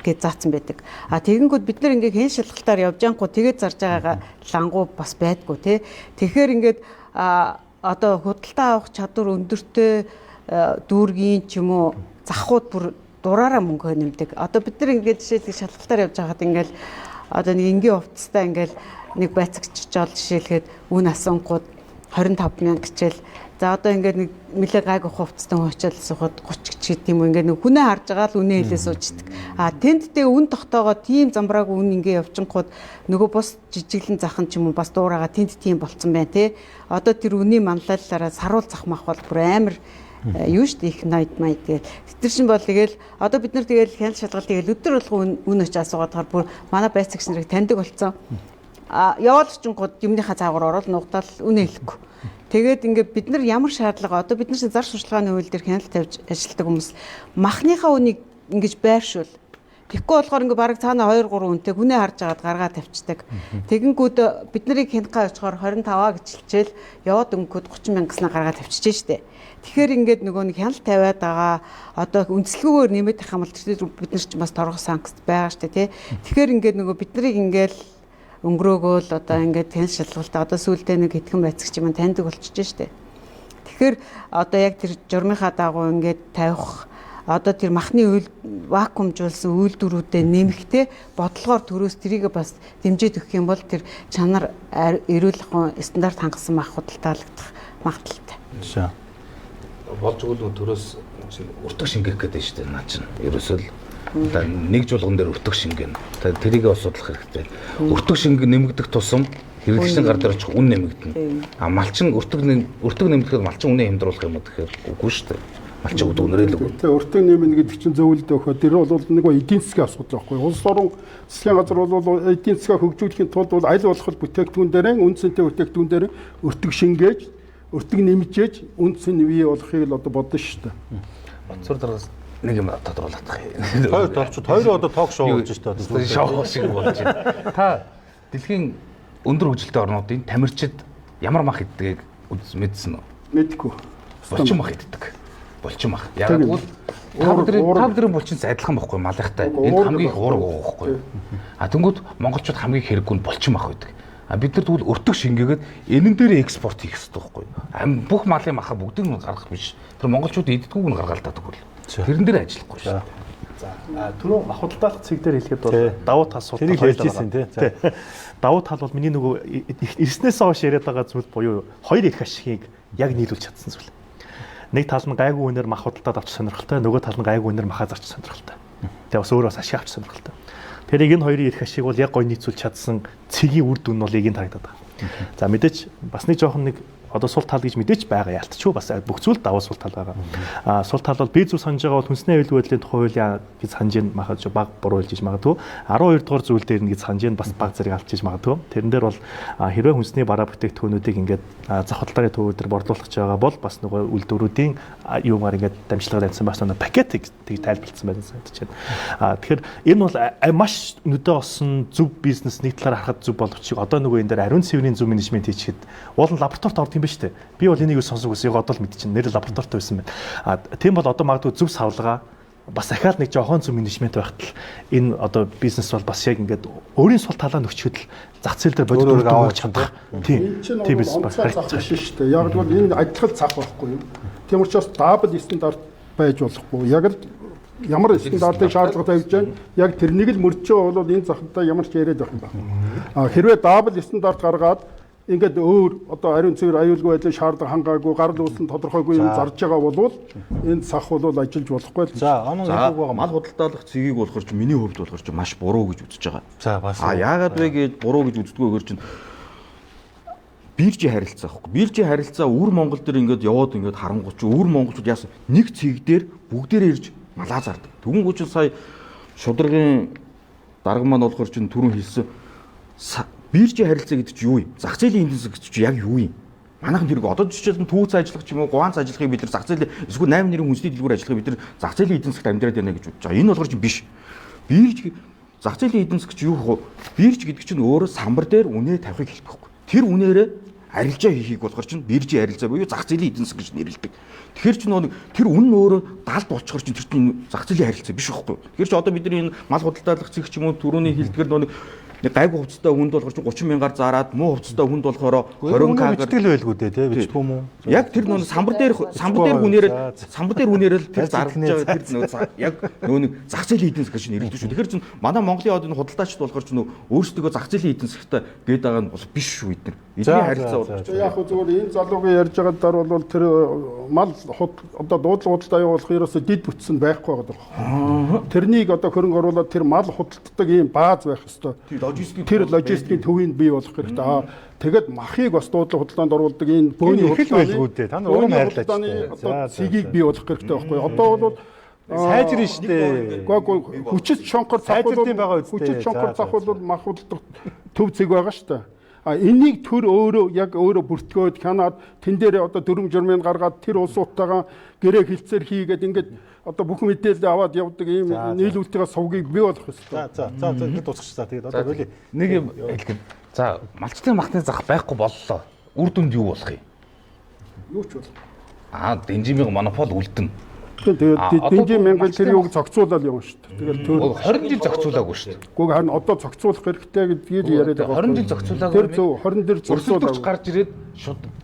гэж заасан байдаг. А тэгэнгүүт бид нар ингээд хэн шалгалтаар явж янку тэгээ зарж байгаагаа лангуу бас байдгүй тий. Тэгэхээр ингээд одоо худалдаа авах чадвар өндөртэй дүүргийн ч юм уу захууд бүр дураараа мөнгө нэмдэг. Одоо бид нар ингээд жишээлбэл шалгалтаар явж байхад ингээд одоо нэг энгийн хувцастай ингээд нэг байцаагч жол жишээлгээд үн асуунгууд 25,000 гिचэл. За одоо ингээд нэг нэлээ гайгүй хувцастай хуучаал сухад 30 ч гэдэм юм ингээд нэг хүнээ харж байгаа л үнэ хэлээ суучдаг. А тентдээ үн тогтоогоо тийм замбрааг үн ингээд явчингууд нөгөө бус жижиглэн захан ч юм уу бас дуурайгаа тэнд тийм болцсон байна те. Одоо тэр үнийн манлайлалаараа саруул зах мах бол бүр амар юу штэ их найд майд тэгээд тэр шин бол тэгэл одоо бид нар тэгэл хяналт шалгалт тэгэл өдөр болгон үн өч асуугаад бүр манай байцаагч нарыг таньдаг болцсон. Яваад очингууд юмныхаа цаагаар ороод нугдаал үнэ хэлэхгүй. Тэгээд ингээд бид нар ямар шаардлага одоо бид нар зар сурталчилгааны хууль дээр хяналт тавьж ажилладаг хүмүүс махныхаа үнийг ингэж байршуул. Тэгэхгүй болохоор ингээд бараг цаана 2 3 үнэтэй хүнээ харж агаад гаргаа тавьчихдаг. Тэгэнгүүт бид нарыг хянахаа очихоор 25 гэж хэлчихэл яваад өнгөд 30,000 гэснээр гаргаа тавьчихжээ штэ. Тэгэхээр ингээд нөгөө нэг хяналт тавиад байгаа одоо үндэслэгүүгээр нэмээд их юм бол бид нар ч бас торгох санкц байгаа штэ тий. Тэгэхээр ингээд нөгөө бид нарыг ингээд өнгөрөөгөөл одоо ингээд хяналт шалгалтаа одоо сүүлдээ нэг хэдхэн байцагч юм таньдаг болчихж штэ. Тэгэхээр одоо яг тэр журмынхаа дагуу ингээд тавих одоо тэр махны вакуумжуулсан үйлдвэрүүдэд нэмэхтэй бодлогоор төрөөс тэрийг бас дэмжиж өгөх юм бол тэр чанар эрүүл стандарт хангасан мах худалдаалагдах магадaltaй. За. Болж өгөл төрөөс уртаг шингээх гэдэг шүү дээ наа чинь. Ерөөсөө л нэг жуулган дээр уртаг шингэн. Тэрийг бас судлах хэрэгтэй. Уртаг шингэн нэмэгдэх тусам хэрэглэгчийн гар дээр очих үн нэмэгдэнэ. А малчин уртаг нэмэгдэхэд малчин үнэ хямдруулах юм уу гэхээр үгүй шүү дээ. Малчин өнөрөөл үгүй. Тэгээ уртаг нэмнэ гэдэг чинь зөвлөд өгөхөд тэр бол нэг эдийн засгийн асуудал байхгүй. Улс орон засгийн газар бол эдийн засгаа хөгжүүлэхийн тулд бол аль болох бүтээгдэхүүн дээр үнцэнтэй бүтээгдэхүүн дээр уртаг шингээж уртаг нэмжээж үнцэн бий болохыг л одоо бодно шүү дээ. Батцуур дараас нэг юм тодруулах. Хоёр толчод хоёроо одоо ток шоу болж шүү дээ. Шоу шиг болж байна. Та дэлхийн өндөр хөгжилтэй орнуудын тамирчид ямар мах иддэг мэдсэн үү? Мэдгүй. Булчин мах иддэг. Булчин мах. Яг л та бүдэрийн булчинс адилхан байхгүй малайхтай. Энд хамгийн уурга байхгүй. А тэнгууд монголчууд хамгийн хэрэггүй нь булчин мах байдаг. А бид нар тэгвэл өртөг шингээгээд энэн дээр экспорт хийх хэрэгтэй байхгүй. Бүх малын маха бүгдийг нь гаргах биш. Тэр монголчууд иддэггүйг нь гаргаалдаа тэгвэл. Тэрэн дээр ажиллахгүй шүү. За түрүү мах худалдаалах цэг дээр хэлэхэд бол давуу тал суултах тэрийг хэлжсэн тий. Давуу тал бол миний нөгөө ирснээс хойш яриад байгаа зүйл буюу хоёр их ашигыг яг нийлүүлж чадсан зүйл. Нэг тал нь гайгүй үнээр мах худалдаад авч сонирхолтой, нөгөө тал нь гайгүй үнээр махаа зарч сонирхолтой. Тэгээ бас өөрөө бас ашиг авч сонирхолтой. Тэгэхээр энэ хоёрын эрх ашиг бол яг гой нийцүүлж чадсан цэгийн үр дүн бол эгийн харагдаад байгаа. За мэдээж бас нэг жоохон нэг одоо сул тал гэж мэдээч байгаа ялтчгүй бас бүх зүйл даваа сул тал байгаа. Сул тал бол би зөв санаж байгаа бол хүнсний аюулгүй байдлын тухай хуулиа гэж санаж ин махаж баг буруу хэлж магадгүй 12 дугаар зүйл дээр нь гэж санаж ин бас баг зэрэг алдчихж магадгүй. Тэрэн дээр бол хэрвээ хүнсний бараа бүтээгдэхүүнүүдийг ингээд зах худалдааны төвүүд дээр борлуулах гэж байгаа бол бас нөгөө үйлдвэрүүдийн юугаар ингээд дамжлагаар амьсан бас нөгөө пакетыг тийг тайлбарлсан байсан санагдаж байна. Тэгэхээр энэ бол маш нүдэ осон зөв бизнес нэг талаар харахад зөв боловч одоо нөгөө энэ дээр ариун цэврийн зөв менежмент хийчихэд уул нь лабораторид ордог юм ба шүү дээ. Би бол энийг сонсох гэсэн яг одоо л мэдчихэв. Нэр лабораторид байсан байна. Тийм бол одоо магадгүй зөв савлгаа бас ахаад нэг жоохон зөв менежмент байхад л энэ одоо бизнес бол бас яг ингээд өөрийн сул талаа нөхчөд л зах зээл дээр бодит өөрөөр авах чадах. Тийм. Тийм бизнес бас харагдаж шүү дээ. Яг л энэ адилхан цах байхгүй юу? Тийм учраас дабл стандарт байж болохгүй. Яг л ямар стандартын шаардлага тавьж байна. Яг тэрнийг л мөрчөө бол энэ захтай ямар ч яриад байх юм байна. Хэрвээ дабл стандарт гаргаад ингээд өөр одоо ариун цэвэр аюулгүй байдлын шаардлага хангаагүй гарал үүсэн тодорхойгүй юм зарж байгаа бол энэ сах бол ажиллаж болохгүй л. За мал худалдаалах цэгийг болохоор ч миний хувьд болохоор ч маш буруу гэж үзэж байгаа. За бас яагаад вэ гэж буруу гэж үздэггүйгээр чинь биржийн харилцаа аахгүй. Биржийн харилцаа өвөр Монгол дээр ингээд яваад ингээд харангуйч өвөр монголчууд яасан нэг цэг дээр бүгдээрээ ирж малаа зардаг. Тэгүнгүү чинь сая шударгын дарга маань болохоор чинь түрүүн хэлсэн биржийн харилцаа гэдэг чинь юу юм? Зах зээлийн эдийн засаг гэдэг чинь яг юу юм? Манайхан тэрийг одоо жишээлбэл түүц ажиллах ч юм уу, гуанц ажиллахыг бид нар зах зээлийн эсвэл 8 нэрийн хүнсний дэлгүүр ажиллахыг бид нар зах зээлийн эдийн засагт амьдраад байна гэж бодож байгаа. Энэ болохоор чинь биш. Бирж зах зээлийн эдийн засгч юу вэ? Бирж гэдэг чинь өөрөө самбар дээр үнэ тавихыг хэлдэг байхгүй. Тэр үнээрээ арилжаа хийхийг болохоор чинь биржийн арилжаа буюу зах зээлийн эдийн засаг гэж нэрлэдэг. Тэгэхээр чинь нэг тэр үнэн өөрөө далд болчихор чинь тэр чинь зах зээлийн харилцаа биш байхгүй. Тэгэхээр чи одоо бидний энэ мал худалдаалах цэг ч юм уу түрүүний хэлдгэр нэг гайгүй хувцастай хүнд болохоор чинь 30 мянгаар зараад муу хувцастай хүнд болохоор 20 кг битгэл байлгүй дээ бичихгүй юм уу? Яг тэр нөө самбар дээр үнээрээ тэр зарж байгаа тэр яг нэг зах зээлийн эдийн засаг гэж нэрлэдэг шүү. Тэгэхээр чинь манай Монголын одоо худалдаачд болохоор чинь өөрсдөө зах зээлийн эдийн засагтай гээд байгаа нь бол биш шүү эдгээр. Эдний харилцаа бол яг хөө зүгээр энэ залуугийн ярьж байгаа дараа бол тэр мал одоо дуудлага худалдаа явуулах ерөөсө дид бүтсэн байхгүй байгаа. Тэрнийг одоо хөрөнгө оруулаад тэр мал худалддаг ийм бааз байх ёстой. Тэр логистикийн төвийг бий болгох хэрэгтэй. Тэгээд махыг бас дуудлага худалдаанд оруулдаг энэ бөөний худалдааны та нар урам хайрлаач. Цэгийг бий болгох хэрэгтэй байхгүй. Одоо бол сайжрын штэ. Хүчит шонхор цах бол мах худалдах төв цэг байгаа штэ. Энийг төр өөрөө яг өөрөө бүртгөөд хянаад тэн дээр одоо дүрм журмын гаргаад тэр улсуудтайгаа гэрээ хилцээр хийгээд ингээд одоо бүх мэдээлэл аваад явдаг ийм нийлүүлэлтийн сувгийг бий болгох хэрэгтэй. За ингэ дуусчихсан. Тэгээд одоо хөлий нэг юм хэлэхэд за малчтын махны зах байхгүй боллоо. Үр дүнд юу болох юм? Юу ч бол. Дэнжимийн монопол үлдэн. Тэгээд дэнжим мянган тэр юуг зохицуулаад явна шүү дээ. Тэгээд тэр 20 жил зохицуулаагүй шүү дээ. Гэхдээ харин одоо зохицуулах хэрэгтэй гэдгийг яриад байгаа. 20 жил зохицуулаагүй. Тэр зөв 20 дээр зохицуулаагүй. Гарч ирээд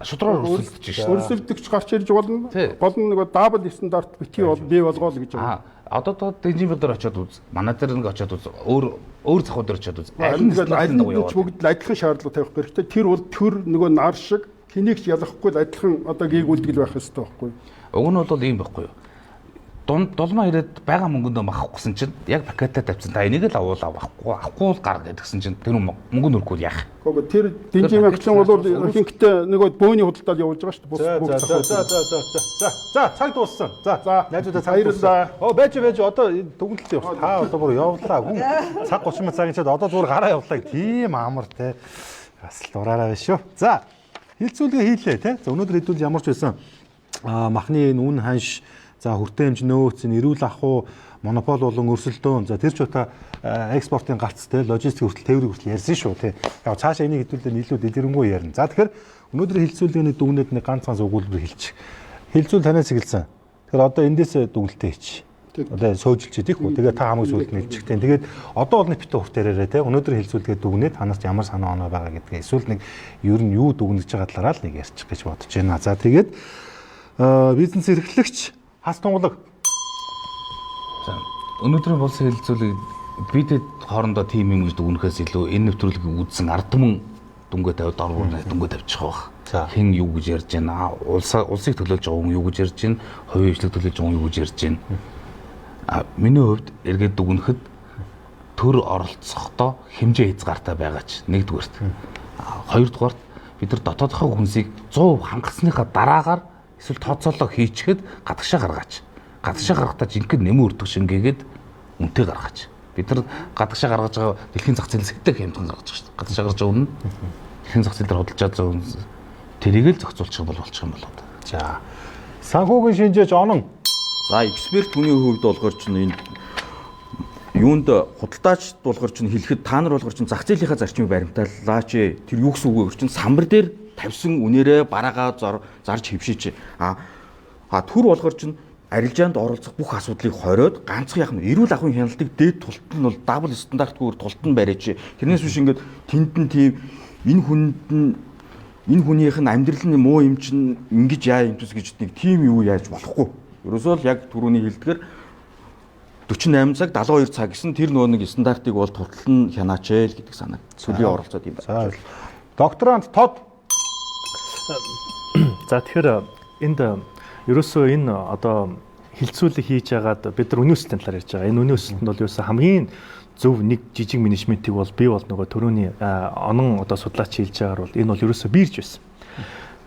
шудраар өрсөлдөж шүү дээ. Өрсөлдөгч гарч ирж болно. Гол нь нөгөө дабл стандарт битгий бий болгоол гэж байна. Одоо дэнжим дээр очиод үз. Манай дээр нэг очиод үз. Өөр захууд дээр очиод үз. Аль нь бүгд адилхан шаардлага тавих хэрэгтэй. Тэр бол төр нөгөө нар шиг хэнийг ч ялахгүй адилхан одоо гээгүүлдэг байх хэрэгтэй байхгүй. Уг нь бол ийм байхгүй юу? Дулмаа ирээд байгаа мөнгөндөө махах гэсэн чинь яг пакетаа тавьсан. Та энийг л авахгүй л гарга гэдгсэн чинь тэр мөнгө нүрхгүй яах. Гэхдээ тэр дэнжим агчлан бол ихэнхдээ нөгөө бөөний худалдаанд явуулж байгаа шүү дээ. За цаг дууссан. За найзуудаа баярлалаа. Байж одоо дүгнэлтээ явах. Та одоо бүр явлаа. Хүн цаг 30 минут цагийн чад одоо зүгээр гараа явлаа. Тийм амар те. Бас л дураараа биш шүү. За хилцүүлгээ хийлээ те. За өнөөдөр хэдүүл ямар ч байсан махны нүн ханш за хүртээ хэмж нөөц эрүүл ахуй монопол болон өрсөлдөөн за тэр ч удаа экспортын галц те логистик хүртэл тээврийн хүртэл ярьсан шүү те. Яг цаашаа энийг хэдүүлээ илүү дэлгэрэнгүй ярина. За тэгэхээр өнөөдрийн хилцүүлгээний дүгнэлт нэг ганц өгүүлбэр хэлчих. Хилцүүл танаас эхэлсэн. Тэгэхээр одоо эндээс дүгнэлтээ хийчих. Одоо сөөжилж идэх үү. Тэгээд та хамаг сүлд нэлчихтэй. Тэгээд одоо бол нэг битүү хүртээрээ те өнөөдрийн хилцүүлгээ дүгнээд танаас ямар санаа оноо байгаа гэдгээ эсвэл нэг ер нь юу дүгнэж байгаа талаараа л нэг ярьчих гэж бодож байна. За тэгээд бизнес эрхлэгч хас тунгалаг. За өнөөдрийн болсон хэлэлцүүлэг бидэд хоорондоо тим юм гэж дүгнэхээс илүү энэ нэвтрүүлгийг үзсэн ард түмэн дүнгээ тавьд орвол дүнгээ тавьчих واخ. Хэн юу гэж ярьж байна? Улсыг төлөөлж байгаа хүн юу гэж ярьж байна? Хувийн хвшлийг төлөөлж байгаа хүн юу гэж ярьж байна? Миний хувьд эргээд дүгнэхэд төр оролцохдоо хэмжээ хязгаартай байгаач нэгдүгээрт. Хоёрдугаарт бид нар дотоодынхаа хүнсийг 100% хангасныхаа дараагаар эсвэл тооцоолоо хийчихэд гадагшаа гаргаач. Гадагшаа гаргахдаа жинхэнэ нэмэн өртөг шингээгээд үнэтэй гаргаач. Бид нар гадагшаа гаргаж байгаа дэлхийн зах зээлээс хэдэг хямдхан гаргаж байгаа шүү дээ. Гадагшаа гаргаж байгаа үнэ дэлхийн зах зээл дээр худалдаж байгаа тэрийг л зохицуулчих бол болчих юм болоо. За. Санхүүгийн шинжээч онон. За эксперт хүний хувьд болохоор чинь энэ юунд худалдаач болохоор чинь хэлэхэд та нар болохоор чинь зах зээлийнхаа зарчмыг баримтаалаач. Тэр юу гэсэн үг вэ? Чинь самбар дээр тавьсан үнээрээ бараагаа зарж хөвшиж төр болохоор чинь арилжаанд оролцох бүх асуудлыг хориод ганцхан яг нь эрүүл ахуйн хяналтыг дээд тулт нь бол дабл стандартгүйгээр тулт нь барьж тэрнээс биш ингээд тэнд нь тийм энэ хүнийх нь амьдрал нь муу юм чинь ингэж яа юм төс гэж нэг тийм юу яаж болохгүй. Ерөөсөө л яг түрүүний хэлдгээр 48 цаг 72 цаг гэсэн тэр нөгөө нэг стандартыг бол тултал нь хянаач л гэдэг санаа. Сүлийн оролцоод юм байна. Докторант Тод. За тэгэхээр энд ерөөсөө энэ одоо хилцүүлэг хийж байгаад бид нар үнийн өсөлтийн талаар ярьж байгаа. Энэ үнийн өсөлтөнд бол ерөөсөө хамгийн зөв нэг жижиг менежментийг бол бий бол нөгөө төрөний онон одоо судлаач хэлж байгаагаар бол энэ бол ерөөсөө бирж байсан.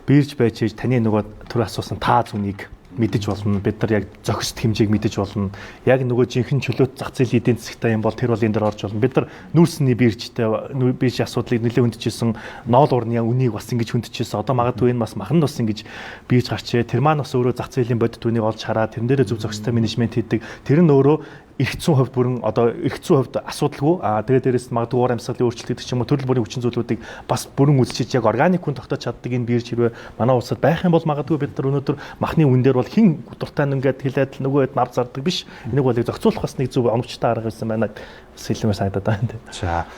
Бирж байж таны нөгөө төр асуусан таа зүүнийг мэдэж болно. Бид нар яг зохист хэмжээг мэдэж болно. Яг нөгөө жинхэнэ чөлөөт зах зээлийн эдийн засгтай юм бол тэр бол энэ дээр орж болно. Бид нар нүүрсний биржтэй бирж асуудлыг нэлээд хүндчихсэн, ноол урны үнийг бас ингэж хүндчихсэн. Одоо магадгүй энэ бас маханд бас ингэж бирж гарчээ. Тэр маань бас өөрөө зах зээлийн бодит үнийг олж хараад тэрэн дээрээ зөв зохистой менежмент хийдэг. Тэр нь өөрөө эрх зүйн хувьд бүрэн одоо эрх зүйн хувьд асуудалгүй. Тэгээд дээрээс магадгүй уур амьсгалын өөрчлөлт гэдэг ч юм уу төрөл бүрийн хүчин зүйлүүдийг бас бүрэн үзчиж яг органик хүн тогтоож чаддаг энэ биер хэрвээ манай улсад байх юм бол магадгүй бид нар өнөөдөр махны үн дээр бол хин дуртай ингээд хэлээд нөгөө хэд нар зардаг биш. Энийг бол зохицуулах бас нэг зөв оновчтой арга байсан байна. Бас хэлмээр санагдаад байна. За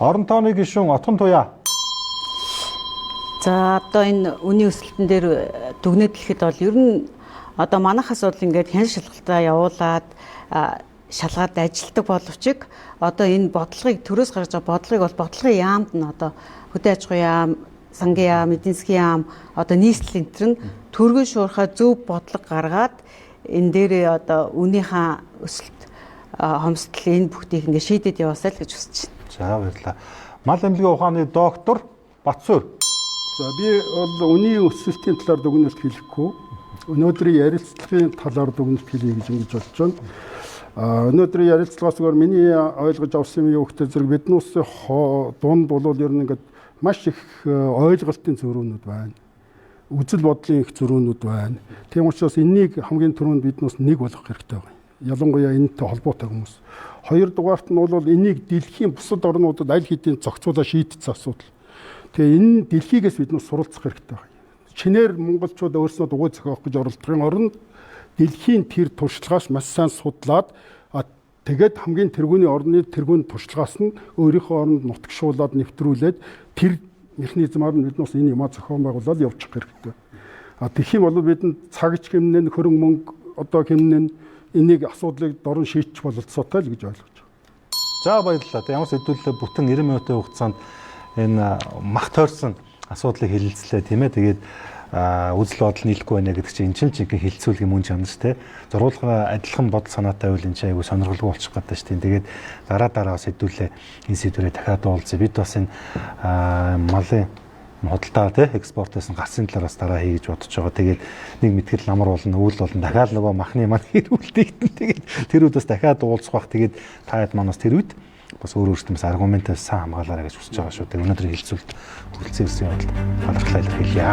орон тооны гишүүн Отгон Туяа. За одоо энэ үнийн өсөлтөн дээр дүгнэлтэхэд бол ер нь одоо манайхаас бол ингээд хян шалгалтаа явуулаад шалгаад ажилтдаг боловч одоо энэ бодлогыг төрөөс гарч байгаа бодлогыг бол бодлогын яамд нь одоо хөдөө аж ахуйн яам, сангийн яам, эдийн засгийн яам одоо нийслэл энтер нь төргөн шуурхай зөв бодлого гаргаад энэ дээрээ одоо үнийхээ өсөлт хомсдол энэ бүгдийг ингээд шийдэд яваасаа л гэж хүсэж байна. За баярлалаа. Мал эмнэлгийн ухааны доктор Батсуур. За би бол үнийн өсөлтийн талаар дүгнэлт хэлэхгүй. Өнөөдрийн ярилцлагын талаар дүгнэлт хэлье гэж ингэж бодож байна. Өнөөдрийн ярилцлагаас зүгээр миний ойлгож авсан юм юу гэхээр зэрэг бидний улсын дунд бол ер нь ингээд маш их ойлголтын зөрүүнүүд байна. Үзэл бодлын их зөрүүнүүд байна. Тийм учраас энийг хамгийн түрүүнд биднээс нэг болгох хэрэгтэй байна. Ялангуяа энэтэй холбоотой хүмүүс. Хоёрдугаарт нь бол энийг дэлхийн бусад орнуудад аль хэдийн зохицуулаад шийдсэн асуудал. Тэгээ энэ дэлхийгээс биднээс суралцах хэрэгтэй байна. Чинээр монголчууд өөрснөө дугуй зохиох гэж оролдохын оронд дэлхийн тэр туршлагаас маш сайн судлаад тэгээд хамгийн тэргүүний орны тэргүүн туршлагаас нь өөрийнхөө оронд нутагшуулаад нэвтрүүлээд тэр механизмаар нь биднээс энэ юмаа зохион байгуулаад явуучих хэрэгтэй. Тэгэх юм бол бидэнд цагч хэмнэн хөрөнгө мөнгө одоо хэмнэн энийг асуудлыг дорн шийдчих бололцоотой л гэж ойлгож байна. За баярлалаа. Ямар ч хэдүүлээ бүтэн 90 минутын хугацаанд энэ мах тойрсон асуудлыг хэлэлцлээ тийм ээ. Тэгээд үзэл бодол нийлэхгүй байна гэдэг чинь энэ чинь хилцүүлгийн мөн чанар те. Зургуулга адилхан бодол санаатай байвал энэ чинь айгүй сонирхолтой болчих гэдэг шүү дээ. Тэгээд дараа бас хэдүүлээ энэ сэдвэрээ дахиад уулзъя. Бид бас энэ малын худалдаа те экспортоос нь гарсан талаар бас дараа хий гэж бодож байгаа. Тэгээд нэг мэтгэл намар болно, өвөл болно. Дахиад нөгөө махны маань хэрүүлдэгдэн. Тэгээд тэр үед бас дахиад уулзах бах. Тэгээд таад манаас тэр үед бас өөрөөсөө бас аргументаас сайн хамгаалаарай гэж хүсэж байгаа шүү. Тэгээд өнөөдрийн хэлцүүлэлт хүрэлцэн ирсэн явдал талархлаа илэрхийлье.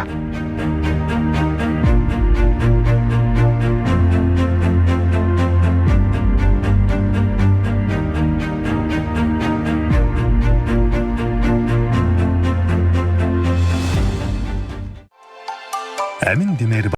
Амин димээр